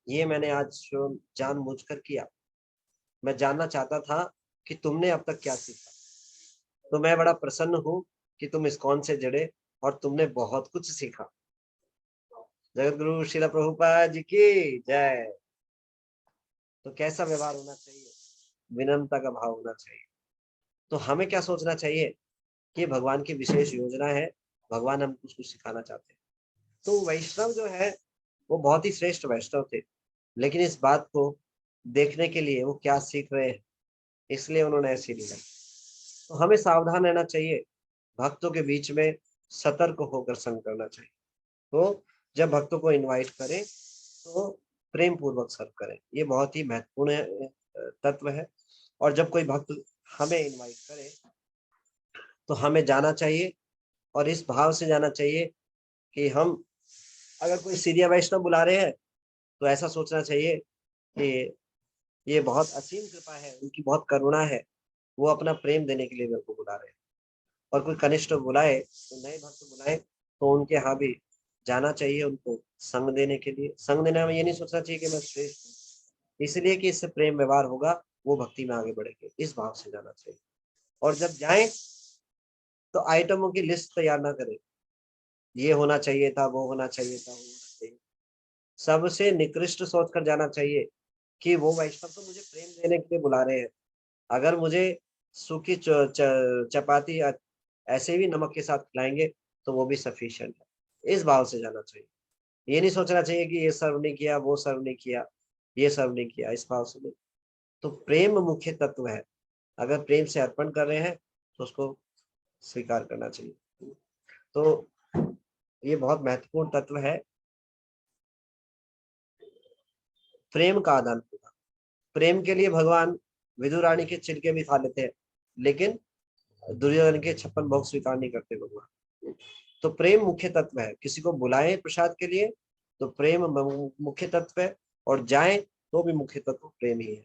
ये मैंने आज जानबूझकर किया। मैं जानना चाहता था कि तुमने अब तक क्या सीखा। तो मैं बड़ा प्रसन्न हूँ कि तुम इस्कॉन से जुड़े और तुमने बहुत कुछ सीखा। जगत गुरु श्रील प्रभुपाद जी की जय। तो कैसा व्यवहार होना चाहिए? विनम्रता का भाव होना चाहिए। तो हमें क्या सोचना चाहिए कि भगवान की विशेष योजना है, भगवान हमको कुछ सिखाना चाहते हैं। तो वैष्णव जो है वो बहुत ही श्रेष्ठ वैष्णव थे, लेकिन इस बात को देखने के लिए वो क्या सीख रहे हैं, इसलिए उन्होंने ऐसी लीला। तो हमें सावधान रहना चाहिए, भक्तों के बीच में सतर्क होकर संग करना चाहिए। तो जब भक्तों को इनवाइट करें तो प्रेम पूर्वक सर्व करें, ये बहुत ही महत्वपूर्ण तत्व है। और जब कोई भक्त हमें इनवाइट करे तो हमें जाना चाहिए, और इस भाव से जाना चाहिए कि हम अगर कोई सीरिया वैष्णव बुला रहे हैं तो ऐसा सोचना चाहिए कि ये बहुत असीम कृपा है, उनकी बहुत करुणा है, वो अपना प्रेम देने के लिए मेरे को बुला रहे हैं। और कोई कनिष्ठ बुलाए, तो नए भक्त बुलाए, तो उनके यहाँ भी जाना चाहिए, उनको संग देने के लिए। संग देने में ये नहीं सोचना चाहिए कि मैं श्रेष्ठ हूँ, इसलिए कि इससे प्रेम व्यवहार होगा, वो भक्ति में आगे बढ़ेंगे, इस भाव से जाना चाहिए। और जब जाएं तो आइटमों की लिस्ट तैयार ना करें, ये होना चाहिए था, वो होना चाहिए था, वो होना चाहिए। सबसे निकृष्ट सोचकर जाना चाहिए कि वो वैष्णव तो मुझे प्रेम देने के लिए बुला रहे हैं, अगर मुझे सूखी चपाती ऐसे भी नमक के साथ खिलाएंगे तो वो भी सफिशिएंट है, इस भाव से जाना चाहिए। ये नहीं सोचना चाहिए कि ये सर्व नहीं किया, वो सर्व नहीं किया, ये सर्व नहीं किया, इस भाव से नहीं। तो प्रेम मुख्य तत्व है, अगर प्रेम से अर्पण कर रहे हैं तो उसको स्वीकार करना चाहिए। तो ये बहुत महत्वपूर्ण तत्व है, प्रेम का आदान प्रदान। प्रेम के लिए भगवान विदुर रानी के छिलके भी खा लेते हैं, लेकिन दुर्योधन के 56 भोग स्वीकार नहीं करते भगवान। तो प्रेम मुख्य तत्व है, किसी को बुलाएं प्रसाद के लिए तो प्रेम मुख्य तत्व है, और जाएं तो भी मुख्य तत्व प्रेम ही है।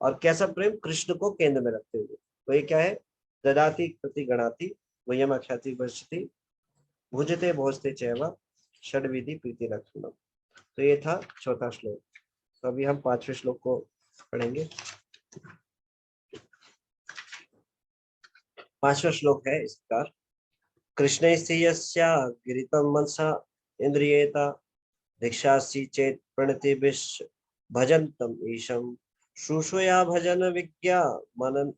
और कैसा प्रेम? कृष्ण को केंद्र में रखते हुए। तो ये क्या है? ददाति प्रति गणाति वयम अख्याति वर्षति भुजते भोजते चैव षड्विधि प्रीति लक्षणम। तो ये था चौथा श्लोक। तो अभी हम 5वें श्लोक को पढ़ेंगे। 5वां श्लोक है इस प्रकार। कृष्णैस्य यस्या गिरितं मनसा इन्द्रियेता दीक्षासि चेत् प्रणतिभिः भजन्तम् ईशं शुश्रूषया भजन विज्ञा मनन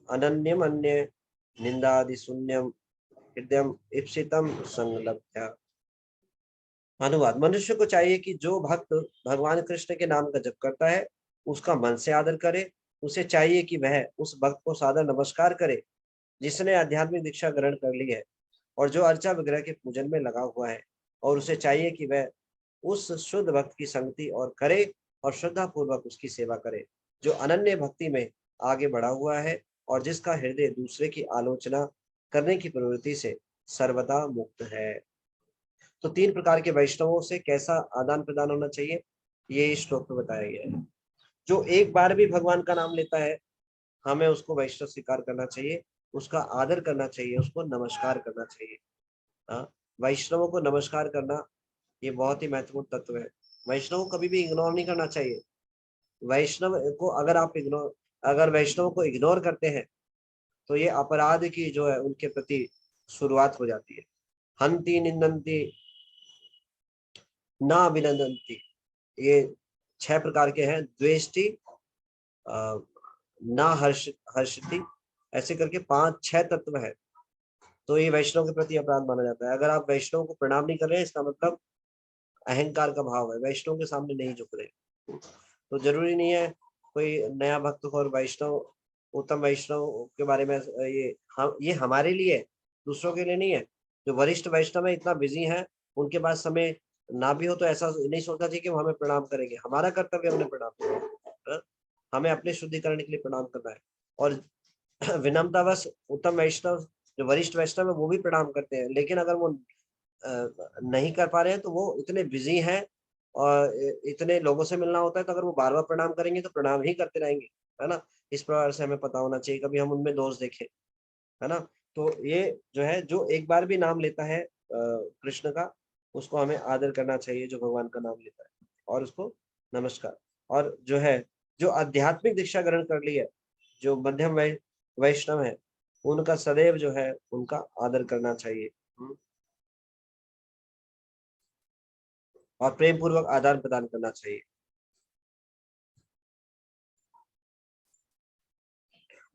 अनन्यमन्ये निंदादि शून्यम हृदयम इप्सितम संलभ्य। अनुवाद। मनुष्य को चाहिए कि जो भक्त भगवान कृष्ण के नाम का जप करता है उसका मन से आदर करे। उसे चाहिए कि वह उस भक्त को सादर नमस्कार करे जिसने आध्यात्मिक दीक्षा ग्रहण कर ली है और जो अर्चा विग्रह के पूजन में लगा हुआ है, और उसे चाहिए कि वह उस शुद्ध भक्त की संगति और करे और श्रद्धा पूर्वक उसकी सेवा करे जो अनन्य भक्ति में आगे बढ़ा हुआ है और जिसका हृदय दूसरे की आलोचना करने की प्रवृत्ति से सर्वदा मुक्त है। तो 3 प्रकार के वैष्णवों से कैसा आदान प्रदान होना चाहिए, ये इस श्लोक में बताया गया है। जो एक बार भी भगवान का नाम लेता है, हमें उसको वैष्णव स्वीकार करना चाहिए, उसका आदर करना चाहिए, उसको नमस्कार करना चाहिए। वैष्णवों को नमस्कार करना ये बहुत ही महत्वपूर्ण तत्व है। वैष्णव को कभी भी इग्नोर नहीं करना चाहिए। वैष्णव को अगर वैष्णव को इग्नोर करते हैं तो ये अपराध की जो है उनके प्रति शुरुआत हो जाती है। हंति निंदन्ति ना अभिनंदन्ति, ये 6 प्रकार के हैं। द्वेष्टि, ना हर्षति, ऐसे करके 5-6 तत्व है। तो ये वैष्णव के प्रति अपराध माना जाता है। अगर आप वैष्णव को प्रणाम नहीं कर रहे हैं इसका मतलब अहंकार का भाव है, वैष्णव के सामने नहीं झुक रहे। तो जरूरी नहीं है कोई नया भक्त और वैष्णव उत्तम वैष्णव के बारे में ये हमारे लिए है, दूसरों के लिए नहीं है। जो वरिष्ठ वैष्णव है इतना बिजी है, उनके पास समय ना भी हो तो ऐसा नहीं सोचना चाहिए कि वो हमें प्रणाम करेंगे। हमारा कर्तव्य उन्हें प्रणाम करना, हमें अपने शुद्धिकरण के लिए प्रणाम करना है। और विनम्रतावश उत्तम वैष्णव जो वरिष्ठ वैष्णव है वो भी प्रणाम करते हैं, लेकिन अगर वो नहीं कर पा रहे हैं तो वो इतने बिजी हैं और इतने लोगों से मिलना होता है, तो अगर वो बार बार प्रणाम करेंगे तो प्रणाम ही करते रहेंगे, है ना। इस प्रकार से हमें पता होना चाहिए, कभी हम उनमें दोष देखें, है ना। तो ये जो है, जो एक बार भी नाम लेता है कृष्ण का, उसको हमें आदर करना चाहिए, जो भगवान का नाम लेता है, और उसको नमस्कार। और जो है, जो आध्यात्मिक दीक्षा ग्रहण कर ली है, जो मध्यम वैष्णव है, उनका सदैव जो है उनका आदर करना चाहिए और प्रेम पूर्वक आदान प्रदान करना चाहिए।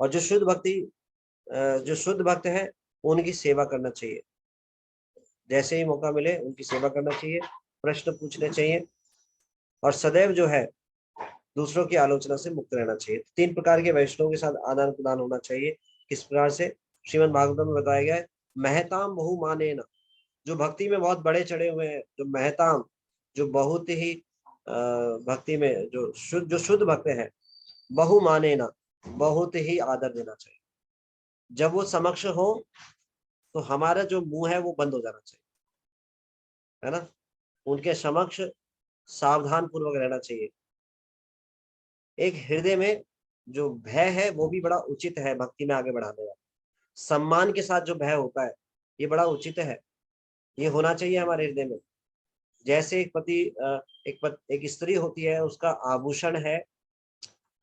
और जो शुद्ध भक्त है उनकी सेवा करना चाहिए, जैसे ही मौका मिले उनकी सेवा करना चाहिए, प्रश्न पूछने चाहिए और सदैव जो है दूसरों की आलोचना से मुक्त रहना चाहिए। 3 प्रकार के वैष्णवों के साथ आदान प्रदान होना चाहिए। किस प्रकार से? श्रीमद् भागवतम में बताया गया है, महताम बहुमानेन, जो भक्ति में बहुत बड़े चढ़े हुए हैं, जो महताम, जो बहुत ही भक्ति में जो शुद्ध भक्त है, बहुमानेन, बहुत ही आदर देना चाहिए। जब वो समक्ष हो तो हमारा जो मुंह है वो बंद हो जाना चाहिए, है ना। उनके समक्ष सावधान पूर्वक रहना चाहिए। एक हृदय में जो भय है वो भी बड़ा उचित है भक्ति में आगे बढ़ाने वाला। सम्मान के साथ जो भय होता है ये बड़ा उचित है, ये होना चाहिए हमारे हृदय में। जैसे एक पति एक स्त्री होती है, उसका आभूषण है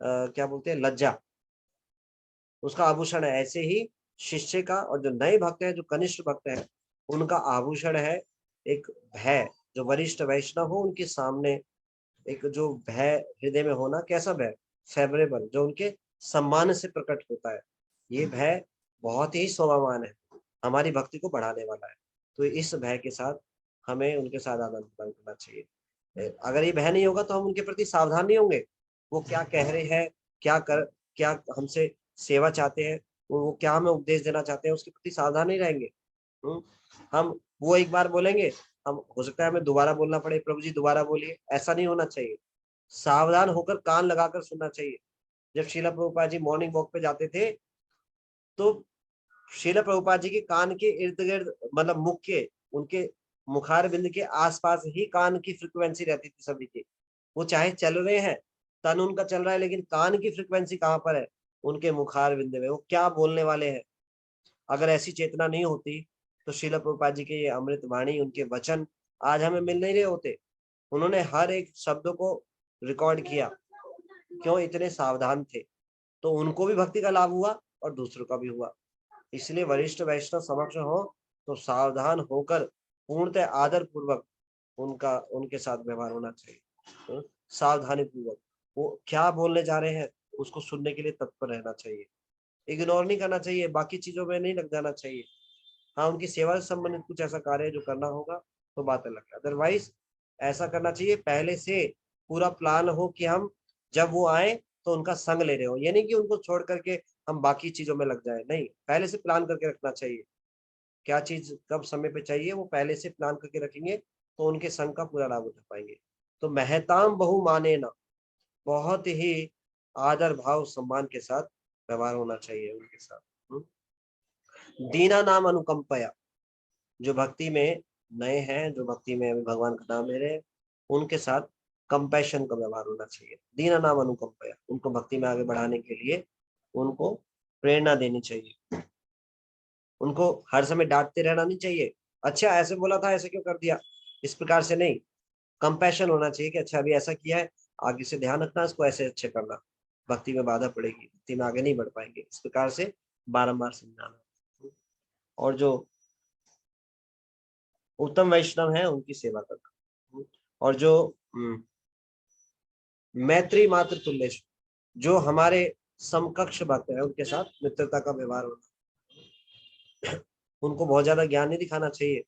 क्या बोलते हैं, लज्जा, उसका आभूषण है। ऐसे ही शिष्य का और जो नए भक्त है, जो कनिष्ठ भक्त है, उनका आभूषण है एक भय। जो वरिष्ठ वैष्णव हो उनके सामने एक जो भय हृदय में होना, कैसा भय? फेवरेबल, जो उनके सम्मान से प्रकट होता है। ये भय बहुत ही शोभामान है, हमारी भक्ति को बढ़ाने वाला है। तो इस भय के साथ हमें उनके साथ आदान प्रदान करना चाहिए। अगर ये भय नहीं होगा तो हम उनके प्रति सावधान नहीं होंगे। वो क्या कह रहे हैं, क्या हमसे सेवा चाहते हैं, वो क्या हमें उपदेश देना चाहते हैं, उसके प्रति सावधान नहीं रहेंगे। हम वो एक बार बोलेंगे, हम हो सकता है हमें दोबारा बोलना पड़े, प्रभु जी दोबारा बोलिए, ऐसा नहीं होना चाहिए। सावधान होकर कान लगाकर सुनना चाहिए। जब श्रील प्रभुपाद जी मॉर्निंग वॉक पे जाते थे तो श्रील प्रभुपाद जी के कान के इर्द गिर्द, मतलब मुख के, उनके मुखार बिंद के आसपास ही कान की फ्रिक्वेंसी रहती थी सभी की। वो चाहे चल रहे हैं, तन उनका चल रहा है, लेकिन कान की फ्रिक्वेंसी कहाँ पर है? उनके मुखार बिंद में। वो क्या बोलने वाले हैं? अगर ऐसी चेतना नहीं होती तो श्रील प्रभुपाद जी के ये अमृत वाणी, उनके वचन आज हमें मिल नहीं रहे होते। उन्होंने हर एक शब्द को रिकॉर्ड किया। क्यों? इतने सावधान थे। तो उनको भी भक्ति का लाभ हुआ और दूसरों का भी हुआ। इसलिए वरिष्ठ वैष्णव समक्ष हो तो सावधान होकर पूर्णतः आदर पूर्वक उनके साथ व्यवहार होना चाहिए। सावधानी पूर्वक वो क्या बोलने जा रहे हैं उसको सुनने के लिए तत्पर रहना चाहिए। इग्नोर नहीं करना चाहिए, बाकी चीजों में नहीं लग जाना चाहिए। हाँ, उनकी सेवा से संबंधित कुछ ऐसा कार्य है जो करना होगा तो बात अलग है। अदरवाइज ऐसा करना चाहिए पहले से पूरा प्लान हो कि हम जब वो आए तो उनका संग ले रहे हो। ये नहीं कि उनको छोड़ करके हम बाकी चीजों में लग जाए, नहीं, पहले से प्लान करके रखना चाहिए। क्या चीज कब समय पे चाहिए वो पहले से प्लान करके रखेंगे तो उनके संग का पूरा लाभ उठा पाएंगे। तो महताम बहु माने ना, बहुत ही आदर भाव सम्मान के साथ व्यवहार होना चाहिए उनके साथ। दीना नाम अनुकंपया, जो भक्ति में नए हैं, जो भक्ति में अभी भगवान का नाम ले रहे हैं, उनके साथ कंपैशन का व्यवहार होना चाहिए। दीना नाम अनुकंपया, उनको भक्ति में आगे बढ़ाने के लिए उनको प्रेरणा देनी चाहिए। उनको हर समय डांटते रहना नहीं चाहिए, अच्छा ऐसे बोला था, ऐसे क्यों कर दिया, इस प्रकार से नहीं। कंपैशन होना चाहिए कि अच्छा अभी ऐसा किया है, आगे से ध्यान रखना, इसको ऐसे अच्छे करना, भक्ति में बाधा पड़ेगी, भक्ति में आगे नहीं बढ़ पाएंगे। इस प्रकार से बारंबार समझाना। और जो उत्तम वैष्णव है उनकी सेवा करना। और जो मैत्री मात्र तुल्य, जो हमारे समकक्ष भक्त है उनके साथ मित्रता का व्यवहार होना। उनको बहुत ज्यादा ज्ञान नहीं दिखाना चाहिए,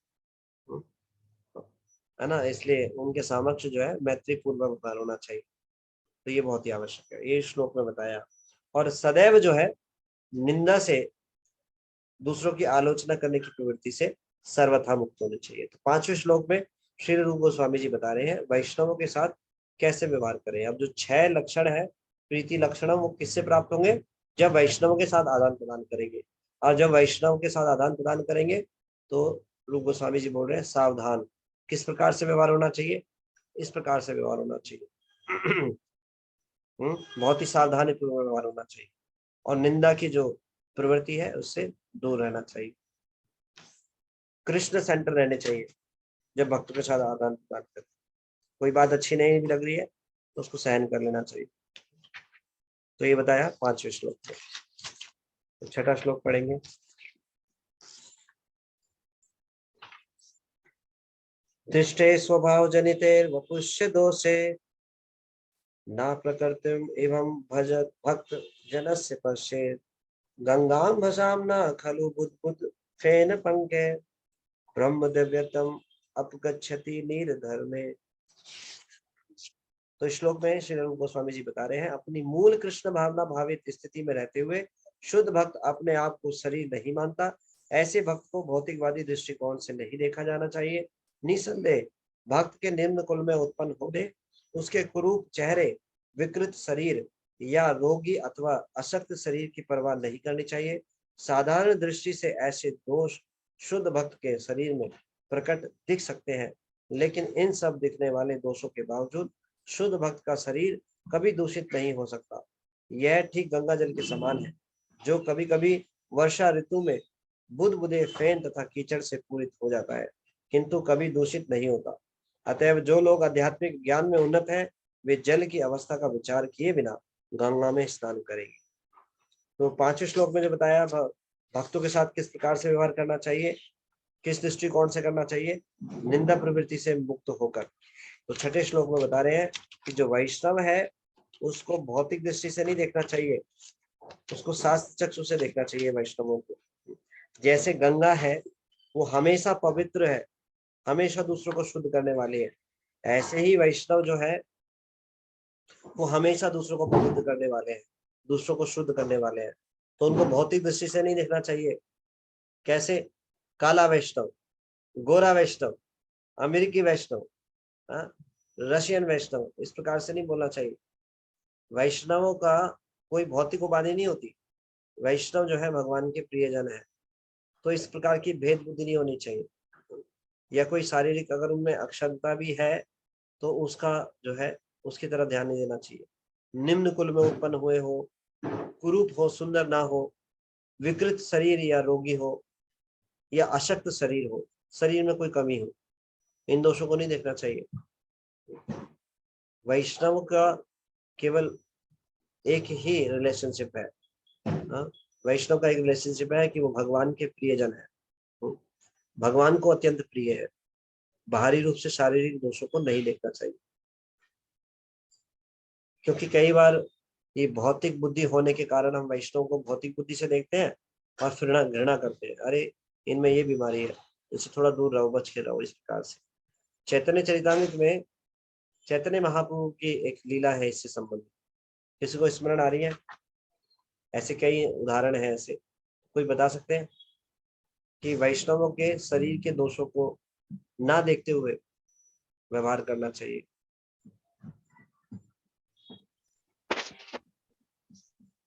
है ना, इसलिए उनके समक्ष जो है मैत्री पूर्वक व्यवहार होना चाहिए। तो ये बहुत ही आवश्यक है, ये श्लोक में बताया। और सदैव जो है निंदा से, दूसरों की आलोचना करने की प्रवृत्ति से सर्वथा मुक्त होने चाहिए। तो 5वें श्लोक में श्री रूप गोस्वामी जी बता रहे हैं वैष्णवों के साथ कैसे व्यवहार करें। अब जो 6 लक्षण है प्रीति लक्षण, वो किससे प्राप्त होंगे? जब वैष्णवों के साथ आदान प्रदान करेंगे। और जब वैष्णव के साथ आदान प्रदान करेंगे तो रूप गोस्वामी जी बोल रहे हैं सावधान, किस प्रकार से व्यवहार होना चाहिए? इस प्रकार से व्यवहार होना चाहिए। बहुत ही सावधानी पूर्वक व्यवहार होना चाहिए और निंदा की जो प्रवृत्ति है उससे दूर रहना चाहिए। कृष्ण सेंटर रहने चाहिए जब भक्तों के साथ आदान प्रदान करते। कोई बात अच्छी नहीं भी लग रही है तो उसको सहन कर लेना चाहिए। तो ये बताया 5वें श्लोक में। तो 6वां श्लोक पढ़ेंगे। दृष्टे स्वभाव जनिते वपुष्य दोषे न प्रकृतिम एवं भजत भक्त जनस्य पश्येत् गंगां भसाम्ना खलु बुद्बुद फेन पंके ब्रह्म दिव्यतम अपगच्छति नीरधर्मे। तो श्लोक में श्री रूप गोस्वामी जी बता रहे हैं, अपनी मूल कृष्ण भावना भावित स्थिति में रहते हुए शुद्ध भक्त अपने आप को शरीर नहीं मानता। ऐसे भक्त को भौतिकवादी दृष्टिकोण से नहीं देखा जाना चाहिए। निसंदेह भक्त के निम्न कुल में उत्पन्न होने, उसके कुरूप चेहरे, विकृत शरीर या रोगी अथवा अशक्त शरीर की परवाह नहीं करनी चाहिए। साधारण दृष्टि से ऐसे दोष शुद्ध भक्त के शरीर में प्रकट दिख सकते हैं, लेकिन इन सब दिखने वाले दोषों के बावजूद शुद्ध भक्त का शरीर कभी दूषित नहीं हो सकता। यह ठीक गंगा जल के समान है, जो कभी कभी वर्षा ऋतु में बुदबुदे, फेन तथा कीचड़ से पूरित हो जाता है, किंतु कभी दूषित नहीं होता। अतएव जो लोग आध्यात्मिक ज्ञान में उन्नत हैं, वे जल की अवस्था का विचार किए बिना गंगा में स्नान करेंगे। तो 5वें श्लोक में जो बताया भक्तों के साथ किस प्रकार से व्यवहार करना चाहिए, किस दृष्टिकोण से करना चाहिए, निंदा प्रवृत्ति से मुक्त होकर। तो 6ठे श्लोक में बता रहे हैं कि जो वैष्णव है उसको भौतिक दृष्टि से नहीं देखना चाहिए, उसको शास्त्र चक्षु से देखना चाहिए। वैष्णवों को जैसे गंगा है वो हमेशा पवित्र है, हमेशा दूसरों को शुद्ध करने वाली है, ऐसे ही वैष्णव जो है वो हमेशा दूसरों को पवित्र करने वाले हैं, दूसरों को शुद्ध करने वाले हैं। तो उनको भौतिक दृष्टि से नहीं देखना चाहिए। कैसे? काला वैष्णव, गोरा वैष्णव, अमेरिकी वैष्णव, रशियन वैष्णव, इस प्रकार से नहीं बोलना चाहिए। वैष्णवों का कोई भौतिक उपाधि नहीं होती। वैष्णव जो है भगवान के प्रियजन है। तो इस प्रकार की भेद बुद्धि नहीं होनी चाहिए। या कोई शारीरिक अगर उनमें अक्षमता भी है तो उसका जो है उसकी तरफ ध्यान नहीं देना चाहिए। निम्न कुल में उत्पन्न हुए हो, कुरूप हो, सुंदर ना हो, विकृत शरीर या रोगी हो, या अशक्त शरीर हो, शरीर में कोई कमी हो, इन दोषों को नहीं देखना चाहिए। वैष्णव का केवल एक ही रिलेशनशिप है, वैष्णव का एक रिलेशनशिप है कि वो भगवान के प्रियजन है, भगवान को अत्यंत प्रिय है। बाहरी रूप से शारीरिक दोषों को नहीं देखना चाहिए, क्योंकि कई बार ये भौतिक बुद्धि होने के कारण हम वैष्णव को भौतिक बुद्धि से देखते हैं और फिर घृणा करते हैं, अरे इनमें ये बीमारी है, इससे थोड़ा दूर रहो, बच के रहो। इस प्रकार से चैतन्य चरितामृत में चैतन्य महाप्रभु की एक लीला है इससे संबंधित, किसी को स्मरण आ रही है? ऐसे कई उदाहरण है, ऐसे कोई बता सकते हैं कि वैष्णवों के शरीर के दोषों को ना देखते हुए व्यवहार करना चाहिए?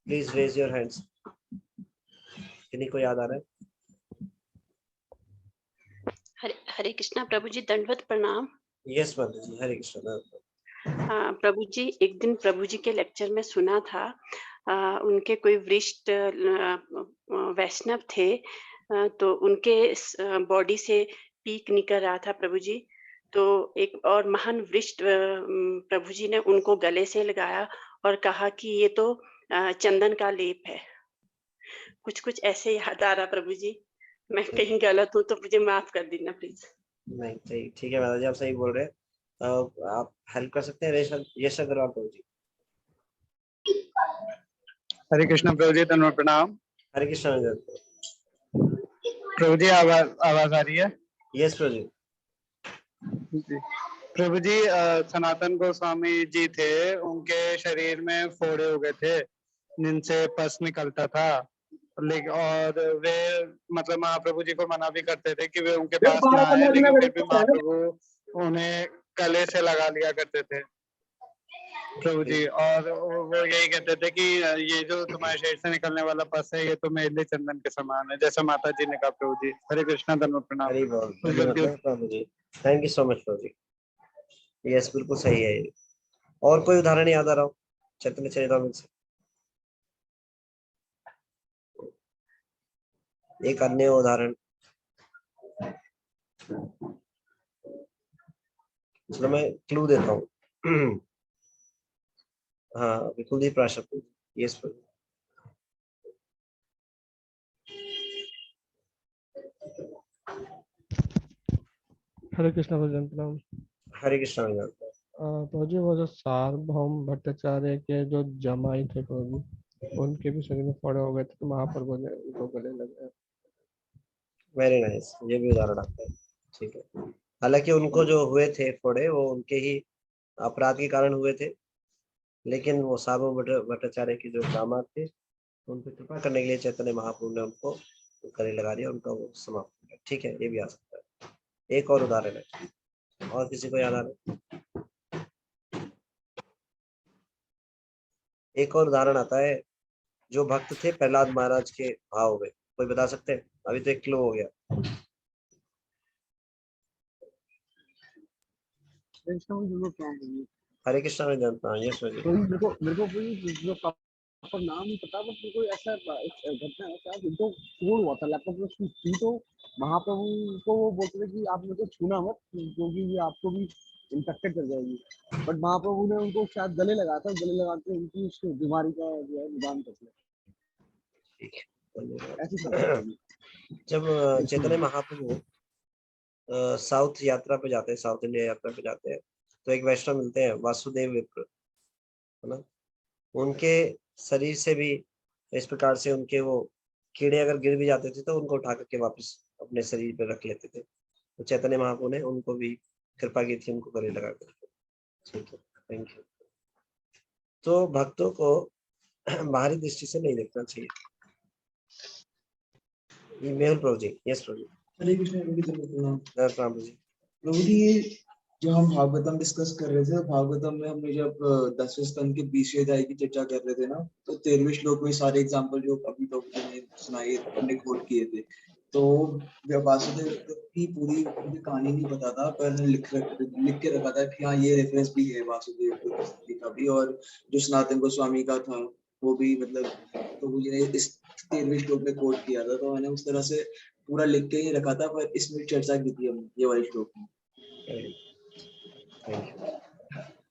Please raise your hands. किन्हीं को याद आ रहा है? हरे कृष्णा प्रभु जी, दंडवत प्रणाम। यस माता जी, हरे कृष्णा। हाँ प्रभु जी, एक दिन प्रभु जी के लेक्चर में सुना था, उनके कोई वरिष्ठ वैष्णव थे, तो उनके बॉडी से पीक निकल रहा था प्रभु जी। तो एक और महान वरिष्ठ प्रभु जी ने उनको गले से लगाया और कहा कि ये तो चंदन का लेप है। कुछ कुछ ऐसे याद आ रहा प्रभु जी। मैं कहीं गलत हूँ तो मुझे माफ कर देना प्लीज। नहीं सही, ठीक है माता जी, आप सही बोल रहे हैं। आप हेल्प कर सकते हैं यश अग्रवाल प्रभु जी। हरे कृष्ण प्रभु जी, धन्यवाद प्रणाम। हरे कृष्ण प्रभु जी, आवाज आ रही है? यस प्रभु जी। प्रभु जी, सनातन गोस्वामी जी थे, उनके शरीर में फोड़े हो गए थे जिनसे पस निकलता था, लेकिन और वे मतलब महाप्रभु जी को मना भी करते थे कि वे उनके पास ना आए, लेकिन फिर भी महाप्रभु उन्हें गले से लगा लिया करते थे प्रभु जी। और वो यही कहते थे कि ये जो तुम्हारे शरीर से निकलने वाला पस है, ये तो मेरे लिए चंदन के समान है, जैसा माता जी ने कहा प्रभु जी। हरे कृष्णा, धन्यवाद प्रणाम Prabhu ji. Thank you so much Prabhu ji. Yes, बिल्कुल सही है ये। और कोई उदाहरण याद आ रहा हो चैतन्य चरितामृत से? एक अन्य उदाहरण, चलो मैं क्लू देता हूँ। हाँ, कुलदीप प्राशर। यस प्रभु। हरे कृष्ण भजन प्रणाम। हरे कृष्ण। प्रभु जी, वो जो सार्वभौम भट्टाचार्य के जो जमाई थे प्रभु जी, उनके भी शरीर में फोड़े हो गए थे तो महाप्रभु ने उनको गले लगाया। वेरी नाइस, ये भी उदाहरण आता है। ठीक है, हालांकि उनको जो हुए थे फोड़े वो उनके ही अपराध के कारण हुए थे, लेकिन वो सार्वभौम भट्टाचार्य के जो दामाद थे उन पर कृपा करने के लिए चैतन्य महाप्रभु ने उनको गले लगा दिया, उनका वो समाप्त हो गया। ठीक है, ये भी आ सकता है। एक और उदाहरण है, और किसी को याद आ रहा है? एक और उदाहरण आता है, जो भक्त थे प्रहलाद महाराज के भाव में, कोई बता सकते हैं? अभी तो 1 किलो हो गया। हरे कृष्णा में जानता हूँ, यस तो मेरे को कोई जो प्रॉपर नाम नहीं पता, बट मेरे को ऐसा घटना है शायद इनको फोड़ हुआ था लैपटॉप में उसकी थी, तो महाप्रभु को वो बोलते थे कि आप मेरे को छूना मत क्योंकि ये आपको भी इन्फेक्टेड कर जाएगी, बट महाप्रभु ने उनको शायद गले लगाया था, गले लगा के उनकी उस बीमारी का जो है निदान कर दिया। ऐसी जब चैतन्य महाप्रभु साउथ यात्रा पे जाते हैं, साउथ इंडिया यात्रा पे जाते हैं, तो एक वैष्णव मिलते हैं वासुदेव विप्र, है ना। उनके शरीर से भी इस प्रकार से उनके वो कीड़े अगर गिर भी जाते थे तो उनको उठा करके वापस अपने शरीर पे रख लेते थे। तो चैतन्य महाप्रभु ने उनको भी कृपा की थी, उनको गले लगा करके। ठीक है, थैंक यू। तो भक्तों को बाहरी दृष्टि से नहीं देखना चाहिए। मेहुल प्रभु जी, यस प्रभु जी। हरे कृष्ण प्रभु जी। प्रभु जी, ये जो हम भागवतम डिस्कस कर रहे थे, भागवतम में हमने जब 10वें स्कंद के 20वें अध्याय की चर्चा कर रहे थे ना, तो 13वें श्लोक में सारे एग्जांपल जो अभी प्रभु जी ने सुनाए, हमने कोट किए थे। तो वासुदेव की पूरी कहानी नहीं पता था, पर लिख के रखा था कि हाँ ये रेफरेंस भी है वासुदेव का भी, और जो सनातन गोस्वामी का था वो भी, मतलब प्रभु जी ने इस 13वें श्लोक में कोट किया था। तो मैंने उस तरह से पूरा लिख के ही रखा था, पर इसमें चर्चा की थी हमने ये वाले श्लोक में।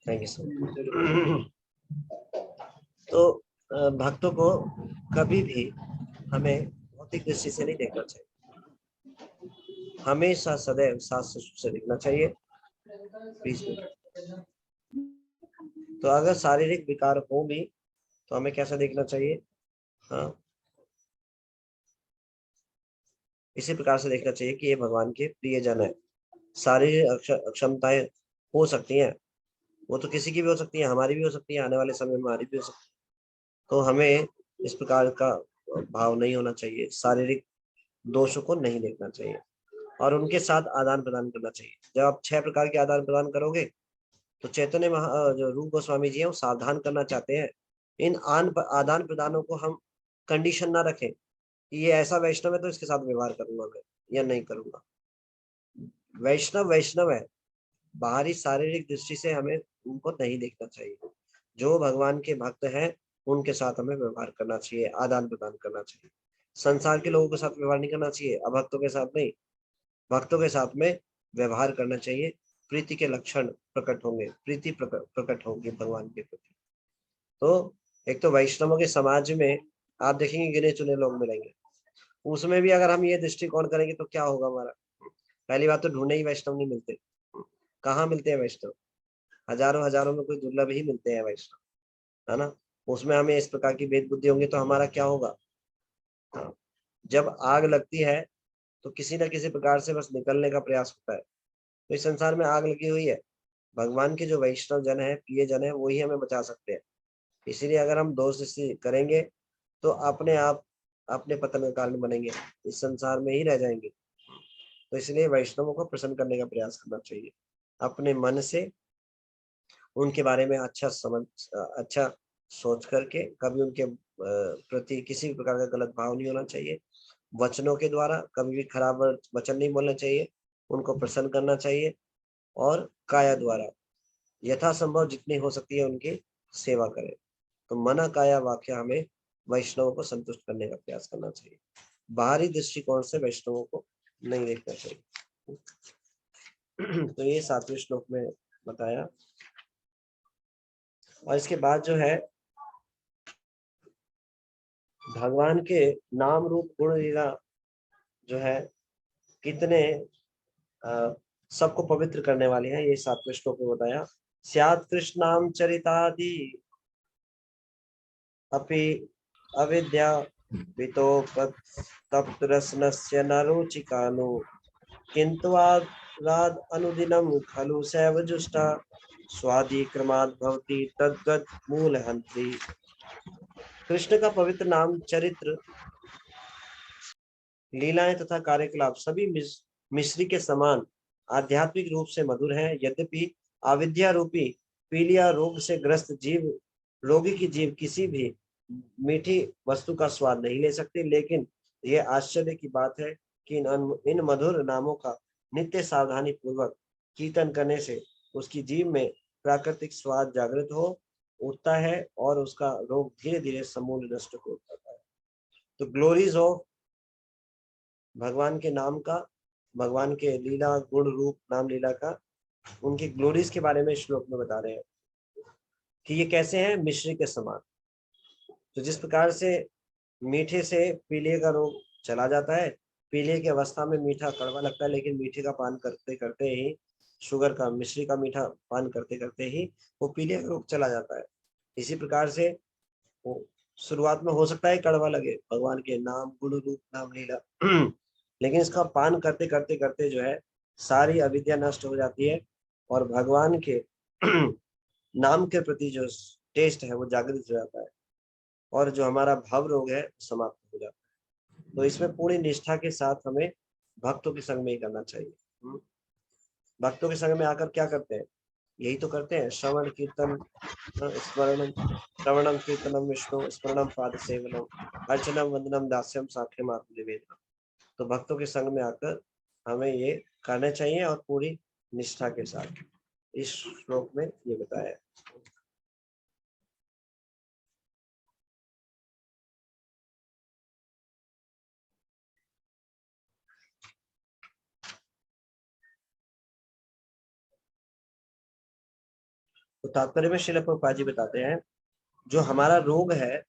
Thank you so much. तो भक्तों को कभी भी हमें भौतिक दृष्टि से नहीं देखना चाहिए, हमेशा सदैव शास्त्र से देखना चाहिए। तो अगर शारीरिक विकार हो भी तो हमें कैसा देखना चाहिए? हाँ, इसी प्रकार से देखना चाहिए कि ये भगवान के प्रियजन है। शारीरिक अक्षमताएं हो सकती हैं, वो तो किसी की भी हो सकती है, हमारी भी हो सकती है, आने वाले समय में हमारी भी हो सकती है। तो हमें इस प्रकार का भाव नहीं होना चाहिए, शारीरिक दोषों को नहीं देखना चाहिए और उनके साथ आदान प्रदान करना चाहिए। जब आप 6 प्रकार के आदान प्रदान करोगे तो चैतन्य जो रूप गोस्वामी जी हैं वो सावधान करना चाहते हैं, इन आदान प्रदानों को हम कंडीशन ना रखें कि ये ऐसा वैष्णव है तो इसके साथ व्यवहार करूंगा मैं या नहीं करूंगा। वैष्णव वैष्णव है, बाहरी शारीरिक दृष्टि से हमें उनको नहीं देखना चाहिए। जो भगवान के भक्त हैं उनके साथ हमें व्यवहार करना चाहिए, आदान प्रदान करना चाहिए। संसार के लोगों के साथ व्यवहार नहीं करना चाहिए, अभक्तों के साथ नहीं, भक्तों के साथ में व्यवहार करना चाहिए। प्रीति के लक्षण प्रकट होंगे, प्रीति प्रकट होगी भगवान के प्रति। तो एक तो वैष्णवों के समाज में आप देखेंगे गिने चुने लोग मिलेंगे, उसमें भी अगर हम ये दृष्टिकोण करेंगे तो क्या होगा हमारा? पहली बात तो ढूंढे ही वैष्णव नहीं मिलते। कहाँ मिलते हैं वैष्णव? हजारों हजारों में कोई दुर्लभ ही मिलते हैं वैष्णव, है ना। उसमें हमें इस प्रकार की भेद बुद्धि होंगी तो हमारा क्या होगा? जब आग लगती है तो किसी न किसी प्रकार से बस निकलने का प्रयास होता है। तो इस संसार में आग लगी हुई है, भगवान के जो वैष्णव जन है, प्रिय जन है, वो ही हमें बचा सकते हैं। इसीलिए अगर हम दोष करेंगे तो अपने आप अपने पतन का कारण बनेंगे, इस संसार में ही रह जाएंगे। तो इसलिए वैष्णवों को प्रसन्न करने का प्रयास करना चाहिए, अपने मन से उनके बारे में अच्छा सोच करके, कभी उनके प्रति किसी भी प्रकार का गलत भाव नहीं होना चाहिए। वचनों के द्वारा कभी भी खराब वचन नहीं बोलना चाहिए, उनको प्रसन्न करना चाहिए। और काया द्वारा यथासंभव जितनी हो सकती है उनकी सेवा करें। तो मना काया वाक्य हमें वैष्णवों को संतुष्ट करने का प्रयास करना चाहिए, बाहरी दृष्टिकोण से वैष्णवों को नहीं देखना चाहिए। तो ये 7वें श्लोक में बताया। और इसके बाद जो है भगवान के नाम रूप गुण लीला जो है कितने सबको पवित्र करने वाले हैं, ये 7वें श्लोक में बताया। स्यात् कृष्णाम चरितादि अपि अविद्या वितोपतप्तरसनस्य न रुचिकानो किंत्वाद अनुदिनं खलु सैव जुष्टा स्वादिक्रमात् भवति तद्गत मूलहंत्री। कृष्ण का पवित्र नाम, चरित्र, लीलाएं तथा कार्यकलाप सभी मिश्री के समान आध्यात्मिक रूप से मधुर हैं। यद्यपि अविद्या रूपी पीलिया रोग से ग्रस्त जीव, रोगी की जीव किसी भी मीठी वस्तु का स्वाद नहीं ले सकती, लेकिन यह आश्चर्य की बात है कि इन मधुर नामों का नित्य सावधानी पूर्वक कीर्तन करने से उसकी जीव में प्राकृतिक स्वाद जागृत हो उठता है और उसका रोग धीरे धीरे समूल नष्ट हो जाता है। तो ग्लोरीज ऑफ भगवान के नाम का, भगवान के लीला गुण रूप नाम लीला का, उनकी ग्लोरीज के बारे में श्लोक में बता रहे हैं कि ये कैसे हैं, मिश्री के समान। तो जिस प्रकार से मीठे से पीलिए का रोग चला जाता है, पीलिए की अवस्था में मीठा कड़वा लगता है, लेकिन मीठे का पान करते करते ही, शुगर का, मिश्री का मीठा पान करते करते ही वो पीलिए का रोग चला जाता है। इसी प्रकार से वो शुरुआत में हो सकता है कड़वा लगे भगवान के नाम गुण रूप नाम लीला, लेकिन इसका पान करते करते करते जो है सारी अविद्या नष्ट हो जाती है और भगवान के नाम के प्रति जो टेस्ट है वो जागृत हो जाता है और जो हमारा भाव रोग है समाप्त हो जाता है। तो इसमें पूरी निष्ठा के साथ हमें भक्तों के संग में ही करना चाहिए। भक्तों के संग में आकर क्या करते हैं, यही तो करते हैं, श्रवण कीर्तन स्मरणम, श्रवणम कीर्तनम विष्णु स्मरणम पाद सेवनम अर्चनम वंदनम दास्यम साख्यम आत्मनिवेदनम। तो भक्तों के संग में आकर हमें ये करना चाहिए और पूरी निष्ठा के साथ। इस श्लोक में ये बताया है। तो तात्पर्य में श्रील प्रभुपाद जी बताते हैं, जो हमारा रोग है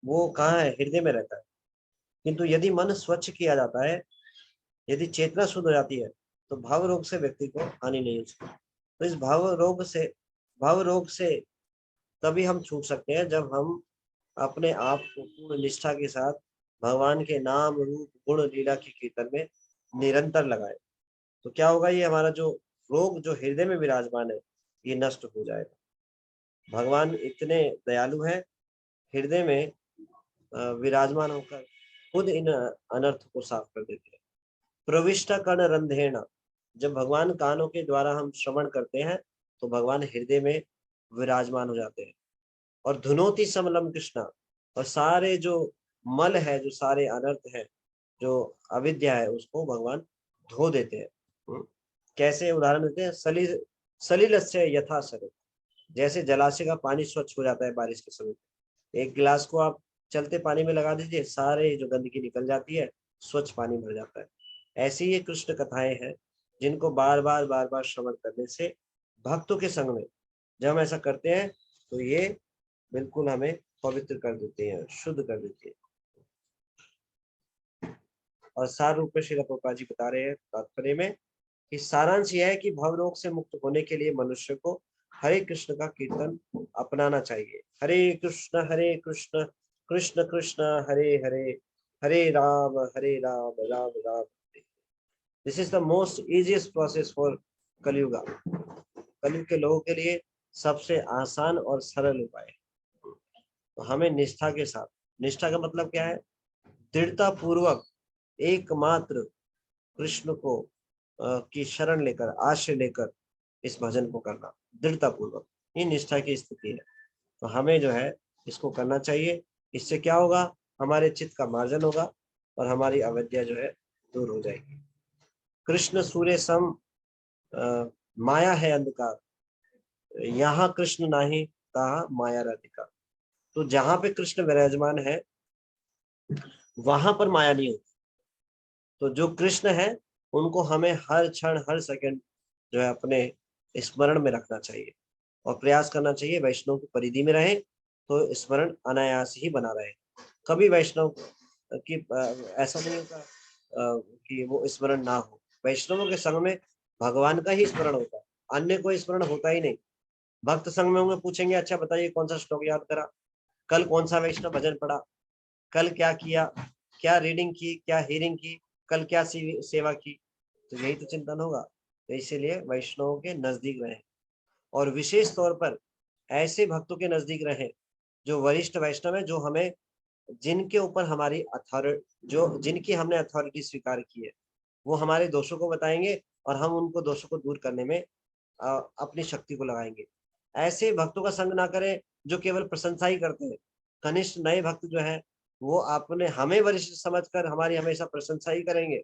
वो कहाँ है, हृदय में रहता है, किंतु यदि मन स्वच्छ किया जाता है, यदि चेतना शुद्ध हो जाती है, तो भाव रोग से व्यक्ति को हानि नहीं हो सकती। तो इस भाव रोग से तभी हम छूट सकते हैं जब हम अपने आप को पूर्ण निष्ठा के साथ भगवान के नाम रूप गुण लीला के कीर्तन में निरंतर लगाए। तो क्या होगा, ये हमारा जो रोग जो हृदय में विराजमान है ये नष्ट हो जाएगा। भगवान इतने दयालु है, हृदय में विराजमान होकर खुद इन अनर्थ को साफ कर देते हैं। प्रविष्ट कर्ण रंधेण, जब भगवान कानों के द्वारा हम श्रवण करते हैं तो भगवान हृदय में विराजमान हो जाते हैं। और धुनोति समलम कृष्णा, और सारे जो मल है, जो सारे अनर्थ है, जो अविद्या है, उसको भगवान धो देते हैं। कैसे उदाहरण देते हैं, सलिलस्य यथा सरल, जैसे जलाशय का पानी स्वच्छ हो जाता है बारिश के समय। एक गिलास को आप चलते पानी में लगा दीजिए, सारे जो गंदगी निकल जाती है, स्वच्छ पानी भर जाता है। ऐसी ये कृष्ण कथाएं हैं जिनको बार बार श्रवण करने से भक्तों के संग में जब हम ऐसा करते हैं तो ये बिल्कुल हमें पवित्र कर देते हैं, शुद्ध कर देते हैं। और सार रूप में श्रील प्रभुपाद जी बता रहे हैं तात्पर्य में कि सारांश यह है कि भव रोग से मुक्त होने के लिए मनुष्य को हरे कृष्ण का कीर्तन अपनाना चाहिए। Hare Krishna Krishna Krishna Hare Hare, Hare Ram Ram Ram. This is the most easiest process for Kaliyuga. कलयुग के लोगों के लिए सबसे आसान और सरल उपाय है। तो हमें निष्ठा के साथ, निष्ठा का मतलब क्या है, दृढ़ता पूर्वक एकमात्र कृष्ण को की शरण लेकर, आश्रय लेकर इस भजन को करना दृढ़ता पूर्वक, ये निष्ठा की स्थिति है। तो हमें जो है इसको करना चाहिए। इससे क्या होगा, हमारे चित्त का मार्जन होगा और हमारी अविद्या जो है दूर हो जाएगी। कृष्ण सूर्य सम माया है अंधकार, यहाँ कृष्ण नाही तहाँ माया राधिका। तो जहां पे कृष्ण विराजमान है वहां पर माया नहीं होती। तो जो कृष्ण है उनको हमें हर क्षण हर सेकंड जो है अपने स्मरण में रखना चाहिए और प्रयास करना चाहिए वैष्णव की परिधि में रहे तो स्मरण अनायास ही बना रहे। कभी वैष्णव की ऐसा नहीं होता कि वो स्मरण ना हो। वैष्णवों के संग में भगवान का ही स्मरण होता है, अन्य कोई स्मरण होता ही नहीं। भक्त संग में होंगे, पूछेंगे अच्छा बताइए कौन सा श्लोक याद करा, कल कौन सा वैष्णव भजन पढ़ा, कल क्या किया, क्या रीडिंग की, क्या हियरिंग की, कल क्या सेवा की, तो यही तो चिंतन होगा। तो इसीलिए वैष्णवों के नजदीक रहें और विशेष तौर पर ऐसे भक्तों के नजदीक रहें जो वरिष्ठ वैष्णव है, जो हमें, जिनके ऊपर हमारी अथॉरिटी, जो जिनकी हमने अथॉरिटी स्वीकार की है, वो हमारे दोषों को बताएंगे और हम उनको दोषों को दूर करने में अपनी शक्ति को लगाएंगे। ऐसे भक्तों का संग ना करें जो केवल प्रशंसा ही करते हैं। कनिष्ठ नए भक्त जो है वो आपने हमें वरिष्ठ समझकर हमारी हमेशा प्रशंसा ही करेंगे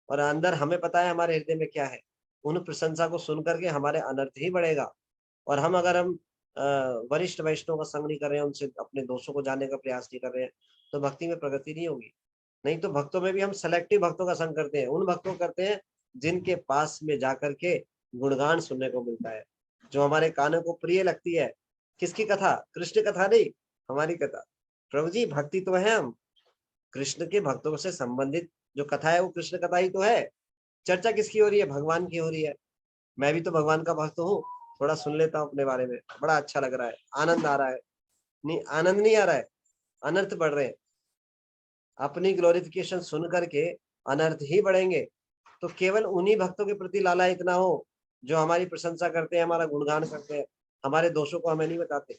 और अंदर हमें पता है हमारे हृदय में क्या है। उन प्रशंसा को सुन करके हमारे अनर्थ ही बढ़ेगा। और हम अगर हम वरिष्ठ वैष्णव का संग नहीं कर रहे हैं, उनसे अपने दोषों को जानने का प्रयास नहीं कर रहे हैं, तो भक्ति में प्रगति नहीं होगी। नहीं तो भक्तों में भी हम सेलेक्टिव भक्तों का संग करते हैं, उन भक्तों को करते हैं जिनके पास में जाकर के गुणगान सुनने को मिलता है, जो हमारे कानों को प्रिय लगती है। किसकी कथा? कृष्ण कथा नहीं, हमारी कथा। प्रभु जी भक्ति तो है, हम कृष्ण के भक्तों से संबंधित जो कथा है वो कृष्ण कथा ही तो है। चर्चा किसकी हो रही है? भगवान की हो रही है। मैं भी तो भगवान का भक्त हूँ, थोड़ा सुन लेता हूँ अपने बारे में, बड़ा अच्छा लग रहा है, आनंद आ रहा है। नहीं, आनंद नहीं आ रहा है, अनर्थ बढ़ रहे हैं। अपनी ग्लोरिफिकेशन सुन करके अनर्थ ही बढ़ेंगे। तो केवल उन्हीं भक्तों के प्रति लाला इतना हो जो हमारी प्रशंसा करते हैं, हमारा गुणगान करते हैं, हमारे दोषों को हमें नहीं बताते।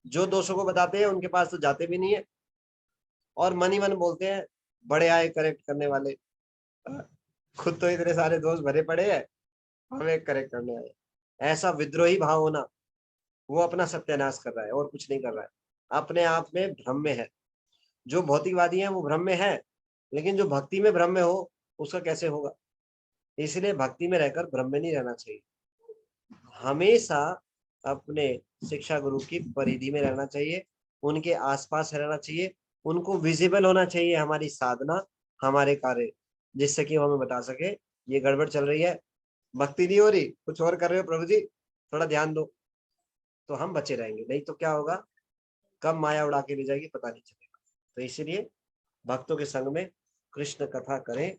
जो दोषों को बताते हैं उनके पास तो जाते भी नहीं है और मन ही मन बोलते हैं बड़े आए करेक्ट करने वाले, खुद तो इतने सारे दोष भरे पड़े हैं, हमें करेक्ट करने आए। ऐसा विद्रोही भाव होना, वो अपना सत्यानाश कर रहा है और कुछ नहीं कर रहा है, अपने आप में भ्रम में है। जो भौतिकवादी है वो भ्रम में है, लेकिन जो भक्ति में भ्रम में हो उसका कैसे होगा? इसलिए भक्ति में रहकर भ्रम में नहीं रहना चाहिए, हमेशा अपने शिक्षा गुरु की परिधि में रहना चाहिए, उनके आसपास रहना चाहिए, उनको विजिबल होना चाहिए हमारी साधना, हमारे कार्य, जिससे कि वो हमें बता सके ये गड़बड़ चल रही है, भक्ति नहीं हो रही, कुछ और कर रहे हो प्रभु जी, थोड़ा ध्यान दो, तो हम बचे रहेंगे। नहीं तो क्या होगा, कब माया उड़ा के ले जाएगी पता नहीं चलेगा। तो इसीलिए भक्तों के संग में कृष्ण कथा करें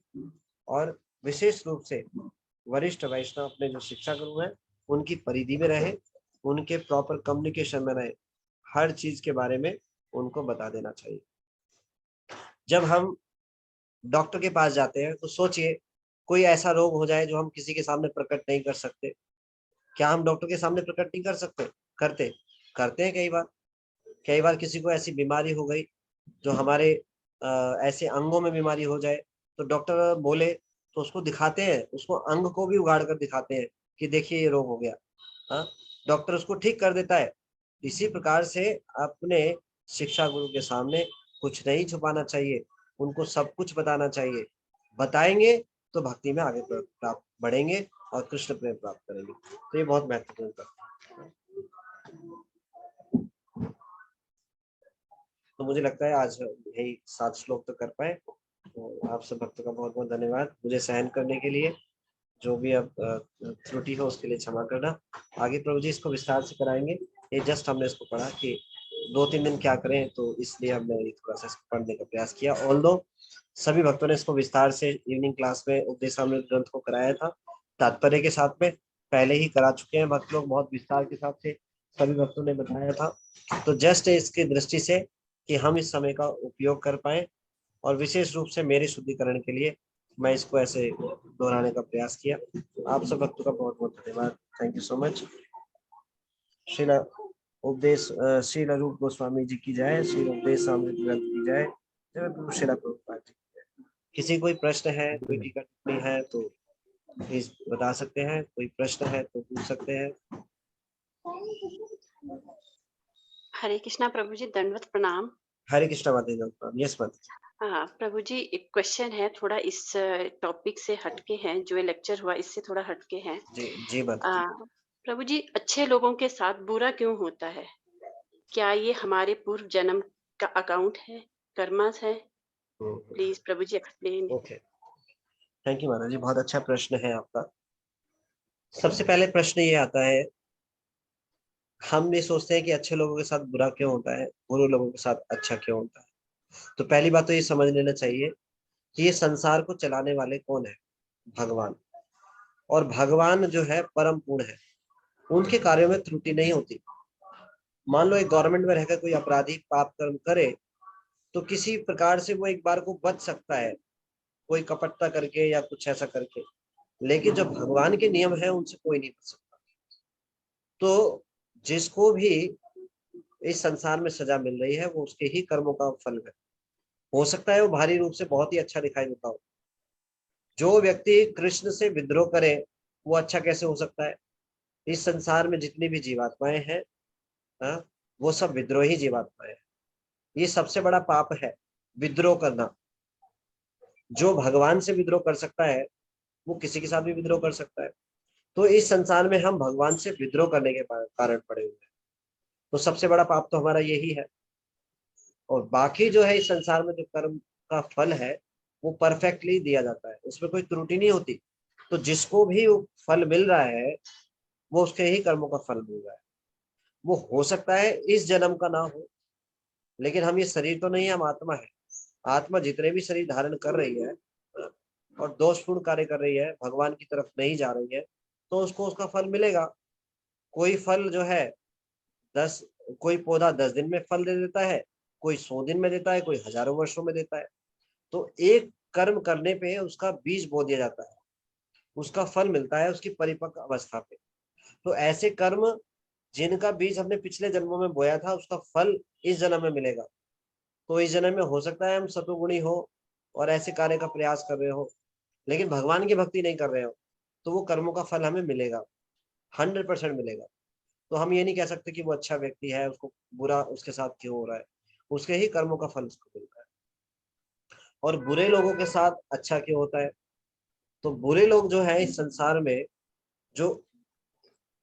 और विशेष रूप से वरिष्ठ वैष्णव अपने जो शिक्षा गुरु हैं उनकी परिधि में रहे, उनके प्रॉपर कम्युनिकेशन में रहे, हर चीज के बारे में उनको बता देना चाहिए। जब हम डॉक्टर के पास जाते हैं तो सोचिए कोई ऐसा रोग हो जाए जो हम किसी के सामने प्रकट नहीं कर सकते, क्या हम डॉक्टर के सामने प्रकट नहीं कर सकते? करते हैं कई बार किसी को ऐसी बीमारी हो गई जो हमारे ऐसे अंगों में बीमारी हो जाए तो डॉक्टर बोले तो उसको दिखाते हैं, उसको अंग को भी उगाड़ कर दिखाते हैं कि देखिए ये रोग हो गया। हाँ, डॉक्टर उसको ठीक कर देता है। इसी प्रकार से अपने शिक्षा गुरु के सामने कुछ नहीं छुपाना चाहिए, उनको सब कुछ बताना चाहिए। बताएंगे तो भक्ति में आगे प्राप्त बढ़ेंगे और कृष्ण प्रेम प्राप्त करेंगे। तो ये बहुत महत्वपूर्ण है। तो मुझे लगता है आज यही 7 श्लोक तो कर पाए। तो आप सब भक्तों का बहुत बहुत धन्यवाद मुझे सहन करने के लिए। जो भी अब त्रुटि हो उसके लिए क्षमा करना। आगे प्रभु जी इसको विस्तार से कराएंगे। ये जस्ट हमने इसको पढ़ा कि 2-3 दिन क्या करें, तो इसलिए हमने थोड़ा सा इसको पढ़ने का प्रयास किया। ऑल्दो सभी भक्तों ने इसको विस्तार से इवनिंग क्लास में उपदेशामृत ग्रंथ को कराया था, तात्पर्य के साथ में पहले ही करा चुके हैं भक्त लोग, बहुत विस्तार के साथ से सभी भक्तों ने बताया था। तो जस्ट इसकी दृष्टि से कि हम इस समय का उपयोग कर पाए और विशेष रूप से मेरे शुद्धिकरण के लिए मैं इसको ऐसे दोहराने का प्रयास किया। आप सब भक्तों का बहुत बहुत धन्यवाद। Thank you so much. Srila उपदेश श्रील रूप गोस्वामी जी की जय, श्रील उपदेशामृत ग्रंथ की जय, जय गुरु श्रील प्रभुपाद जी की जय। किसी कोई प्रश्न है, कोई टीका टिप्पणी है तो प्लीज बता सकते हैं, कोई प्रश्न है तो पूछ सकते हैं। हरे कृष्णा प्रभु जी, दंडवत प्रणाम। हरे कृष्णा माता जी। यस माता। हाँ प्रभु जी, एक क्वेश्चन है, थोड़ा इस टॉपिक से हटके हैं, जो लेक्चर हुआ इससे थोड़ा हटके हैं। जी माता जी। प्रभु जी, अच्छे लोगों के साथ बुरा क्यों होता है? क्या ये हमारे पूर्व जन्म का अकाउंट है, कर्मास है? प्लीज प्रभु जी एक्सप्लेन। ओके, थैंक यू माता जी, बहुत अच्छा प्रश्न है आपका। सबसे पहले प्रश्न ये आता है, हम ये सोचते हैं कि अच्छे लोगों के साथ बुरा क्यों होता है, बुरे लोगों के साथ अच्छा क्यों होता है। तो पहली बात तो ये समझ लेना चाहिए कि ये संसार को चलाने वाले कौन है? भगवान। और भगवान जो है परम पूर्ण है, उनके कार्यों में त्रुटि नहीं होती। मान लो एक गवर्नमेंट में रहकर कोई अपराधी पाप कर्म करे तो किसी प्रकार से वो एक बार को बच सकता है, कोई कपटता करके या कुछ ऐसा करके, लेकिन जो भगवान के नियम है उनसे कोई नहीं बच सकता। तो जिसको भी इस संसार में सजा मिल रही है वो उसके ही कर्मों का फल है। हो सकता है वो भारी रूप से बहुत ही अच्छा दिखाई देता हो। जो व्यक्ति कृष्ण से विद्रोह करे वो अच्छा कैसे हो सकता है? इस संसार में जितनी भी जीवात्माएं हैं, हाँ, वो सब विद्रोही जीवात्माएं हैं। ये सबसे बड़ा पाप है, विद्रोह करना। जो भगवान से विद्रोह कर सकता है वो किसी के साथ भी विद्रोह कर सकता है। तो इस संसार में हम भगवान से विद्रोह करने के कारण पड़े हुए हैं। तो सबसे बड़ा पाप तो हमारा यही है। और बाकी जो है इस संसार में जो कर्म का फल है वो परफेक्टली दिया जाता है, उसमें कोई त्रुटि नहीं होती। तो जिसको भी वो फल मिल रहा है वो उसके ही कर्मों का फल मिल रहा है। वो हो सकता है इस जन्म का ना हो, लेकिन हम ये शरीर तो नहीं है, हम आत्मा है। आत्मा जितने भी शरीर धारण कर रही है और दोषपूर्ण कार्य कर रही है, भगवान की तरफ नहीं जा रही है, तो उसको उसका फल मिलेगा। कोई फल जो है 10, कोई पौधा 10 दिन में फल दे देता है, कोई 100 दिन में देता है, कोई हजारों वर्षों में देता है। तो एक कर्म करने पे उसका बीज बो दिया जाता है, उसका फल मिलता है उसकी परिपक्व अवस्था पे। तो ऐसे कर्म जिनका बीज हमने पिछले जन्मों में बोया था उसका फल इस जन्म में मिलेगा। तो इस जन्म में हो सकता है हम सतोगुणी हो और ऐसे कार्य का प्रयास कर रहे हो, लेकिन भगवान की भक्ति नहीं कर रहे हो, तो वो कर्मों का फल हमें मिलेगा, 100% मिलेगा। तो हम ये नहीं कह सकते कि वो अच्छा व्यक्ति है, उसको बुरा उसके साथ क्यों हो रहा है, उसके ही कर्मों का फल उसको मिलता है। और बुरे लोगों के साथ अच्छा क्यों होता है? तो बुरे लोग जो है इस संसार में, जो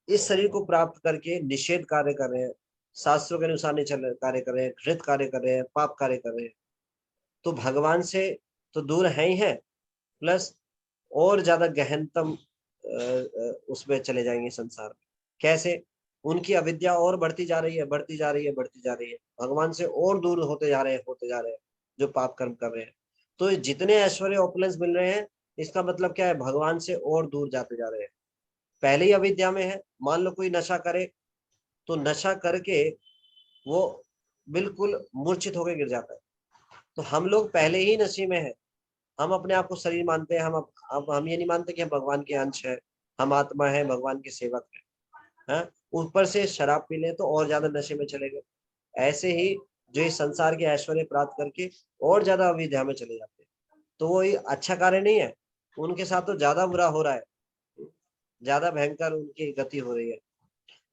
इस शरीर को प्राप्त करके निषेध कार्य कर रहे हैं, शास्त्रों के अनुसार नहीं चल कार्य कर रहे हैं, घृत कार्य कर रहे हैं, पाप कार्य कर रहे हैं, तो भगवान से तो दूर है ही है, प्लस और ज्यादा गहनतम उसमें चले जाएंगे संसार में। कैसे? उनकी अविद्या और बढ़ती जा रही है, बढ़ती जा रही है, बढ़ती जा रही है, भगवान से और दूर होते जा रहे हैं, होते जा रहे हैं, जो पाप कर्म कर रहे हैं। तो जितने ऐश्वर्य ऑपुलेंस मिल रहे हैं, इसका मतलब क्या है? भगवान से और दूर जाते जा रहे हैं। पहले ही अविद्या में है। मान लो कोई नशा करे, तो नशा करके वो बिल्कुल मूर्छित होकर गिर जाता है। तो हम लोग पहले ही नशे में है। हम अपने आप को शरीर मानते हैं, हम ये नहीं मानते कि हम भगवान के अंश है, हम आत्मा है, भगवान के सेवक है। ऊपर से शराब पी लें तो और ज्यादा नशे में चले गए। ऐसे ही जो इस संसार के ऐश्वर्य प्राप्त करके और ज्यादा अविद्या में चले जाते हैं, तो वो ये अच्छा कार्य नहीं है। उनके साथ तो ज्यादा बुरा हो रहा है, ज्यादा भयंकर उनकी गति हो रही है।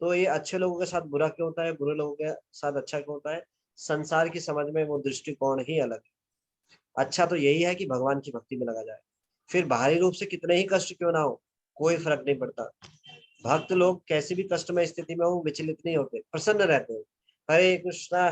तो ये अच्छे लोगों के साथ बुरा क्यों होता है, बुरे लोगों के साथ अच्छा क्यों होता है? संसार की समझ में वो दृष्टिकोण ही अलग है। अच्छा तो यही है कि भगवान की भक्ति में लगा जाए, फिर बाहरी रूप से कितने ही कष्ट क्यों ना हो, कोई फर्क नहीं पड़ता। भक्त लोग कैसी भी कष्टमय स्थिति में हो विचलित नहीं होते, प्रसन्न रहते हैं। हरे कृष्णा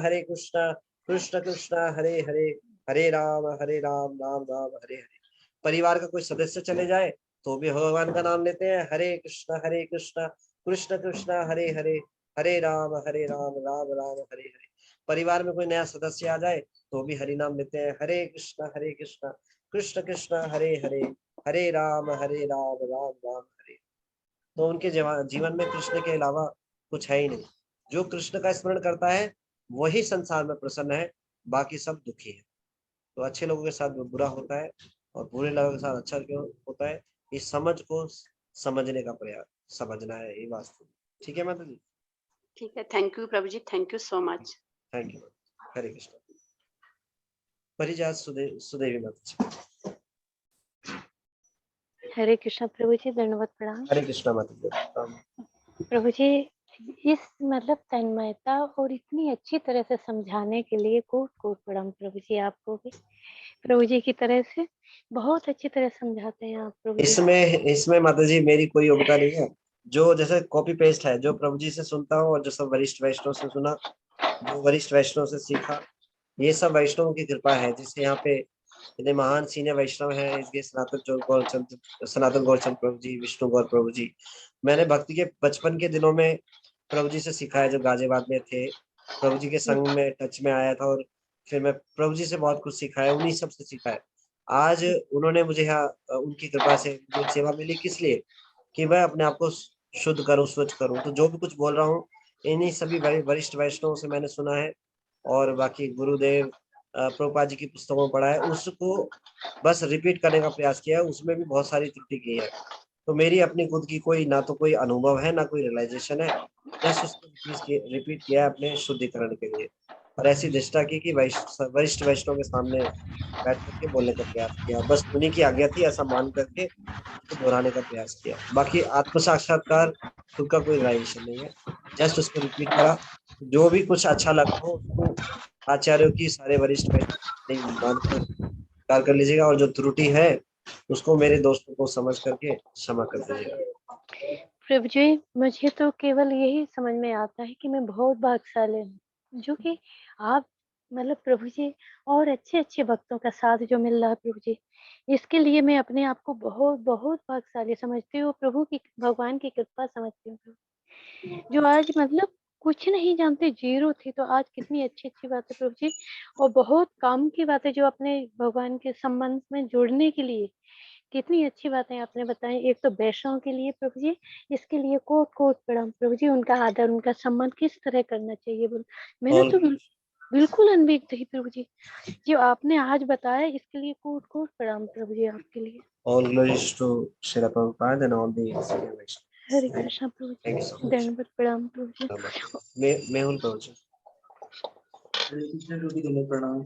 कृष्ण कृष्ण हरे हरे, हरे राम राम राम हरे हरे। परिवार का कोई सदस्य चले जाए तो भी भगवान का नाम लेते हैं, हरे कृष्णा कृष्ण कृष्ण हरे हरे, हरे राम राम राम हरे हरे। परिवार में कोई नया सदस्य आ जाए तो भी हरि नाम लेते हैं, हरे कृष्णा कृष्ण कृष्ण हरे हरे, हरे राम राम राम हरे। तो उनके जीवन में कृष्ण के अलावा कुछ है ही नहीं। जो कृष्ण का स्मरण करता है वही संसार में प्रसन्न है, बाकी सब दुखी है। तो अच्छे लोगों के साथ बुरा होता है और बुरे लोगों के साथ अच्छा क्यों होता है, इस समझ को समझने का प्रयास समझना है, ये वास्तव। ठीक है माता जी? ठीक है, thank you Prabhu ji, thank you so much. Thank you. Hare Krishna. Parijat Sudevi Mata ji. Hare Krishna Prabhu ji, दंडवत प्रणाम। हरे कृष्णा माता जी। प्रभु जी, इस मतलब तन्मयता और इतनी अच्छी तरह से समझाने के लिए कोट कोट प्रणाम प्रभु जी, आपको भी प्रभु जी की तरह से बहुत अच्छी तरह समझाते हैं आप प्रभु जी। इसमें माता जी मेरी कोई योग्यता नहीं है। जो जैसे कॉपी पेस्ट है, जो प्रभु जी से सुनता हूँ और जो सब वरिष्ठ वैष्णव से सुना, जो वरिष्ठ वैष्णव से सीखा, ये सब वैष्णव की कृपा है। जिससे यहाँ पे इतने महान सीनियर वैष्णव हैं, इसके सनातन गौरचंद प्रभु जी, विष्णु गौर प्रभु जी। मैंने भक्ति के बचपन के दिनों में प्रभु जी से सीखा है, जो गाजियाबाद में थे। प्रभु जी के संग में टच में आया था और फिर मैं प्रभु जी से बहुत कुछ सीखा है, उन्हीं सब से सीखा है। आज उन्होंने मुझे यहाँ उनकी कृपा से मुझे सेवा मिली, किस लिए? कि मैं अपने आप को शुद्ध करूं, स्वच्छ करूं। तो जो भी कुछ बोल रहा हूँ इन्हीं सभी वरिष्ठ वैष्णवों से मैंने सुना है। और बाकी गुरुदेव प्रभुपाद जी की पुस्तकों में पढ़ा है, उसको बस रिपीट करने का प्रयास किया है। उसमें भी बहुत सारी त्रुटि की है। तो मेरी अपनी खुद की कोई ना तो कोई अनुभव है ना कोई रियलाइजेशन है, जस्ट उसको रिपीट किया है अपने शुद्धिकरण के लिए। और ऐसी चेष्टा की कि वरिष्ठ वैष्णव के सामने बैठ करके बोलने का प्रयास किया। बस उन्हीं की आज्ञा थी ऐसा मान करके उसको दोहराने का प्रयास किया। बाकी आत्म साक्षात्कार खुद का कोई रियलाइजेशन नहीं है, जस्ट उसको रिपीट करा। जो भी कुछ अच्छा लगा हो उसको आचार्यों की सारे वरिष्ठ वैष्णव मानकर स्वीकार कर लीजिएगा, और जो त्रुटि है उसको मेरे दोस्तों को समझ करके क्षमा कर दीजिएगा। प्रभु जी, मुझे तो केवल यही समझ में आता है कि मैं बहुत भाग्यशाली हूँ, जो कि आप मतलब प्रभु जी और अच्छे भक्तों का साथ जो मिल रहा है प्रभु जी, इसके लिए मैं अपने आप को बहुत बहुत भाग्यशाली समझती हूँ। प्रभु की भगवान की कृपा समझती हूँ प्रभु, जो आज मतलब कुछ नहीं जानते, जीरो थी, तो आज कितनी अच्छी बात है प्रभु जी। और बहुत काम की बात है जो अपने भगवान के संबंध में जुड़ने के लिए कितनी अच्छी बातें आपने बताई। एक तो वैष्णव के लिए प्रभु जी, इसके लिए कोट कोट प्रणाम प्रभु जी। उनका आदर, उनका सम्मान किस तरह करना चाहिए बोल, मैंने तो बिल्कुल अनभिज्ञ थी प्रभु जी। जो आपने आज बताया इसके लिए कोट कोट प्रणाम प्रभु जी आपके लिए। All glories to Srila Prabhupada and all the senior Vaishnavas. Hare Krishna Prabhu Thank you ji, so much. दंडवत प्रणाम प्रभु जी। मेहुल प्रभु जी। हरे कृष्णा प्रभु जी, धन्यवाद प्रणाम।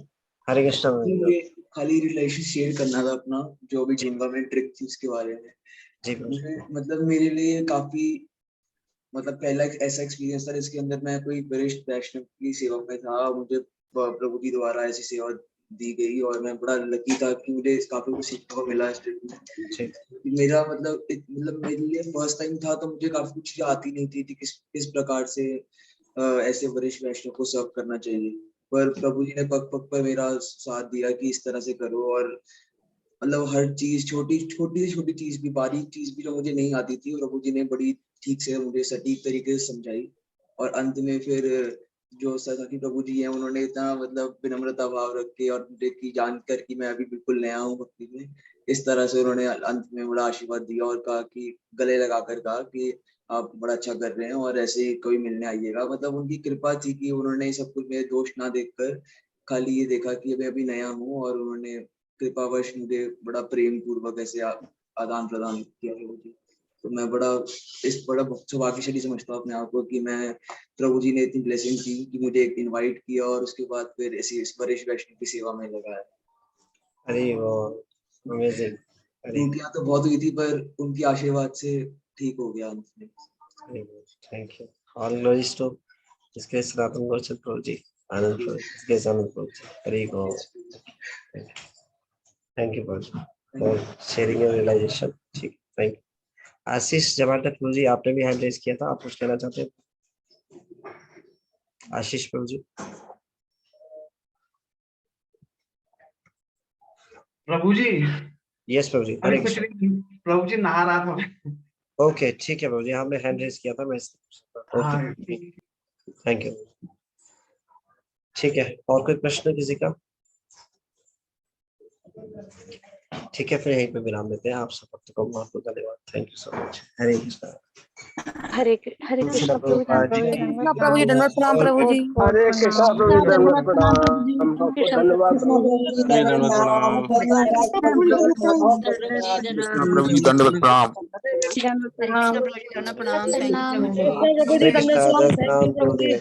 हरे कृष्णा। मुझे खाली रिलेशन शेयर करना था अपना, जो भी जिंगा में ट्रिक थी उसके बारे में। जी मुझे मतलब मेरे लिए काफी मतलब पहला एक ऐसा एक्सपीरियंस था जिसके अंदर मैं कोई वरिष्ठ वैष्णव की सेवा में था। मुझे प्रभु जी द्वारा ऐसी सेवा दी गई और मैं बड़ा लकी था कि मुझे काफी कुछ सीखने को मिला इस ट्रिप में। मेरा मतलब मेरे लिए फर्स्ट टाइम था, तो मुझे काफी कुछ चीजें आती नहीं थी किस प्रकार से ऐसे वरिष्ठ वैष्णव को सर्व करना चाहिए। पर प्रभु जी ने पग पग पर मेरा साथ दिया कि इस तरह से करो। और मतलब हर चीज, छोटी छोटी चीज भी, बारीक चीज भी जो मुझे नहीं आती थी, प्रभु जी ने बड़ी ठीक से मुझे सटीक तरीके से समझाई। और अंत में फिर जो सताकी प्रभु जी हैं, उन्होंने इतना मतलब विनम्रता भाव रख के और मुझे की जानकर कि मैं अभी बिल्कुल नया हूँ भक्ति में, इस तरह से उन्होंने अंत में बड़ा आशीर्वाद दिया और कहा कि गले लगाकर कहा कि आप बड़ा अच्छा कर रहे हैं और ऐसे ही कभी मिलने आइएगा। मतलब उनकी कृपा थी कि उन्होंने सब कुछ मेरे दोष ना देखकर खाली ये देखा कि मैं अभी नया हूँ, और उन्होंने कृपावश मुझे बड़ा प्रेम पूर्वक ऐसे आदान प्रदान किया है मुझे। तो मैं बड़ा सौभाग्यशाली समझता हूँ अपने आप को कि मैं प्रभु जी ने इतनी ब्लेसिंग दी कि मुझे एक इनवाइट किया और उसके बाद फिर ऐसी वरिष्ठ वैष्णव की सेवा में लगाया। अरे वो अमेजिंग। त्रुटियां तो बहुत हुई थी, पर उनके आशीर्वाद से ठीक हो गया अंत में। Thank you. All glories to इसके सनातन गौरचंद प्रभु जी, आनंद प्रभु इसके आनंद प्रभु जी। हरि गो। Thank you Prabhu ji for sharing your realisation. ठीक, थैंक यू। आशीष जमाटा प्रभु जी, आपने भी हैंड रेज किया था, आप कुछ कहना चाहते हैं? आशीष प्रभु जी। प्रभु जी। यस प्रभु जी। अरे कुछ नहीं, प्रभु जी नहा रहा था। ओके ठीक है प्रभु जी, आपने हैंड रेज किया था, मैं ओके थैंक यू। ठीक है, और कोई प्रश्न किसी का? ठीक है, फिर यहीं पे विराम देते हैं। आप सब भक्तों को बहुत बहुत धन्यवाद। Thank you so much. Hare Krishna. Hare Krishna Prabhu ji, Prabhu ji धन्यवाद प्रणाम प्रभु जी। हरे कृष्णा प्रभु जी, धन्यवाद प्रणाम। धन्यवाद प्रभु जी, दंडवत प्रणाम। प्रणाम प्रभु जी, धन्यवाद प्रणाम। हरे कृष्णा प्रभु जी।